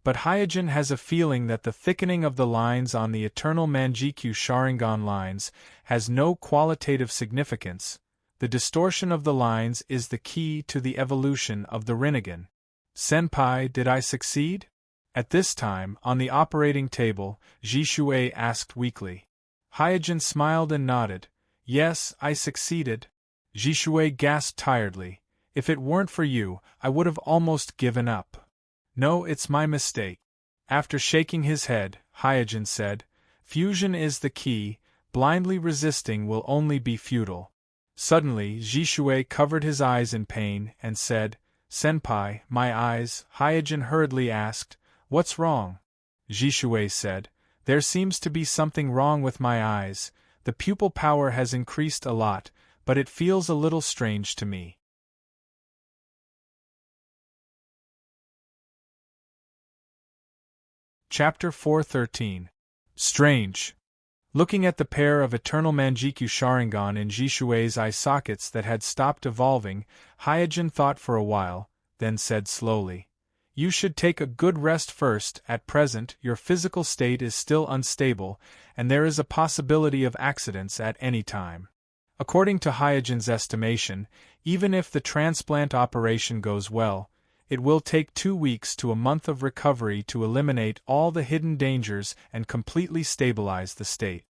But Hyojin has a feeling that the thickening of the lines on the Eternal Manjikyu Sharingan lines has no qualitative significance. The distortion of the lines is the key to the evolution of the Rinnegan. Senpai, did I succeed? At this time, on the operating table, Jishui asked weakly. Hyojin smiled and nodded. Yes, I succeeded. Jishui gasped tiredly. If it weren't for you, I would have almost given up. No, it's my mistake. After shaking his head, Hyojin said, Fusion is the key, blindly resisting will only be futile. Suddenly, Jishui covered his eyes in pain and said, Senpai, my eyes. Hyojin hurriedly asked, What's wrong? Jishui said, There seems to be something wrong with my eyes. The pupil power has increased a lot, but it feels a little strange to me. Chapter 413. Strange. Looking at the pair of Eternal Manjikyu Sharingan in Jishui's eye sockets that had stopped evolving, Hyojin thought for a while, then said slowly, You should take a good rest first. At present, your physical state is still unstable, and there is a possibility of accidents at any time. According to Hyojin's estimation, even if the transplant operation goes well, it will take 2 weeks to a month of recovery to eliminate all the hidden dangers and completely stabilize the state.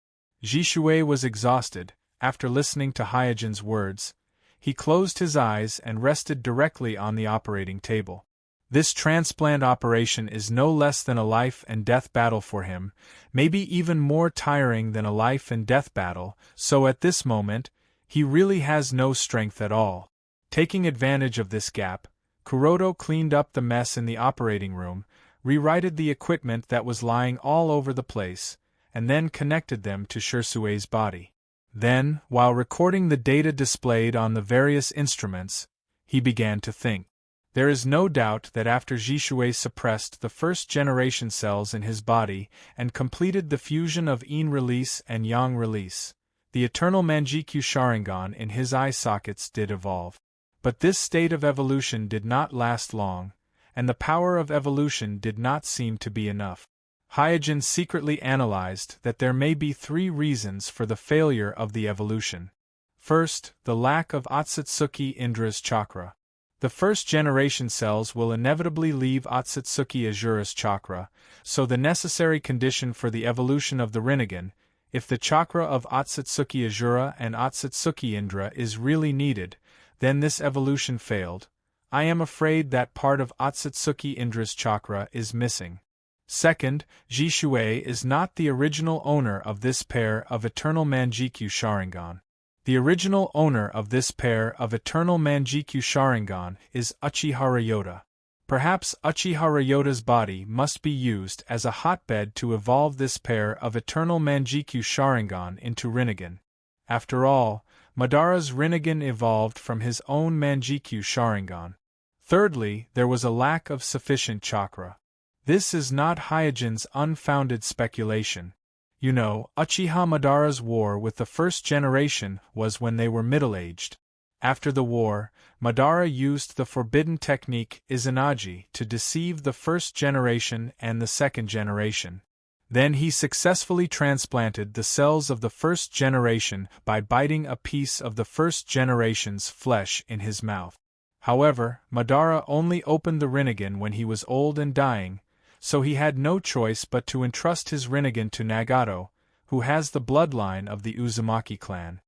Jishui was exhausted. After listening to Hyojin's words, he closed his eyes and rested directly on the operating table. This transplant operation is no less than a life-and-death battle for him, maybe even more tiring than a life-and-death battle, so at this moment, he really has no strength at all. Taking advantage of this gap, Kuroto cleaned up the mess in the operating room, rerighted the equipment that was lying all over the place, and then connected them to Shirsue's body. Then, while recording the data displayed on the various instruments, he began to think. There is no doubt that after Jishui suppressed the first-generation cells in his body and completed the fusion of Yin release and Yang release, the Eternal Manjikyu Sharingan in his eye sockets did evolve. But this state of evolution did not last long, and the power of evolution did not seem to be enough. Hyojin secretly analyzed that there may be 3 reasons for the failure of the evolution. First, the lack of Otsutsuki Indra's chakra. The first-generation cells will inevitably leave Otsutsuki Azura's chakra, so the necessary condition for the evolution of the Rinnegan, if the chakra of Otsutsuki Azura and Otsutsuki Indra is really needed, then this evolution failed. I am afraid that part of Otsutsuki Indra's chakra is missing. Second, Jishui is not the original owner of this pair of Eternal Manjikyu Sharingan. The original owner of this pair of Eternal Manjikyu Sharingan is Uchiha Ryota. Perhaps Uchiha Ryota's body must be used as a hotbed to evolve this pair of Eternal Manjikyu Sharingan into Rinnegan. After all, Madara's Rinnegan evolved from his own Manjikyu Sharingan. Thirdly, there was a lack of sufficient chakra. This is not Hyojin's unfounded speculation. You know, Uchiha Madara's war with the first generation was when they were middle-aged. After the war, Madara used the forbidden technique Izanagi to deceive the first generation and the second generation. Then he successfully transplanted the cells of the first generation by biting a piece of the first generation's flesh in his mouth. However, Madara only opened the Rinnegan when he was old and dying, so he had no choice but to entrust his Rinnegan to Nagato, who has the bloodline of the Uzumaki clan.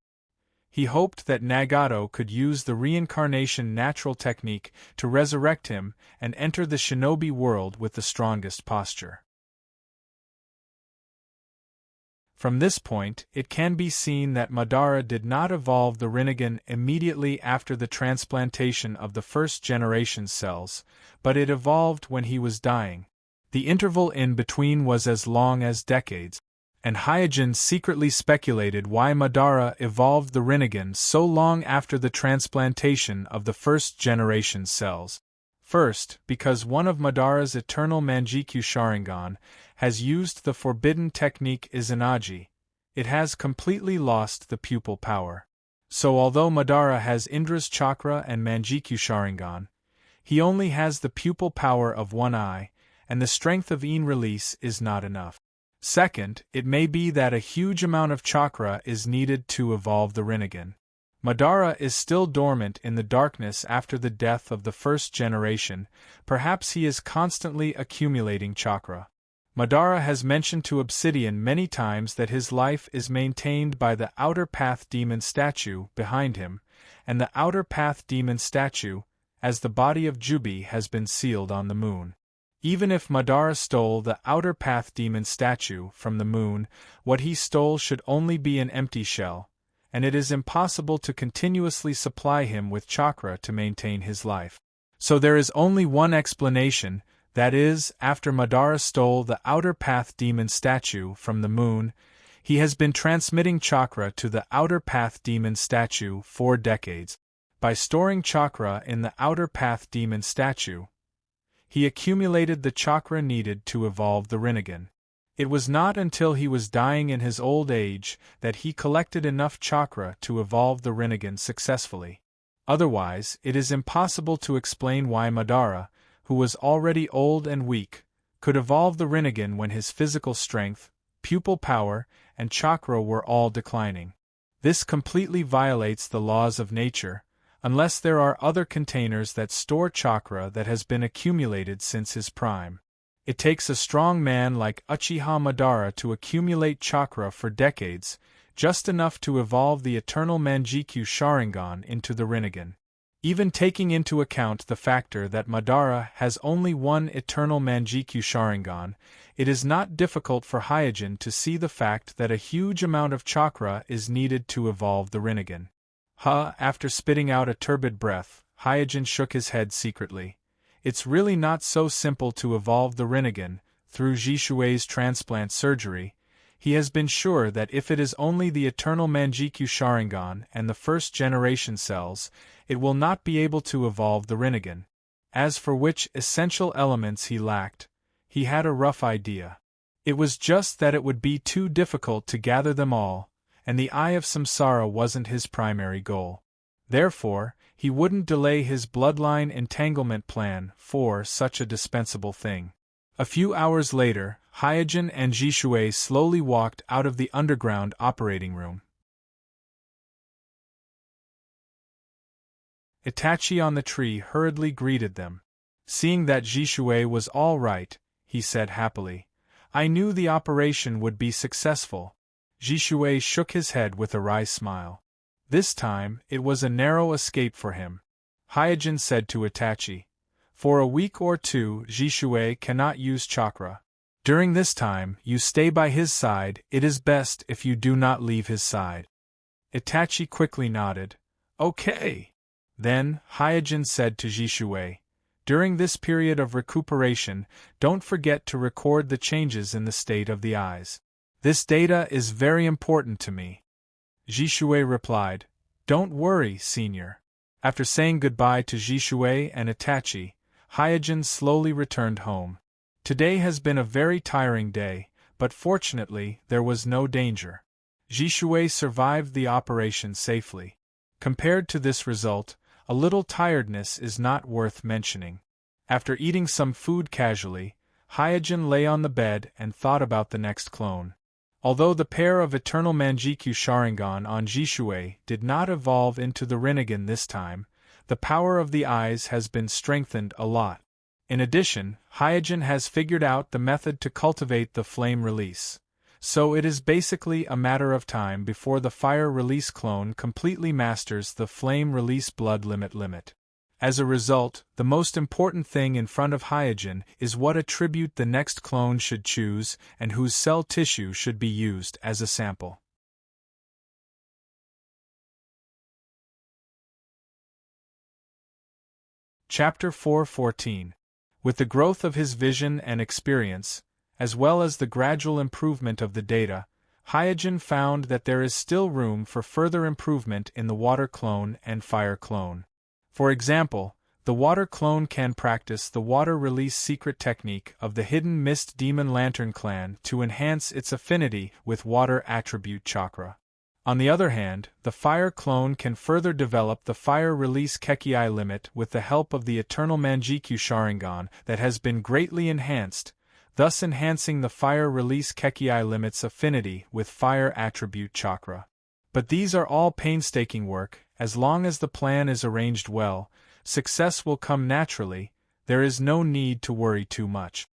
He hoped that Nagato could use the reincarnation natural technique to resurrect him and enter the shinobi world with the strongest posture. From this point, it can be seen that Madara did not evolve the Rinnegan immediately after the transplantation of the first-generation cells, but it evolved when he was dying. The interval in between was as long as decades, and Hyojin secretly speculated why Madara evolved the Rinnegan so long after the transplantation of the first-generation cells. First, because one of Madara's eternal Manjikyu Sharingan has used the forbidden technique Izanagi, it has completely lost the pupil power. So although Madara has Indra's chakra and Manjikyu Sharingan, he only has the pupil power of one eye, and the strength of Yin release is not enough. Second, it may be that a huge amount of chakra is needed to evolve the Rinnegan. Madara is still dormant in the darkness after the death of the first generation, perhaps he is constantly accumulating chakra. Madara has mentioned to Obsidian many times that his life is maintained by the Outer Path Demon statue behind him, and the Outer Path Demon statue, as the body of Jubi has been sealed on the moon. Even if Madara stole the Outer Path Demon statue from the moon, what he stole should only be an empty shell, and it is impossible to continuously supply him with chakra to maintain his life. So there is only one explanation, that is, after Madara stole the Outer Path Demon statue from the moon, he has been transmitting chakra to the Outer Path Demon statue for decades. By storing chakra in the Outer Path Demon statue, he accumulated the chakra needed to evolve the Rinnegan. It was not until he was dying in his old age that he collected enough chakra to evolve the Rinnegan successfully. Otherwise, it is impossible to explain why Madara, who was already old and weak, could evolve the Rinnegan when his physical strength, pupil power, and chakra were all declining. This completely violates the laws of nature, unless there are other containers that store chakra that has been accumulated since his prime. It takes a strong man like Uchiha Madara to accumulate chakra for decades, just enough to evolve the eternal Manjikyu Sharingan into the Rinnegan. Even taking into account the factor that Madara has only one eternal Manjikyu Sharingan, it is not difficult for Hyojin to see the fact that a huge amount of chakra is needed to evolve the Rinnegan. After spitting out a turbid breath, Hyojin shook his head secretly. It's really not so simple to evolve the Rinnegan. Through Jishui's transplant surgery, he has been sure that if it is only the eternal Manjikyu Sharingan and the first-generation cells, it will not be able to evolve the Rinnegan. As for which essential elements he lacked, he had a rough idea. It was just that it would be too difficult to gather them all, and the Eye of Samsara wasn't his primary goal. Therefore, he wouldn't delay his bloodline entanglement plan for such a dispensable thing. A few hours later, Hyojin and Jishui slowly walked out of the underground operating room. Itachi on the tree hurriedly greeted them. Seeing that Jishui was all right, he said happily, "I knew the operation would be successful." Jishui shook his head with a wry smile. This time, it was a narrow escape for him. Hyojin said to Itachi, "For a week or two, Jishui cannot use chakra. During this time, you stay by his side. It is best if you do not leave his side." Itachi quickly nodded. "Okay." Then, Hyojin said to Jishui, "During this period of recuperation, don't forget to record the changes in the state of the eyes. This data is very important to me." Jishui replied, "Don't worry, senior." After saying goodbye to Jishui and Itachi, Hyojin slowly returned home. Today has been a very tiring day, but fortunately there was no danger. Jishui survived the operation safely. Compared to this result, a little tiredness is not worth mentioning. After eating some food casually, Hyojin lay on the bed and thought about the next clone. Although the pair of eternal Manjikyu Sharingan on Jishui did not evolve into the Rinnegan this time, the power of the eyes has been strengthened a lot. In addition, Hyojin has figured out the method to cultivate the flame release. So it is basically a matter of time before the fire release clone completely masters the flame release blood limit. As a result, the most important thing in front of Hyojin is what attribute the next clone should choose and whose cell tissue should be used as a sample. Chapter 4:14. With the growth of his vision and experience, as well as the gradual improvement of the data, Hyojin found that there is still room for further improvement in the water clone and fire clone. For example, the water clone can practice the water release secret technique of the hidden mist demon lantern clan to enhance its affinity with water attribute chakra. On the other hand, the fire clone can further develop the fire release Kekii limit with the help of the eternal Manjikyu Sharingan that has been greatly enhanced, thus enhancing the fire release Kekii limit's affinity with fire attribute chakra. But these are all painstaking work. As long as the plan is arranged well, success will come naturally. There is no need to worry too much.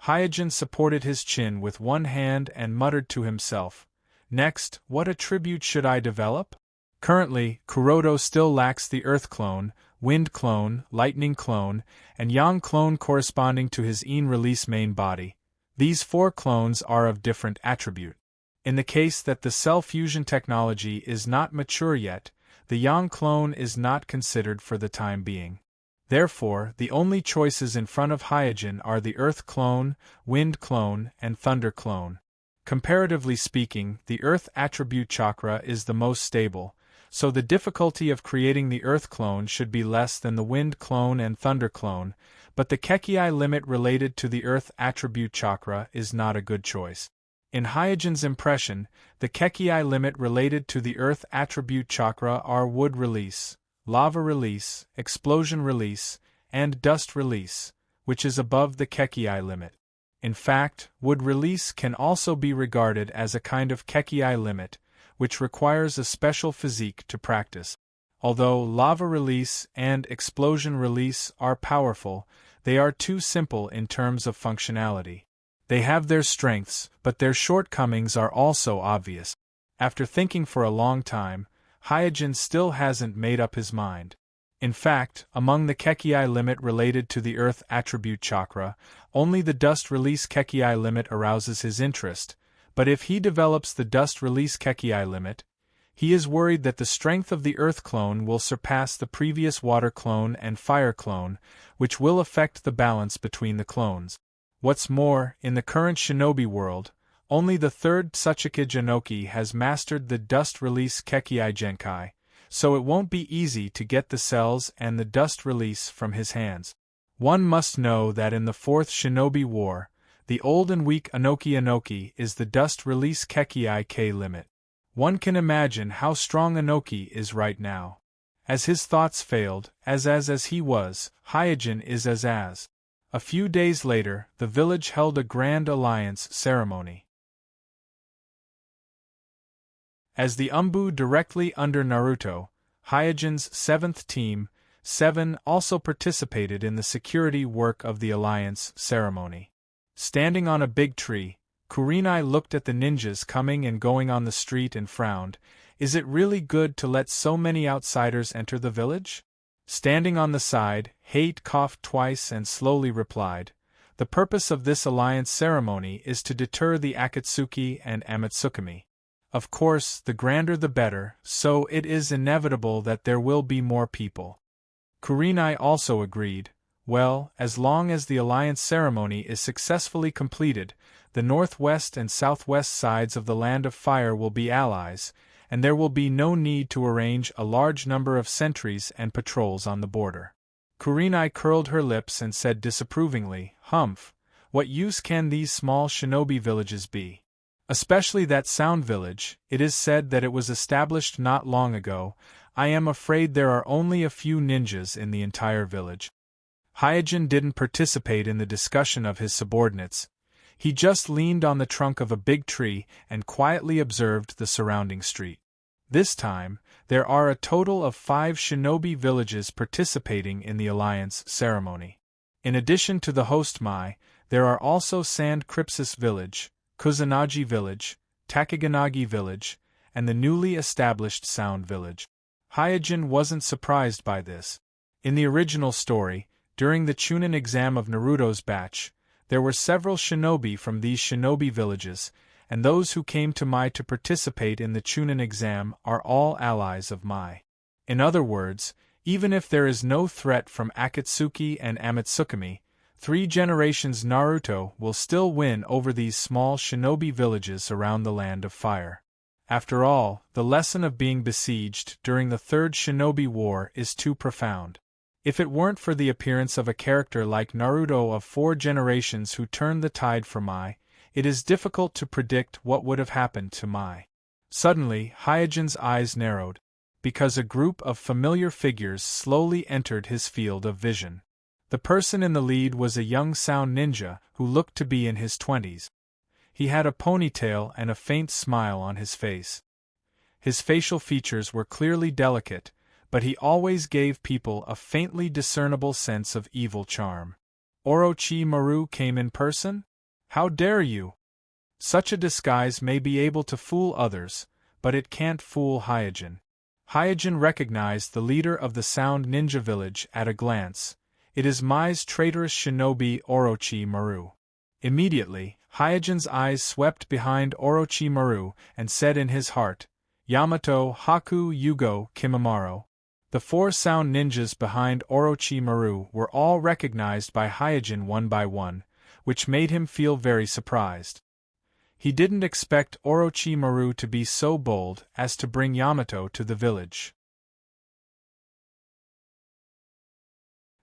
Hyojin supported his chin with one hand and muttered to himself, "Next, what attribute should I develop?" Currently, Kuroto still lacks the earth clone, wind clone, lightning clone, and yang clone corresponding to his Yin release main body. These 4 clones are of different attribute. In the case that the cell fusion technology is not mature yet, the yang clone is not considered for the time being. Therefore, the only choices in front of Hyojin are the earth clone, wind clone, and thunder clone. Comparatively speaking, the earth attribute chakra is the most stable, so the difficulty of creating the earth clone should be less than the wind clone and thunder clone, but the Kekii limit related to the earth attribute chakra is not a good choice. In Hyojin's impression, the Kekii limit related to the earth attribute chakra are wood release, lava release, explosion release, and dust release, which is above the Kekii limit. In fact, wood release can also be regarded as a kind of Kekii limit, which requires a special physique to practice. Although lava release and explosion release are powerful, they are too simple in terms of functionality. They have their strengths, but their shortcomings are also obvious. After thinking for a long time, Hyojin still hasn't made up his mind. In fact, among the Kekii limit related to the earth attribute chakra, only the dust release Kekii limit arouses his interest, but if he develops the dust release Kekii limit, he is worried that the strength of the earth clone will surpass the previous water clone and fire clone, which will affect the balance between the clones. What's more, in the current shinobi world, only the 3rd Tsuchikage Inoki has mastered the dust release Kekii Genkai, so it won't be easy to get the cells and the dust release from his hands. One must know that in the 4th Shinobi War, the old and weak Inoki is the dust release Kekii K limit. One can imagine how strong Inoki is right now. As his thoughts failed, as he was, Hyojin is as. A few days later, the village held a grand alliance ceremony. As the Umbu directly under Naruto, Hyojin's 7th team, 7 also participated in the security work of the alliance ceremony. Standing on a big tree, Kurenai looked at the ninjas coming and going on the street and frowned. Is it really good to let so many outsiders enter the village? Standing on the side, Hate coughed twice and slowly replied, "The purpose of this alliance ceremony is to deter the Akatsuki and Amatsukami. Of course, the grander the better, so it is inevitable that there will be more people." Kurenai also agreed. Well, as long as the alliance ceremony is successfully completed, the northwest and southwest sides of the Land of Fire will be allies, and there will be no need to arrange a large number of sentries and patrols on the border. Kurenai curled her lips and said disapprovingly, "Humph, what use can these small shinobi villages be? Especially that Sound Village, it is said that it was established not long ago. I am afraid there are only a few ninjas in the entire village." Hyojin didn't participate in the discussion of his subordinates. He just leaned on the trunk of a big tree and quietly observed the surrounding street. This time, there are a total of 5 shinobi villages participating in the alliance ceremony. In addition to the host Mai, there are also Sand Crypsis Village, Kusanagi Village, Takiganagi Village, and the newly established Sound Village. Hyojin wasn't surprised by this. In the original story, during the Chunin exam of Naruto's batch, there were several shinobi from these shinobi villages, and those who came to Mai to participate in the Chunin exam are all allies of Mai. In other words, even if there is no threat from Akatsuki and Amatsukami, 3 generations Naruto will still win over these small shinobi villages around the Land of Fire. After all, the lesson of being besieged during the Third Shinobi War is too profound. If it weren't for the appearance of a character like Naruto of 4 generations who turned the tide for Mai, it is difficult to predict what would have happened to Mai. Suddenly, Hyojin's eyes narrowed, because a group of familiar figures slowly entered his field of vision. The person in the lead was a young sound ninja who looked to be in his 20s. He had a ponytail and a faint smile on his face. His facial features were clearly delicate, but he always gave people a faintly discernible sense of evil charm. Orochimaru came in person? How dare you? Such a disguise may be able to fool others, but it can't fool Hyojin. Hyojin recognized the leader of the Sound Ninja Village at a glance. It is Mai's traitorous shinobi Orochimaru. Immediately, Hyojin's eyes swept behind Orochimaru and said in his heart, Yamato Haku Yugo Kimimaro. The 4 sound ninjas behind Orochimaru were all recognized by Hyojin one by one, which made him feel very surprised. He didn't expect Orochimaru to be so bold as to bring Yamato to the village.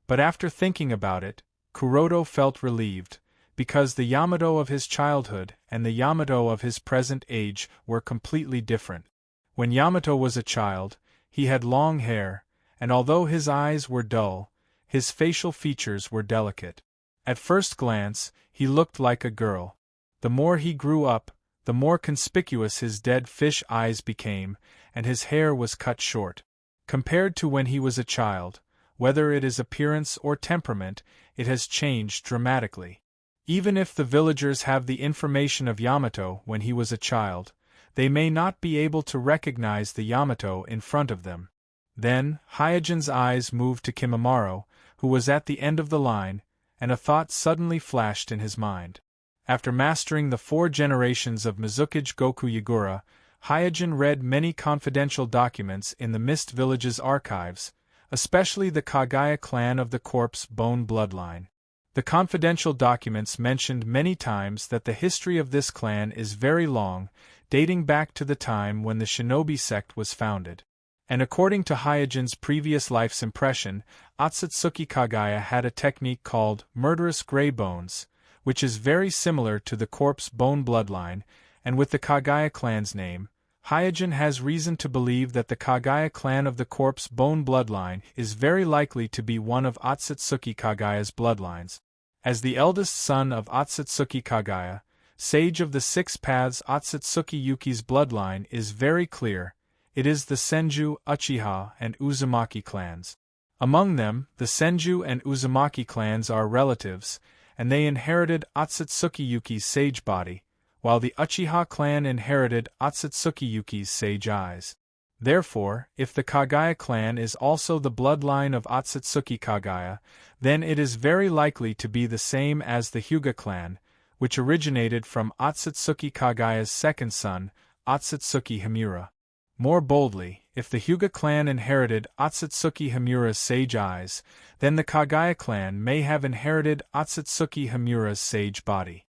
But after thinking about it, Kuroto felt relieved, because the Yamato of his childhood and the Yamato of his present age were completely different. When Yamato was a child, he had long hair, and although his eyes were dull, his facial features were delicate. At first glance, he looked like a girl. The more he grew up, the more conspicuous his dead fish eyes became, and his hair was cut short. Compared to when he was a child, whether it is appearance or temperament, it has changed dramatically. Even if the villagers have the information of Yamato when he was a child, they may not be able to recognize the Yamato in front of them. Then, Hyojin's eyes moved to Kimimaro, who was at the end of the line, and a thought suddenly flashed in his mind. After mastering the 4 generations of Mizukage Goku Yagura, Hyojin read many confidential documents in the Mist Village's archives, especially the Kagaya clan of the Corpse Bone bloodline. The confidential documents mentioned many times that the history of this clan is very long, dating back to the time when the Shinobi sect was founded. And according to Hyojin's previous life's impression, Otsutsuki Kagaya had a technique called murderous gray bones, which is very similar to the Corpse Bone bloodline, and with the Kagaya clan's name, Hyojin has reason to believe that the Kagaya clan of the Corpse Bone bloodline is very likely to be one of Otsutsuki Kagaya's bloodlines. As the eldest son of Otsutsuki Kagaya, sage of the 6 paths, Otsutsuki Yuki's bloodline is very clear. It is the Senju, Uchiha, and Uzumaki clans. Among them, the Senju and Uzumaki clans are relatives, and they inherited Otsutsuki Yuki's sage body, while the Uchiha clan inherited Otsutsuki Yuki's sage eyes. Therefore, if the Kagaya clan is also the bloodline of Otsutsuki Kagaya, then it is very likely to be the same as the Hyuga clan, which originated from Otsutsuki Kagaya's second son, Otsutsuki Himura. More boldly, if the Hyuga clan inherited Otsutsuki Himura's sage eyes, then the Kagaya clan may have inherited Otsutsuki Himura's sage body.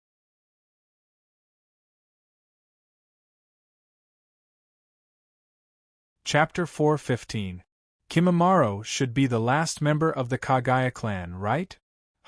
Chapter 4:15. Kimimaro should be the last member of the Kagaya clan, right?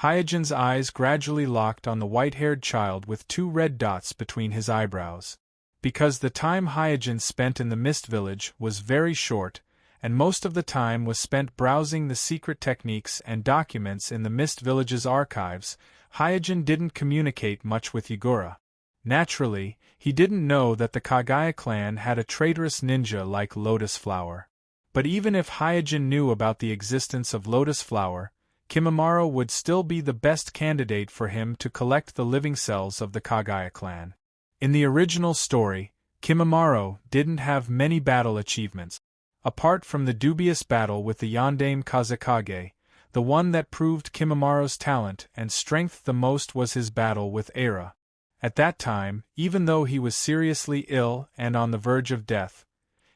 Hyojin's eyes gradually locked on the white-haired child with 2 red dots between his eyebrows. Because the time Hyojin spent in the Mist Village was very short, and most of the time was spent browsing the secret techniques and documents in the Mist Village's archives, Hyojin didn't communicate much with Yagura. Naturally, he didn't know that the Kagaya clan had a traitorous ninja like Lotus Flower. But even if Hyojin knew about the existence of Lotus Flower, Kimimaro would still be the best candidate for him to collect the living cells of the Kagaya clan. In the original story, Kimimaro didn't have many battle achievements. Apart from the dubious battle with the Yondaime Kazekage, the one that proved Kimimaro's talent and strength the most was his battle with Eira. At that time, even though he was seriously ill and on the verge of death,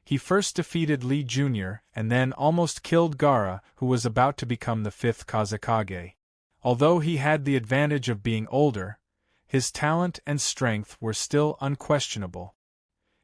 he first defeated Lee Jr. and then almost killed Gaara, who was about to become the 5th Kazekage. Although he had the advantage of being older, his talent and strength were still unquestionable.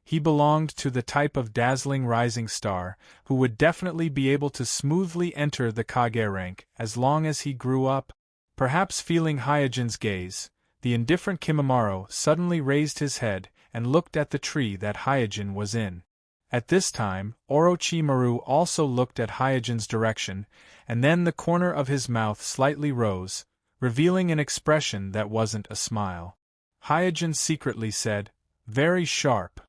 He belonged to the type of dazzling rising star who would definitely be able to smoothly enter the Kage rank as long as he grew up. Perhaps feeling Hyojin's gaze, the indifferent Kimimaro suddenly raised his head and looked at the tree that Hyojin was in. At this time, Orochimaru also looked at Hyojin's direction, and then the corner of his mouth slightly rose, revealing an expression that wasn't a smile. Hyojin secretly said, "Very sharp."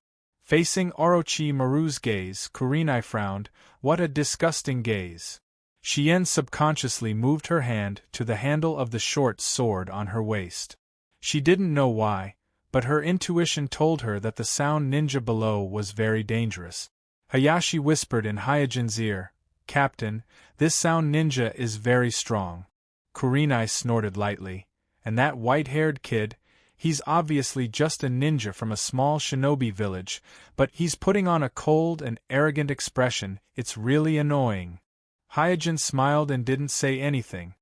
Facing Orochimaru's gaze, Kurenai frowned. What a disgusting gaze. Shien subconsciously moved her hand to the handle of the short sword on her waist. She didn't know why, but her intuition told her that the sound ninja below was very dangerous. Hayashi whispered in Hyojin's ear, "Captain, this sound ninja is very strong." Kurenai snorted lightly. "And that white-haired kid? He's obviously just a ninja from a small shinobi village, but he's putting on a cold and arrogant expression. It's really annoying." Hyojin smiled and didn't say anything.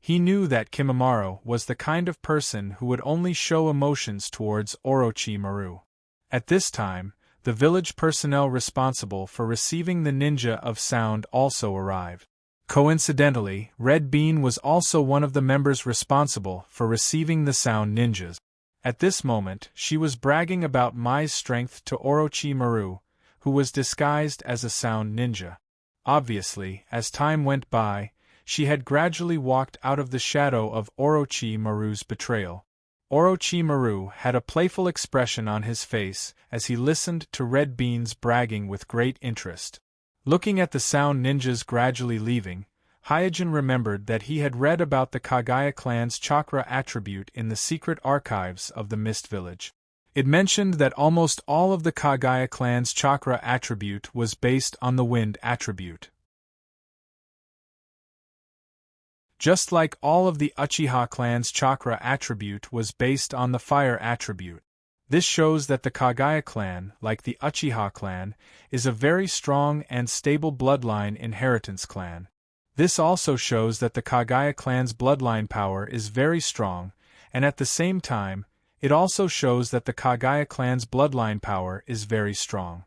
He knew that Kimimaro was the kind of person who would only show emotions towards Orochimaru. At this time, the village personnel responsible for receiving the ninja of sound also arrived. Coincidentally, Red Bean was also one of the members responsible for receiving the sound ninjas. At this moment, she was bragging about Mai's strength to Orochimaru, who was disguised as a sound ninja. Obviously, as time went by, she had gradually walked out of the shadow of Orochimaru's betrayal. Orochimaru had a playful expression on his face as he listened to Red Bean's bragging with great interest. Looking at the sound ninjas gradually leaving, Hyojin remembered that he had read about the Kagaya clan's chakra attribute in the secret archives of the Mist Village. It mentioned that almost all of the Kagaya clan's chakra attribute was based on the wind attribute. Just like all of the Uchiha clan's chakra attribute was based on the fire attribute. This shows that the Kagaya clan, like the Uchiha clan, is a very strong and stable bloodline inheritance clan. This also shows that the Kagaya clan's bloodline power is very strong, and at the same time, it also shows that the Kagaya clan's bloodline power is very strong.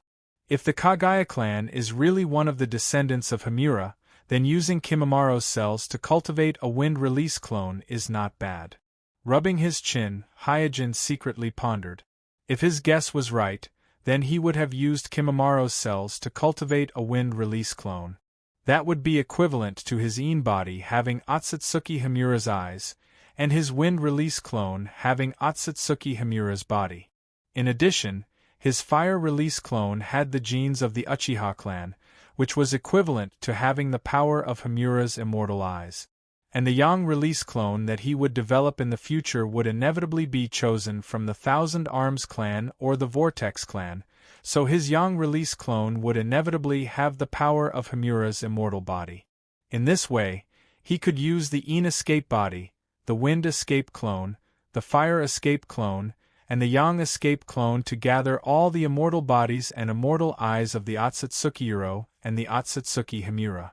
If the Kagaya clan is really one of the descendants of Himura, then using Kimimaro's cells to cultivate a wind release clone is not bad. Rubbing his chin, Hyojin secretly pondered. If his guess was right, then he would have used Kimimaro's cells to cultivate a wind release clone. That would be equivalent to his Een body having Otsutsuki Himura's eyes, and his wind release clone having Otsutsuki Himura's body. In addition, his fire release clone had the genes of the Uchiha clan, which was equivalent to having the power of Himura's immortal eyes. And the Yang release clone that he would develop in the future would inevitably be chosen from the Thousand Arms clan or the Vortex clan, so his Yang release clone would inevitably have the power of Himura's immortal body. In this way, he could use the Een escape body, the Wind escape clone, the Fire escape clone, and the Yang escape clone to gather all the immortal bodies and immortal eyes of the Otsutsuki Uro and the Otsutsuki Himura.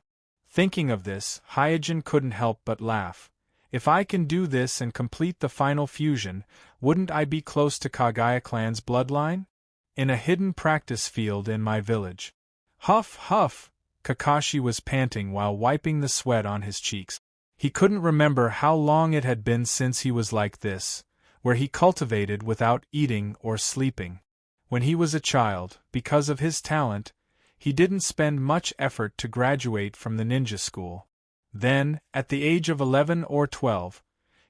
Thinking of this, Hyojin couldn't help but laugh. If I can do this and complete the final fusion, wouldn't I be close to Kagaya clan's bloodline? In a hidden practice field in my village. Huff, huff! Kakashi was panting while wiping the sweat on his cheeks. He couldn't remember how long it had been since he was like this, where he cultivated without eating or sleeping. When he was a child, because of his talent, he didn't spend much effort to graduate from the ninja school. Then, at the age of 11 or 12,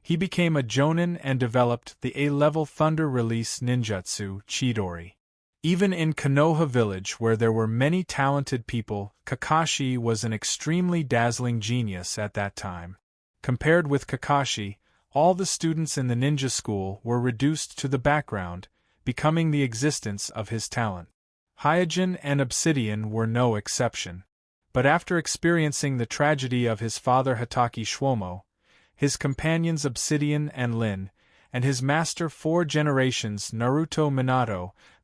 he became a jonin and developed the A-level thunder release ninjutsu, Chidori. Even in Konoha village, where there were many talented people, Kakashi was an extremely dazzling genius at that time. Compared with Kakashi, all the students in the ninja school were reduced to the background, becoming the existence of his talent. Hyojin and Obsidian were no exception. But after experiencing the tragedy of his father Hatake Shwomo, his companions Obsidian and Lin, and his master 4 generations Naruto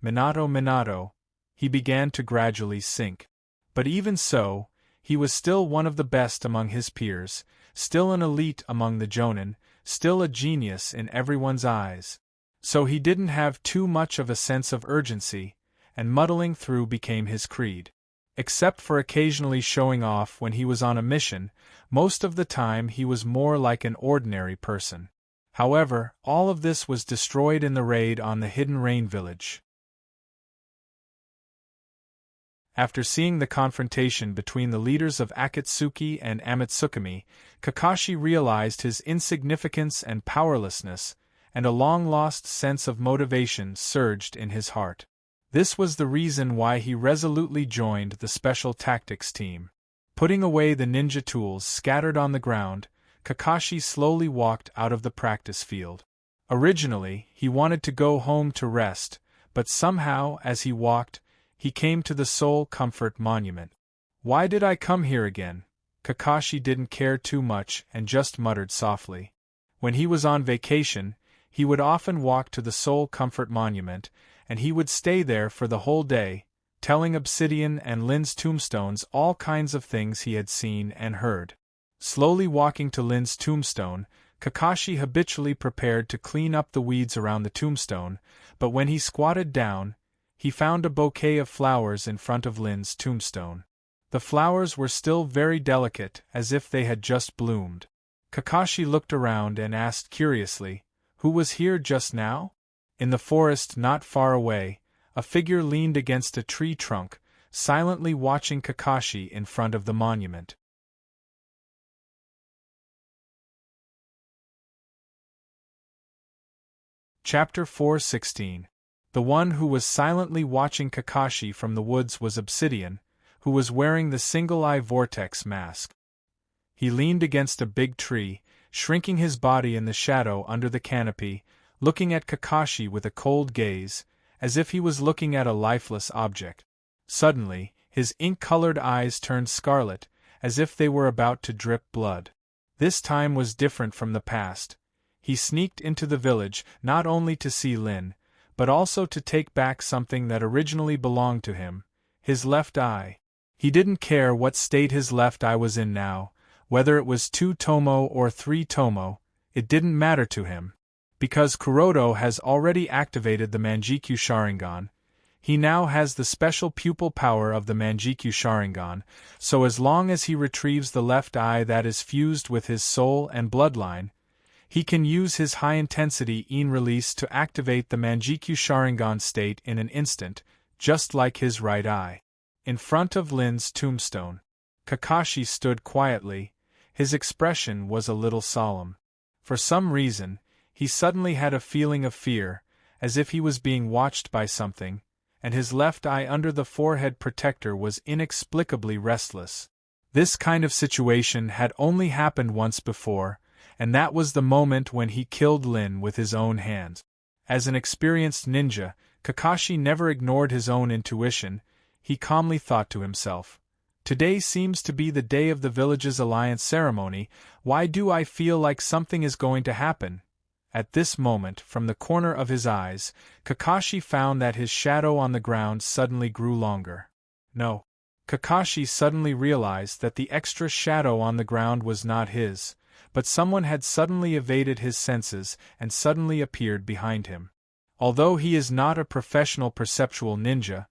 Minato, he began to gradually sink. But even so, he was still one of the best among his peers, still an elite among the Jonin, still a genius in everyone's eyes. So he didn't have too much of a sense of urgency, and muddling through became his creed. Except for occasionally showing off when he was on a mission, most of the time he was more like an ordinary person. However, all of this was destroyed in the raid on the Hidden Rain village. After seeing the confrontation between the leaders of Akatsuki and Amatsukami, Kakashi realized his insignificance and powerlessness, and a long-lost sense of motivation surged in his heart. This was the reason why he resolutely joined the Special Tactics team. Putting away the ninja tools scattered on the ground, Kakashi slowly walked out of the practice field. Originally, he wanted to go home to rest, but somehow, as he walked, he came to the Soul Comfort Monument. "Why did I come here again?" Kakashi didn't care too much and just muttered softly. When he was on vacation, he would often walk to the Soul Comfort Monument, and he would stay there for the whole day, telling Obsidian and Lin's tombstones all kinds of things he had seen and heard. Slowly walking to Lin's tombstone, Kakashi habitually prepared to clean up the weeds around the tombstone, but when he squatted down, he found a bouquet of flowers in front of Lin's tombstone. The flowers were still very delicate, as if they had just bloomed. Kakashi looked around and asked curiously, "Who was here just now?" In the forest not far away, a figure leaned against a tree trunk, silently watching Kakashi in front of the monument. Chapter 4:16. The one who was silently watching Kakashi from the woods was Obsidian, who was wearing the single-eye vortex mask. He leaned against a big tree, shrinking his body in the shadow under the canopy, looking at Kakashi with a cold gaze, as if he was looking at a lifeless object. Suddenly, his ink-colored eyes turned scarlet, as if they were about to drip blood. This time was different from the past. He sneaked into the village not only to see Lin, but also to take back something that originally belonged to him, his left eye. He didn't care what state his left eye was in now, whether it was 2 tomo or 3 tomo, it didn't matter to him. Because Kuroda has already activated the Manjikyu Sharingan, he now has the special pupil power of the Manjikyu Sharingan, so as long as he retrieves the left eye that is fused with his soul and bloodline, he can use his high-intensity Yin release to activate the Manjikyu Sharingan state in an instant, just like his right eye. In front of Lin's tombstone, Kakashi stood quietly. His expression was a little solemn. For some reason, he suddenly had a feeling of fear, as if he was being watched by something, and his left eye under the forehead protector was inexplicably restless. This kind of situation had only happened once before, and that was the moment when he killed Lin with his own hands. As an experienced ninja, Kakashi never ignored his own intuition. He calmly thought to himself, "Today seems to be the day of the village's alliance ceremony. Why do I feel like something is going to happen?" At this moment, from the corner of his eyes, Kakashi found that his shadow on the ground suddenly grew longer. No. Kakashi suddenly realized that the extra shadow on the ground was not his, but someone had suddenly evaded his senses and suddenly appeared behind him. Although he is not a professional perceptual ninja,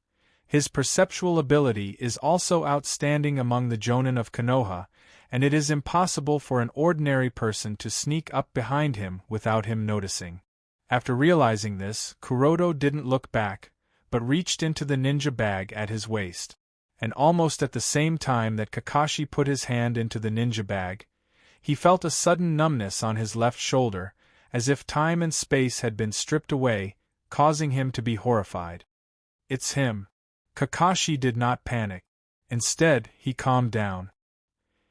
his perceptual ability is also outstanding among the Jonin of Konoha, and it is impossible for an ordinary person to sneak up behind him without him noticing. After realizing this, Kuroda didn't look back, but reached into the ninja bag at his waist. And almost at the same time that Kakashi put his hand into the ninja bag, he felt a sudden numbness on his left shoulder, as if time and space had been stripped away, causing him to be horrified. It's him. Kakashi did not panic. Instead, he calmed down.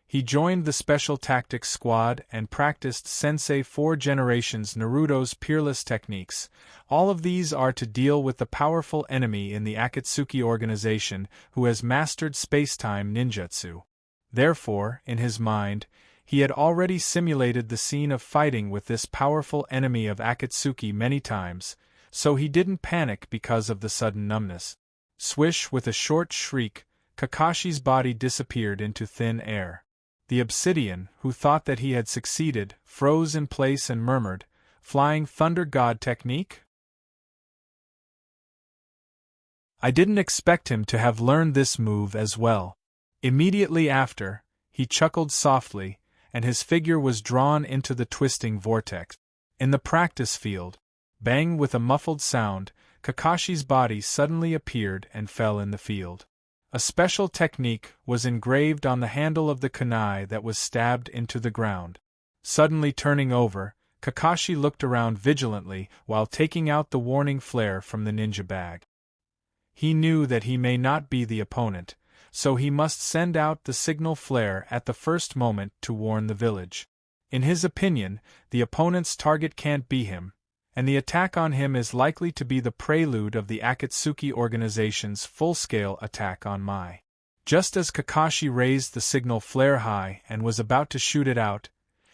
He joined the Special Tactics Squad and practiced Sensei 4 Generations Naruto's peerless techniques. All of these are to deal with the powerful enemy in the Akatsuki organization who has mastered space-time ninjutsu. Therefore, in his mind, he had already simulated the scene of fighting with this powerful enemy of Akatsuki many times, so he didn't panic because of the sudden numbness. Swish! With a short shriek, Kakashi's body disappeared into thin air. The Obsidian, who thought that he had succeeded, froze in place and murmured, "Flying Thunder God technique? I didn't expect him to have learned this move as well." Immediately after, he chuckled softly, and his figure was drawn into the twisting vortex. In the practice field, bang! With a muffled sound, Kakashi's body suddenly appeared and fell in the field. A special technique was engraved on the handle of the kunai that was stabbed into the ground. Suddenly turning over, Kakashi looked around vigilantly while taking out the warning flare from the ninja bag. He knew that he may not be the opponent, so he must send out the signal flare at the first moment to warn the village. In his opinion, the opponent's target can't be him, and the attack on him is likely to be the prelude of the Akatsuki organization's full-scale attack on Mai. Just as Kakashi raised the signal flare high and was about to shoot it out,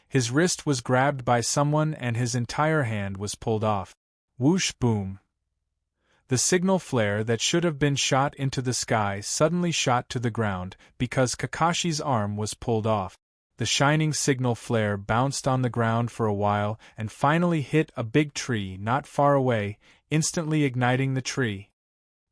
his wrist was grabbed by someone and his entire hand was pulled off. Whoosh! Boom! The signal flare that should have been shot into the sky suddenly shot to the ground because Kakashi's arm was pulled off. The shining signal flare bounced on the ground for a while and finally hit a big tree not far away, instantly igniting the tree.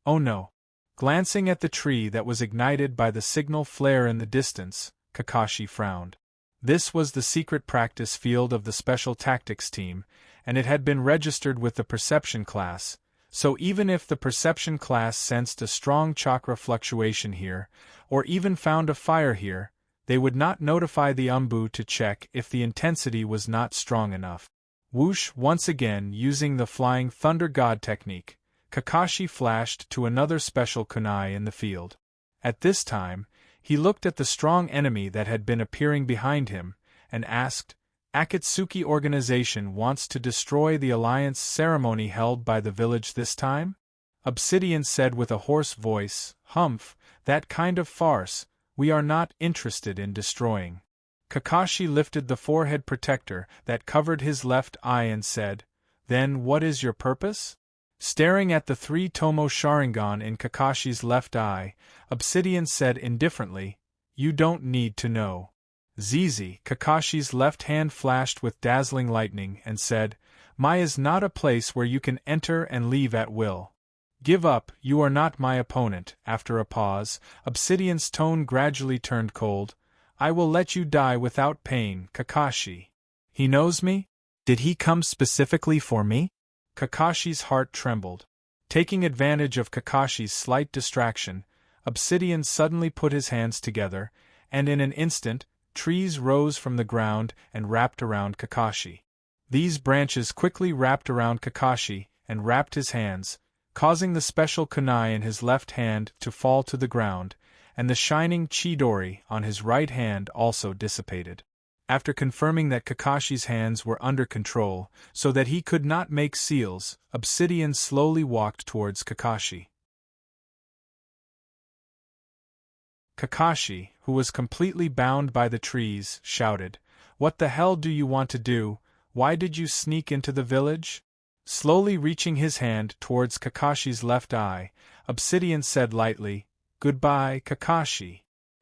Oh no! Glancing at the tree that was ignited by the signal flare in the distance, Kakashi frowned. This was the secret practice field of the Special Tactics team, and it had been registered with the Perception class, so even if the Perception class sensed a strong chakra fluctuation here, or even found a fire here, they would not notify the Umbu to check if the intensity was not strong enough. Whoosh! Once again using the Flying Thunder God technique, Kakashi flashed to another special kunai in the field. At this time, he looked at the strong enemy that had been appearing behind him, and asked, "Akatsuki organization wants to destroy the alliance ceremony held by the village this time?" Obsidian said with a hoarse voice, "Humph, that kind of farce. We are not interested in destroying." Kakashi lifted the forehead protector that covered his left eye and said, "Then what is your purpose?" Staring at the 3-tomo Sharingan in Kakashi's left eye, Obsidian said indifferently, "You don't need to know." ZZ, Kakashi's left hand flashed with dazzling lightning and said, "Mai is not a place where you can enter and leave at will. Give up, you are not my opponent." After a pause, Obsidian's tone gradually turned cold. "I will let you die without pain, Kakashi." "He knows me? Did he come specifically for me?" Kakashi's heart trembled. Taking advantage of Kakashi's slight distraction, Obsidian suddenly put his hands together, and in an instant, trees rose from the ground and wrapped around Kakashi. These branches quickly wrapped around Kakashi and wrapped his hands, causing the special kunai in his left hand to fall to the ground, and the shining Chidori on his right hand also dissipated. After confirming that Kakashi's hands were under control, so that he could not make seals, Obsidian slowly walked towards Kakashi. Kakashi, who was completely bound by the trees, shouted, "What the hell do you want to do? Why did you sneak into the village?" Slowly reaching his hand towards Kakashi's left eye, Obsidian said lightly, "Goodbye, Kakashi."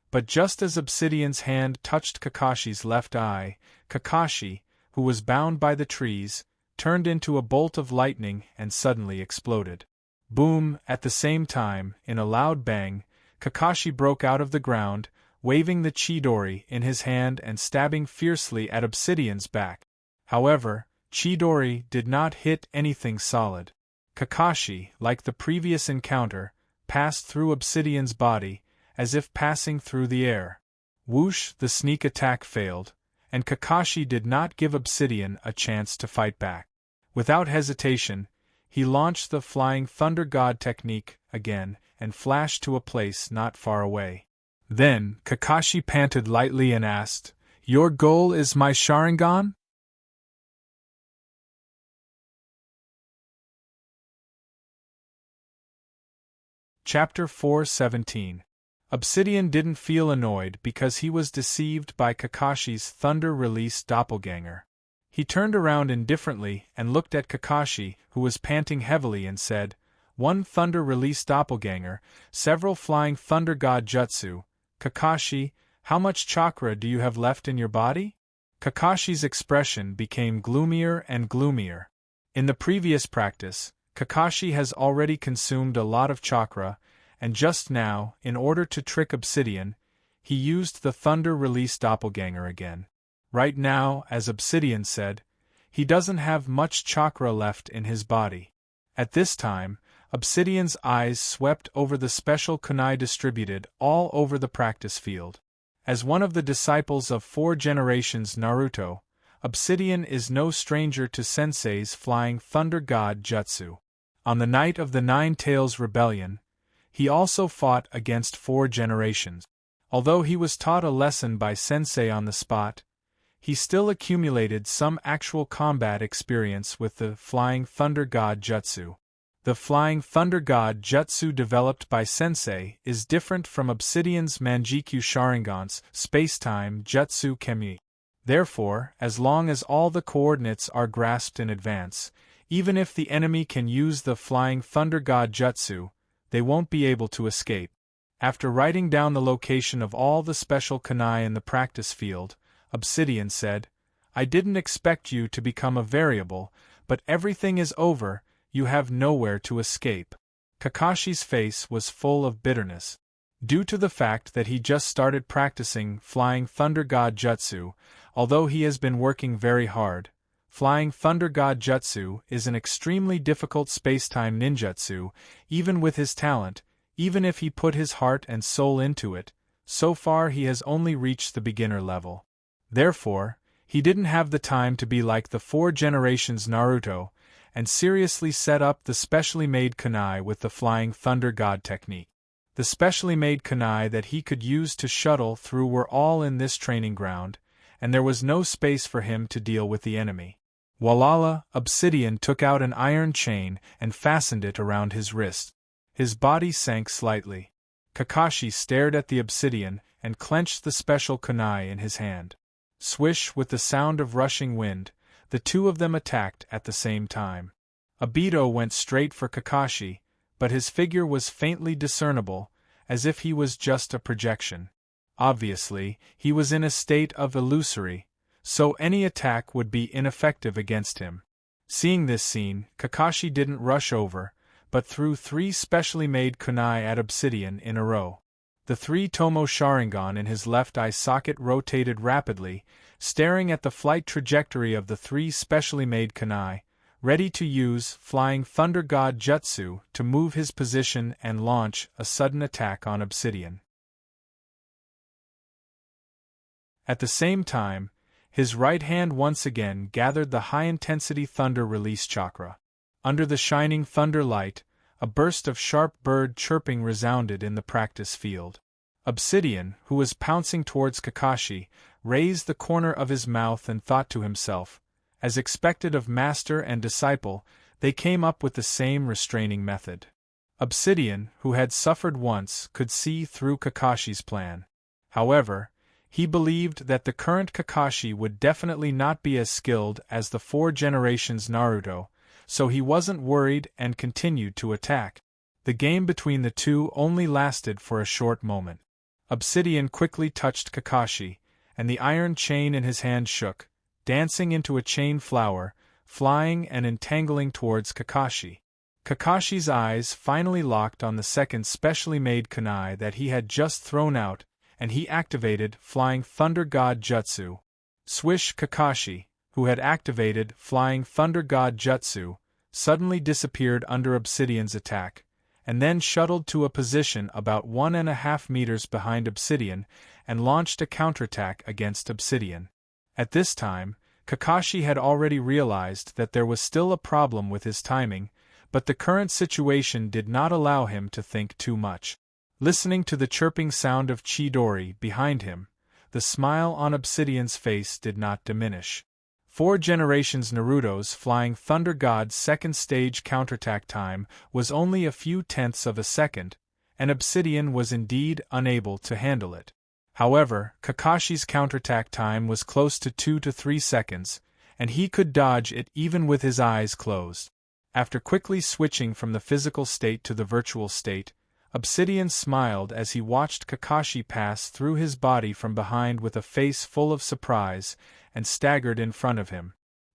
But just as Obsidian's hand touched Kakashi's left eye, Kakashi, who was bound by the trees, turned into a bolt of lightning and suddenly exploded. Boom! At the same time, in a loud bang, Kakashi broke out of the ground, waving the Chidori in his hand and stabbing fiercely at Obsidian's back. However, Chidori did not hit anything solid. Kakashi, like the previous encounter, passed through Obsidian's body, as if passing through the air. Whoosh! The sneak attack failed, and Kakashi did not give Obsidian a chance to fight back. Without hesitation, he launched the Flying Thunder God technique again, and flashed to a place not far away. Then, Kakashi panted lightly and asked, "Your goal is my Sharingan?" Chapter 4:17. Obsidian didn't feel annoyed because he was deceived by Kakashi's thunder-release doppelganger. He turned around indifferently and looked at Kakashi, who was panting heavily, and said, "One thunder-release doppelganger, several flying thunder god jutsu. Kakashi, how much chakra do you have left in your body?" Kakashi's expression became gloomier and gloomier. In the previous practice, Kakashi has already consumed a lot of chakra, and just now, in order to trick Obsidian, he used the thunder-release doppelganger again. Right now, as Obsidian said, he doesn't have much chakra left in his body. At this time, Obsidian's eyes swept over the special kunai distributed all over the practice field. As one of the disciples of 4 generations Naruto, Obsidian is no stranger to Sensei's flying thunder god jutsu. On the night of the Nine Tails Rebellion, he also fought against 4 generations. Although he was taught a lesson by Sensei on the spot, he still accumulated some actual combat experience with the Flying Thunder God Jutsu. The Flying Thunder God Jutsu developed by Sensei is different from Obsidian's Manjikyu Sharingan's space-time Jutsu Kemi. Therefore, as long as all the coordinates are grasped in advance, even if the enemy can use the Flying Thunder God Jutsu, they won't be able to escape. After writing down the location of all the special kunai in the practice field, Obsidian said, "I didn't expect you to become a variable, but everything is over, you have nowhere to escape." Kakashi's face was full of bitterness. Due to the fact that he just started practicing Flying Thunder God Jutsu, although he has been working very hard, Flying Thunder God Jutsu is an extremely difficult space-time ninjutsu, even with his talent, even if he put his heart and soul into it. So far he has only reached the beginner level. Therefore, he didn't have the time to be like the 4 generations Naruto, and seriously set up the specially made kunai with the Flying Thunder God technique. The specially made kunai that he could use to shuttle through were all in this training ground, and there was no space for him to deal with the enemy. Walala, Obsidian took out an iron chain and fastened it around his wrist. His body sank slightly. Kakashi stared at the obsidian and clenched the special kunai in his hand. Swish, with the sound of rushing wind, the two of them attacked at the same time. Obito went straight for Kakashi, but his figure was faintly discernible, as if he was just a projection. Obviously, he was in a state of illusory, so any attack would be ineffective against him. Seeing this scene, Kakashi didn't rush over, but threw 3 specially made kunai at Obsidian in a row. The 3 Tomo Sharingan in his left eye socket rotated rapidly, staring at the flight trajectory of the 3 specially made kunai, ready to use Flying Thunder God Jutsu to move his position and launch a sudden attack on Obsidian. At the same time, his right hand once again gathered the high-intensity thunder release chakra. Under the shining thunder light, a burst of sharp bird chirping resounded in the practice field. Obsidian, who was pouncing towards Kakashi, raised the corner of his mouth and thought to himself, as expected of master and disciple, they came up with the same restraining method. Obsidian, who had suffered once, could see through Kakashi's plan. However, he believed that the current Kakashi would definitely not be as skilled as the 4 generations Naruto, so he wasn't worried and continued to attack. The game between the two only lasted for a short moment. Obsidian quickly touched Kakashi, and the iron chain in his hand shook, dancing into a chain flower, flying and entangling towards Kakashi. Kakashi's eyes finally locked on the second specially made kunai that he had just thrown out, and he activated Flying Thunder God Jutsu. Swish! Kakashi, who had activated Flying Thunder God Jutsu, suddenly disappeared under Obsidian's attack, and then shuttled to a position about 1.5 meters behind Obsidian and launched a counterattack against Obsidian. At this time, Kakashi had already realized that there was still a problem with his timing, but the current situation did not allow him to think too much. Listening to the chirping sound of Chidori behind him, the smile on Obsidian's face did not diminish. 4 generations Naruto's Flying Thunder God's second stage counterattack time was only a few tenths of a second, and Obsidian was indeed unable to handle it. However, Kakashi's counterattack time was close to 2 to 3 seconds, and he could dodge it even with his eyes closed. After quickly switching from the physical state to the virtual state, Obsidian smiled as he watched Kakashi pass through his body from behind with a face full of surprise, and staggered in front of him.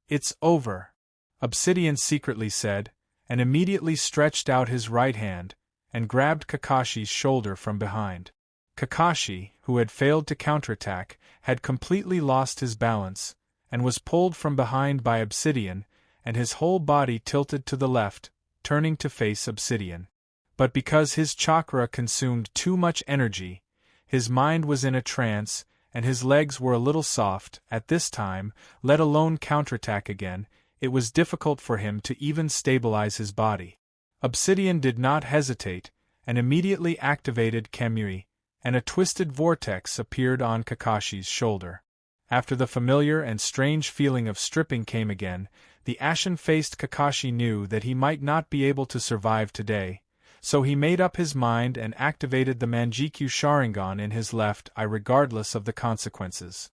"It's over," Obsidian secretly said, and immediately stretched out his right hand, and grabbed Kakashi's shoulder from behind. Kakashi, who had failed to counterattack, had completely lost his balance, and was pulled from behind by Obsidian, and his whole body tilted to the left, turning to face Obsidian. But because his chakra consumed too much energy, his mind was in a trance, and his legs were a little soft at this time, let alone counterattack again. It was difficult for him to even stabilize his body. Obsidian did not hesitate, and immediately activated Kamui, and a twisted vortex appeared on Kakashi's shoulder. After the familiar and strange feeling of stripping came again, the ashen-faced Kakashi knew that he might not be able to survive today, so he made up his mind and activated the Manjikyu Sharingan in his left eye regardless of the consequences.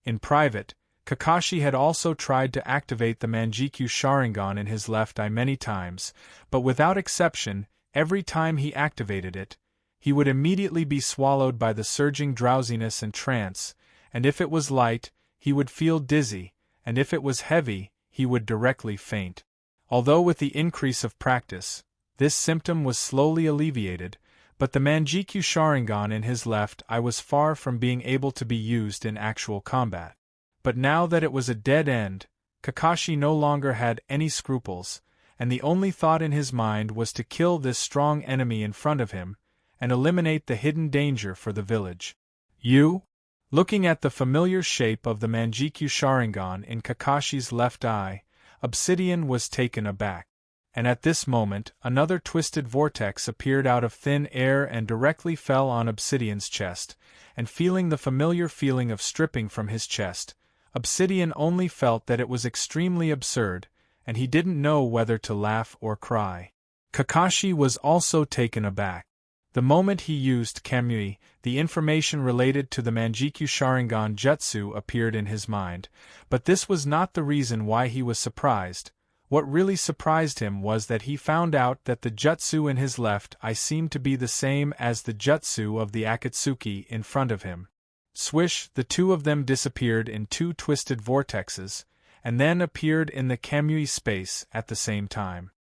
In private, Kakashi had also tried to activate the Manjikyu Sharingan in his left eye many times, but without exception, every time he activated it, he would immediately be swallowed by the surging drowsiness and trance, and if it was light, he would feel dizzy, and if it was heavy, he would directly faint. Although with the increase of practice, this symptom was slowly alleviated, but the Manjikyu Sharingan in his left eye was far from being able to be used in actual combat. But now that it was a dead end, Kakashi no longer had any scruples, and the only thought in his mind was to kill this strong enemy in front of him, and eliminate the hidden danger for the village. "You?" Looking at the familiar shape of the Manjikyu Sharingan in Kakashi's left eye, Obsidian was taken aback. And at this moment, another twisted vortex appeared out of thin air and directly fell on Obsidian's chest, and feeling the familiar feeling of stripping from his chest, Obsidian only felt that it was extremely absurd, and he didn't know whether to laugh or cry. Kakashi was also taken aback. The moment he used Kamui, the information related to the Manjikyu Sharingan jutsu appeared in his mind, but this was not the reason why he was surprised. What really surprised him was that he found out that the jutsu in his left eye seemed to be the same as the jutsu of the Akatsuki in front of him. Swish, the two of them disappeared in 2 twisted vortexes, and then appeared in the Kamui space at the same time.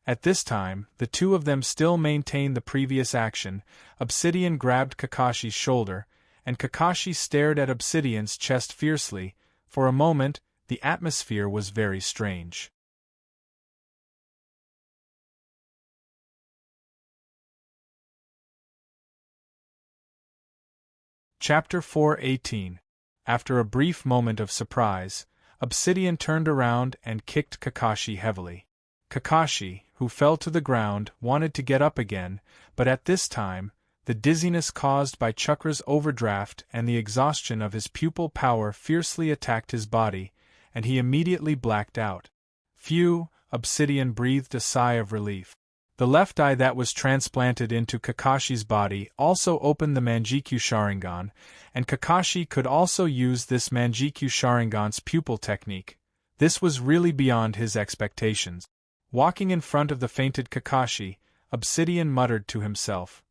At this time, the two of them still maintained the previous action. Obsidian grabbed Kakashi's shoulder, and Kakashi stared at Obsidian's chest fiercely. For a moment, the atmosphere was very strange. Chapter 4:18. After a brief moment of surprise, Obsidian turned around and kicked Kakashi heavily. Kakashi, who fell to the ground, wanted to get up again, but at this time, the dizziness caused by Chakra's overdraft and the exhaustion of his pupil power fiercely attacked his body, and he immediately blacked out. Phew, Obsidian breathed a sigh of relief. The left eye that was transplanted into Kakashi's body also opened the Manjikyu Sharingan, and Kakashi could also use this Manjikyu Sharingan's pupil technique. This was really beyond his expectations. Walking in front of the fainted Kakashi, Obsidian muttered to himself,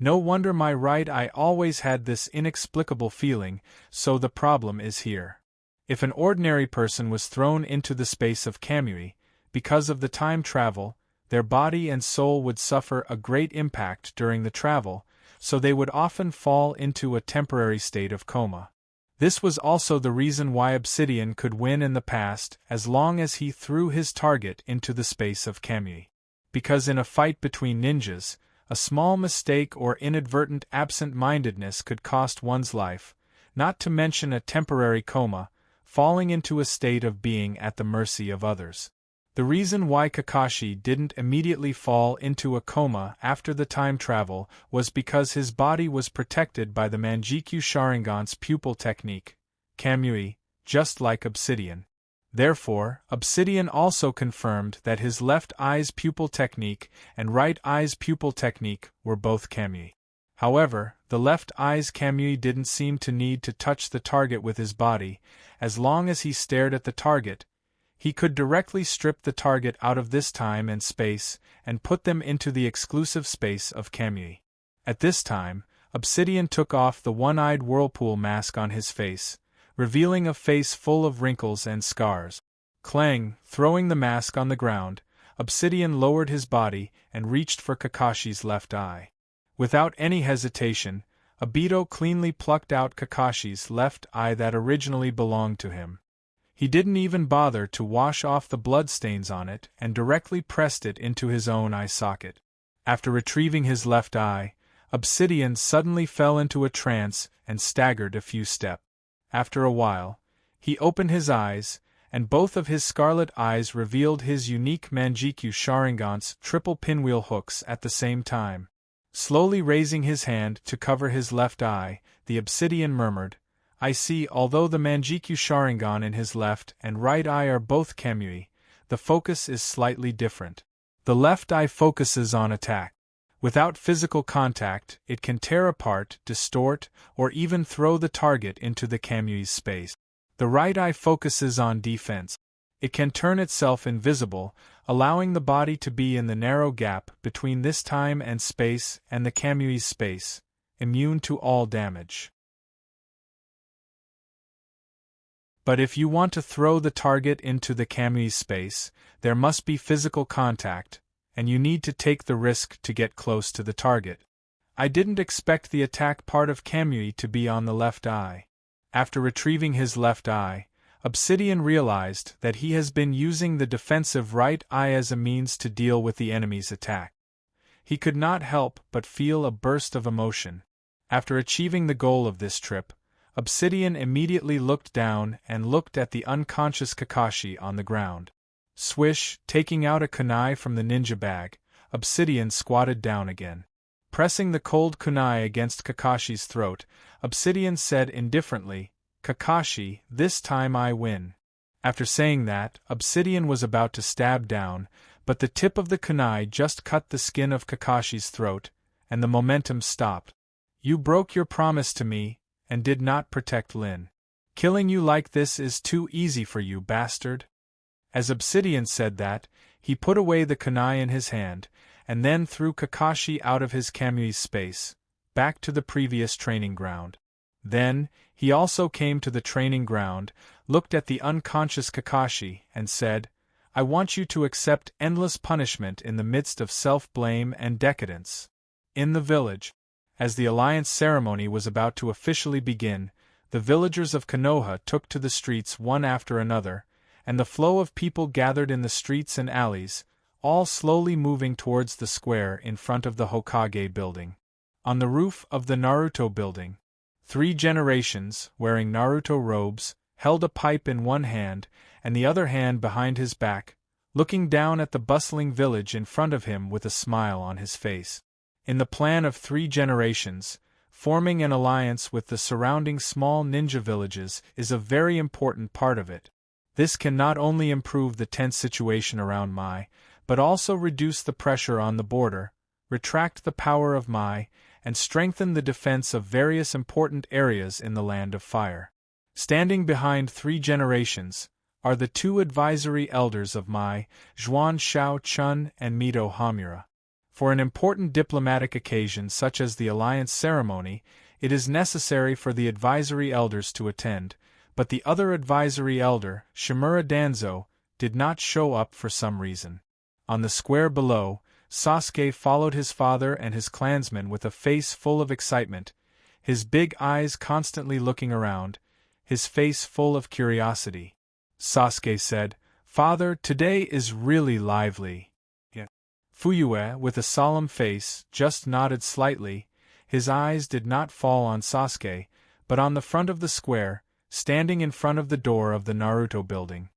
"No wonder my right eye always had this inexplicable feeling, so the problem is here." If an ordinary person was thrown into the space of Kamui, because of the time travel, their body and soul would suffer a great impact during the travel, so they would often fall into a temporary state of coma. This was also the reason why Obsidian could win in the past as long as he threw his target into the space of Kamui. Because in a fight between ninjas, a small mistake or inadvertent absent-mindedness could cost one's life, not to mention a temporary coma, falling into a state of being at the mercy of others. The reason why Kakashi didn't immediately fall into a coma after the time travel was because his body was protected by the Manjikyu Sharingan's pupil technique, Kamui, just like Obsidian. Therefore, Obsidian also confirmed that his left eye's pupil technique and right eye's pupil technique were both Kamui. However, the left eye's Kamui didn't seem to need to touch the target with his body. As long as he stared at the target, he could directly strip the target out of this time and space and put them into the exclusive space of Kamui. At this time, Obsidian took off the one-eyed whirlpool mask on his face, revealing a face full of wrinkles and scars. Clang, throwing the mask on the ground, Obsidian lowered his body and reached for Kakashi's left eye. Without any hesitation, Obito cleanly plucked out Kakashi's left eye that originally belonged to him. He didn't even bother to wash off the bloodstains on it and directly pressed it into his own eye socket. After retrieving his left eye, Obsidian suddenly fell into a trance and staggered a few steps. After a while, he opened his eyes, and both of his scarlet eyes revealed his unique Manjikyu Sharingan's triple pinwheel hooks at the same time. Slowly raising his hand to cover his left eye, the Obsidian murmured, "I see. Although the Manjikyu Sharingan in his left and right eye are both Kamui, the focus is slightly different. The left eye focuses on attack. Without physical contact, it can tear apart, distort, or even throw the target into the Kamui's space. The right eye focuses on defense. It can turn itself invisible, allowing the body to be in the narrow gap between this time and space and the Kamui's space, immune to all damage. But if you want to throw the target into the Kamui's space, there must be physical contact, and you need to take the risk to get close to the target. I didn't expect the attack part of Kamui to be on the left eye." After retrieving his left eye, Obsidian realized that he has been using the defensive right eye as a means to deal with the enemy's attack. He could not help but feel a burst of emotion. After achieving the goal of this trip, Obsidian immediately looked down and looked at the unconscious Kakashi on the ground. Swish, taking out a kunai from the ninja bag, Obsidian squatted down again. Pressing the cold kunai against Kakashi's throat, Obsidian said indifferently, "Kakashi, this time I win." After saying that, Obsidian was about to stab down, but the tip of the kunai just cut the skin of Kakashi's throat, and the momentum stopped. "You broke your promise to me, and did not protect Lin. Killing you like this is too easy for you, bastard." As Obsidian said that, he put away the kunai in his hand, and then threw Kakashi out of his Kamui's space, back to the previous training ground. Then, he also came to the training ground, looked at the unconscious Kakashi, and said, "I want you to accept endless punishment in the midst of self-blame and decadence." In the village, as the alliance ceremony was about to officially begin, the villagers of Konoha took to the streets one after another, and the flow of people gathered in the streets and alleys, all slowly moving towards the square in front of the Hokage building. On the roof of the Naruto building, 3 generations, wearing Naruto robes, held a pipe in one hand and the other hand behind his back, looking down at the bustling village in front of him with a smile on his face. In the plan of 3 generations, forming an alliance with the surrounding small ninja villages is a very important part of it. This can not only improve the tense situation around Mai, but also reduce the pressure on the border, retract the power of Mai, and strengthen the defense of various important areas in the Land of Fire. Standing behind 3 generations are the 2 advisory elders of Mai, Zhuan Shao-chun and Mito Hamura. For an important diplomatic occasion such as the alliance ceremony, it is necessary for the advisory elders to attend, but the other advisory elder, Shimura Danzo, did not show up for some reason. On the square below, Sasuke followed his father and his clansmen with a face full of excitement, his big eyes constantly looking around, his face full of curiosity. Sasuke said, "Father, today is really lively." Fuyue, with a solemn face, just nodded slightly. His eyes did not fall on Sasuke, but on the front of the square, standing in front of the door of the Naruto building.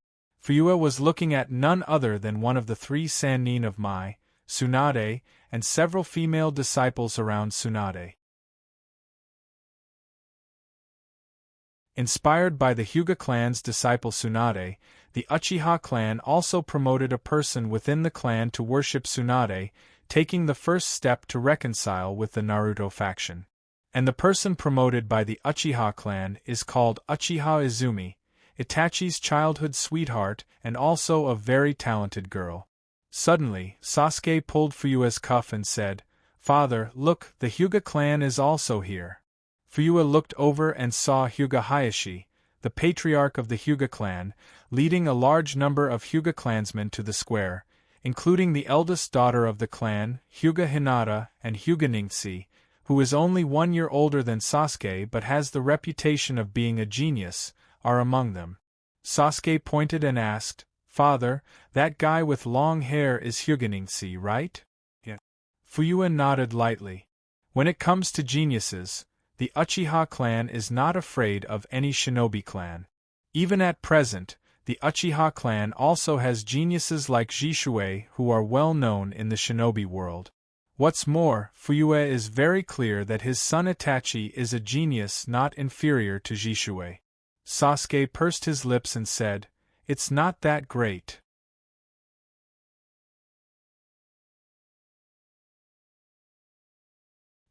Fuyue was looking at none other than one of the 3 sannin of Mai, Tsunade, and several female disciples around Tsunade. Inspired by the Hyuga clan's disciple Tsunade, the Uchiha clan also promoted a person within the clan to worship Tsunade, taking the first step to reconcile with the Naruto faction. And the person promoted by the Uchiha clan is called Uchiha Izumi, Itachi's childhood sweetheart and also a very talented girl. Suddenly, Sasuke pulled Fuyue's cuff and said, "Father, look, the Hyuga clan is also here." Fuyue looked over and saw Hyuga Hayashi, the patriarch of the Hyuga clan, leading a large number of Hyuga clansmen to the square, including the eldest daughter of the clan, Hyuga Hinata, and Hyuga Ningxi, who is only 1 year older than Sasuke but has the reputation of being a genius, are among them. Sasuke pointed and asked, "Father, that guy with long hair is Hyuga Ningxi, right?" Yeah. Fuyue nodded lightly. When it comes to geniuses, the Uchiha clan is not afraid of any shinobi clan. Even at present, the Uchiha clan also has geniuses like Jishui who are well known in the shinobi world. What's more, Fuyue is very clear that his son Itachi is a genius not inferior to Jishui. Sasuke pursed his lips and said, "It's not that great."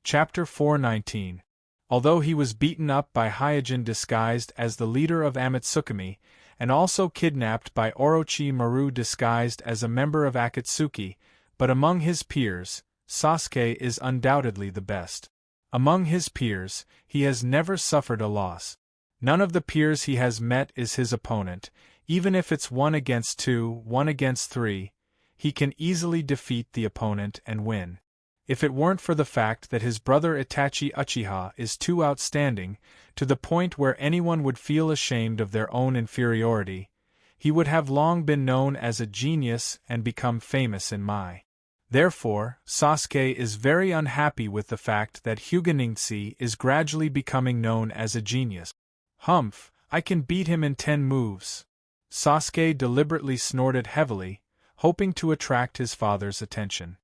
Chapter 419. Although he was beaten up by Hyojin disguised as the leader of Amatsukami, and also kidnapped by Orochimaru disguised as a member of Akatsuki, but among his peers, Sasuke is undoubtedly the best. Among his peers, he has never suffered a loss. None of the peers he has met is his opponent, even if it's 1 against 2, 1 against 3, he can easily defeat the opponent and win. If it weren't for the fact that his brother Itachi Uchiha is too outstanding, to the point where anyone would feel ashamed of their own inferiority, he would have long been known as a genius and become famous in Mai. Therefore, Sasuke is very unhappy with the fact that Hyuga Ningxi is gradually becoming known as a genius. "Humph, I can beat him in 10 moves." Sasuke deliberately snorted heavily, hoping to attract his father's attention.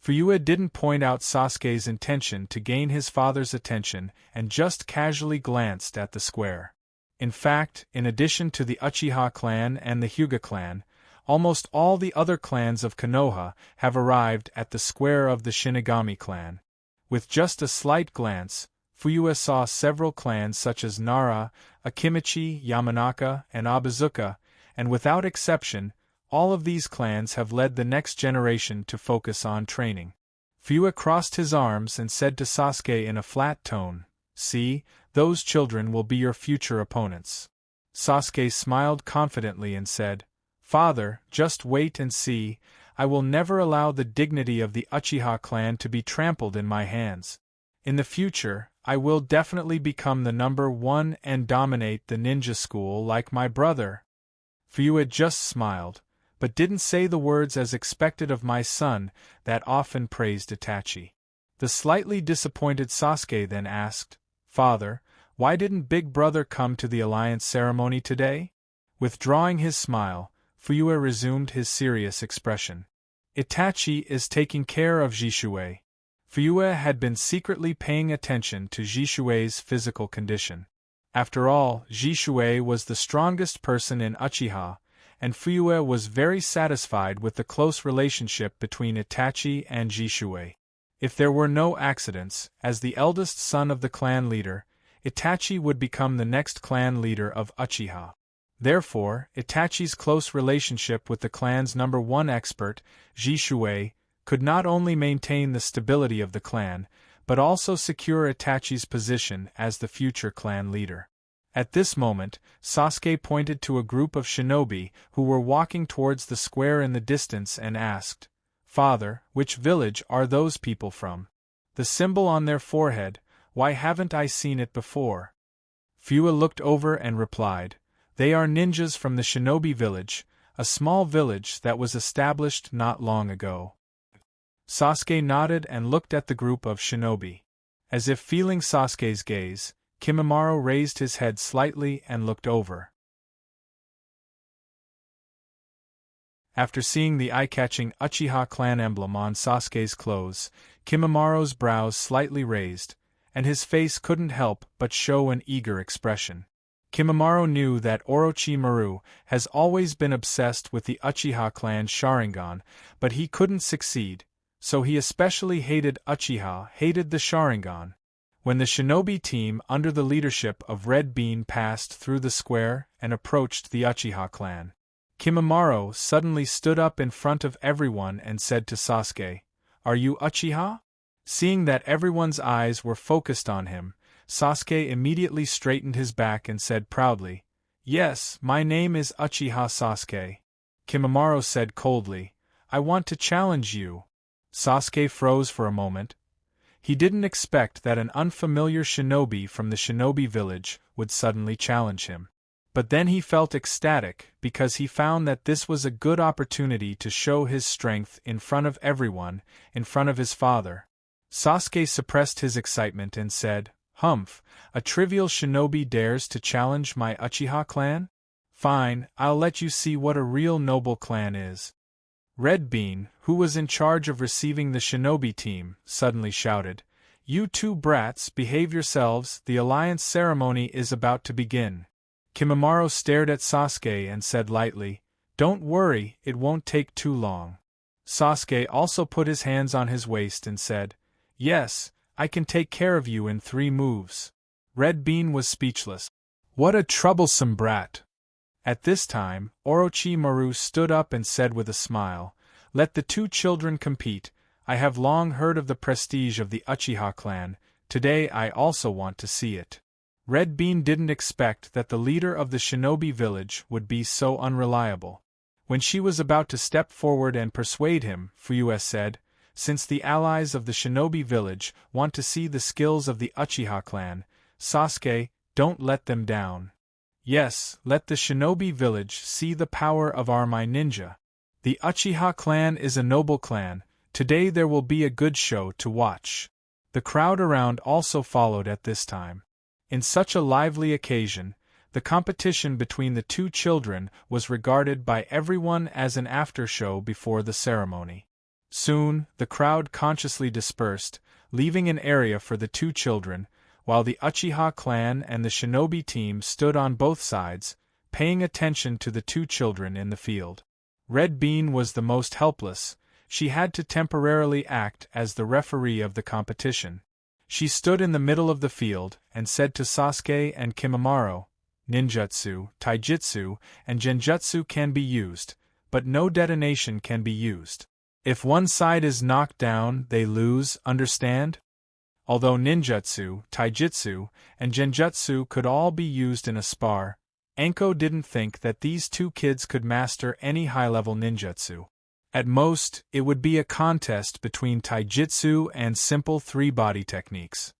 Fuyue didn't point out Sasuke's intention to gain his father's attention and just casually glanced at the square. In fact, in addition to the Uchiha clan and the Hyuga clan, almost all the other clans of Konoha have arrived at the square of the Shinigami clan. With just a slight glance, Fuyue saw several clans such as Nara, Akimichi, Yamanaka, and Abazuka, and without exception, all of these clans have led the next generation to focus on training. Fuyue crossed his arms and said to Sasuke in a flat tone, "See, those children will be your future opponents." Sasuke smiled confidently and said, "Father, just wait and see, I will never allow the dignity of the Uchiha clan to be trampled in my hands. In the future, I will definitely become the number 1 and dominate the ninja school like my brother." Fuyue just smiled, but didn't say the words as expected of my son that often praised Itachi. The slightly disappointed Sasuke then asked, "Father, why didn't Big Brother come to the alliance ceremony today?" Withdrawing his smile, Fuyue resumed his serious expression. "Itachi is taking care of Jishui." Fuyue had been secretly paying attention to Jishui's physical condition. After all, Jishui was the strongest person in Uchiha, and Fuyue was very satisfied with the close relationship between Itachi and Jishui. If there were no accidents, as the eldest son of the clan leader, Itachi would become the next clan leader of Uchiha. Therefore, Itachi's close relationship with the clan's number 1 expert, Jishui, could not only maintain the stability of the clan, but also secure Itachi's position as the future clan leader. At this moment, Sasuke pointed to a group of shinobi who were walking towards the square in the distance and asked, "Father, which village are those people from? The symbol on their forehead, why haven't I seen it before?" Fuyue looked over and replied, "They are ninjas from the shinobi village, a small village that was established not long ago." Sasuke nodded and looked at the group of shinobi. As if feeling Sasuke's gaze, Kimimaro raised his head slightly and looked over. After seeing the eye-catching Uchiha clan emblem on Sasuke's clothes, Kimimaro's brows slightly raised, and his face couldn't help but show an eager expression. Kimimaro knew that Orochimaru has always been obsessed with the Uchiha clan Sharingan, but he couldn't succeed, so he especially hated the Sharingan. When the shinobi team under the leadership of Red Bean passed through the square and approached the Uchiha clan, Kimimaro suddenly stood up in front of everyone and said to Sasuke, "Are you Uchiha?" Seeing that everyone's eyes were focused on him, Sasuke immediately straightened his back and said proudly, "Yes, my name is Uchiha Sasuke." Kimimaro said coldly, "I want to challenge you." Sasuke froze for a moment. He didn't expect that an unfamiliar shinobi from the shinobi village would suddenly challenge him. But then he felt ecstatic because he found that this was a good opportunity to show his strength in front of everyone, in front of his father. Sasuke suppressed his excitement and said, "Humph, a trivial shinobi dares to challenge my Uchiha clan? Fine, I'll let you see what a real noble clan is." Red Bean, who was in charge of receiving the shinobi team, suddenly shouted, "You two brats, behave yourselves, the alliance ceremony is about to begin." Kimimaro stared at Sasuke and said lightly, "Don't worry, it won't take too long." Sasuke also put his hands on his waist and said, "Yes, I can take care of you in 3 moves." Red Bean was speechless. What a troublesome brat! At this time, Orochimaru stood up and said with a smile, "Let the 2 children compete. I have long heard of the prestige of the Uchiha clan. Today I also want to see it." Red Bean didn't expect that the leader of the shinobi village would be so unreliable. When she was about to step forward and persuade him, Fuyue said, "Since the allies of the shinobi village want to see the skills of the Uchiha clan, Sasuke, don't let them down. Yes, let the shinobi village see the power of our my ninja. The Uchiha clan is a noble clan. Today there will be a good show to watch." The crowd around also followed at this time. In such a lively occasion, the competition between the 2 children was regarded by everyone as an after-show before the ceremony. Soon, the crowd consciously dispersed, leaving an area for the 2 children, while the Uchiha clan and the shinobi team stood on both sides, paying attention to the 2 children in the field. Red Bean was the most helpless. She had to temporarily act as the referee of the competition. She stood in the middle of the field and said to Sasuke and Kimimaro, "Ninjutsu, taijutsu, and genjutsu can be used, but no detonation can be used. If one side is knocked down, they lose, understand?" Although ninjutsu, taijutsu, and genjutsu could all be used in a spar, Anko didn't think that these 2 kids could master any high-level ninjutsu. At most, it would be a contest between taijutsu and simple 3-body techniques.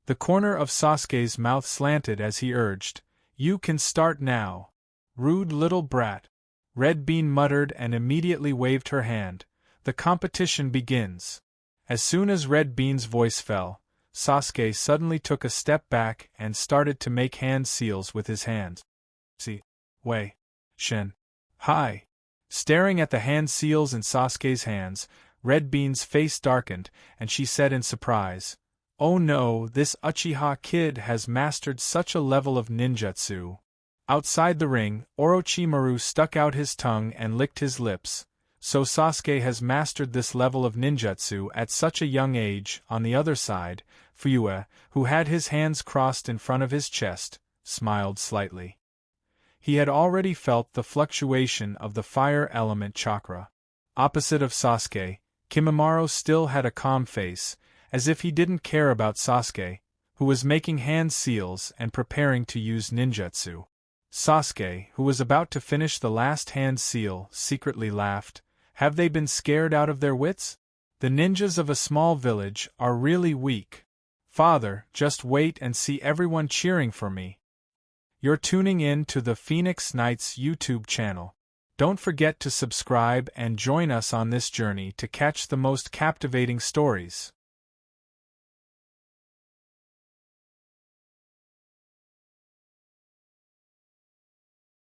The corner of Sasuke's mouth slanted as he urged, "You can start now. Rude little brat." Red Bean muttered and immediately waved her hand. "The competition begins." As soon as Red Bean's voice fell, Sasuke suddenly took a step back and started to make hand seals with his hands. "Si. Wei. Shin. Hi." Staring at the hand seals in Sasuke's hands, Red Bean's face darkened, and she said in surprise, "Oh no, this Uchiha kid has mastered such a level of ninjutsu." Outside the ring, Orochimaru stuck out his tongue and licked his lips. "So Sasuke has mastered this level of ninjutsu at such a young age." On the other side, Fuyue, who had his hands crossed in front of his chest, smiled slightly. He had already felt the fluctuation of the fire element chakra. Opposite of Sasuke, Kimimaro still had a calm face, as if he didn't care about Sasuke, who was making hand seals and preparing to use ninjutsu. Sasuke, who was about to finish the last hand seal, secretly laughed. Have they been scared out of their wits? The ninjas of a small village are really weak. Father, just wait and see everyone cheering for me. You're tuning in to the Phoenix Knights YouTube channel. Don't forget to subscribe and join us on this journey to catch the most captivating stories.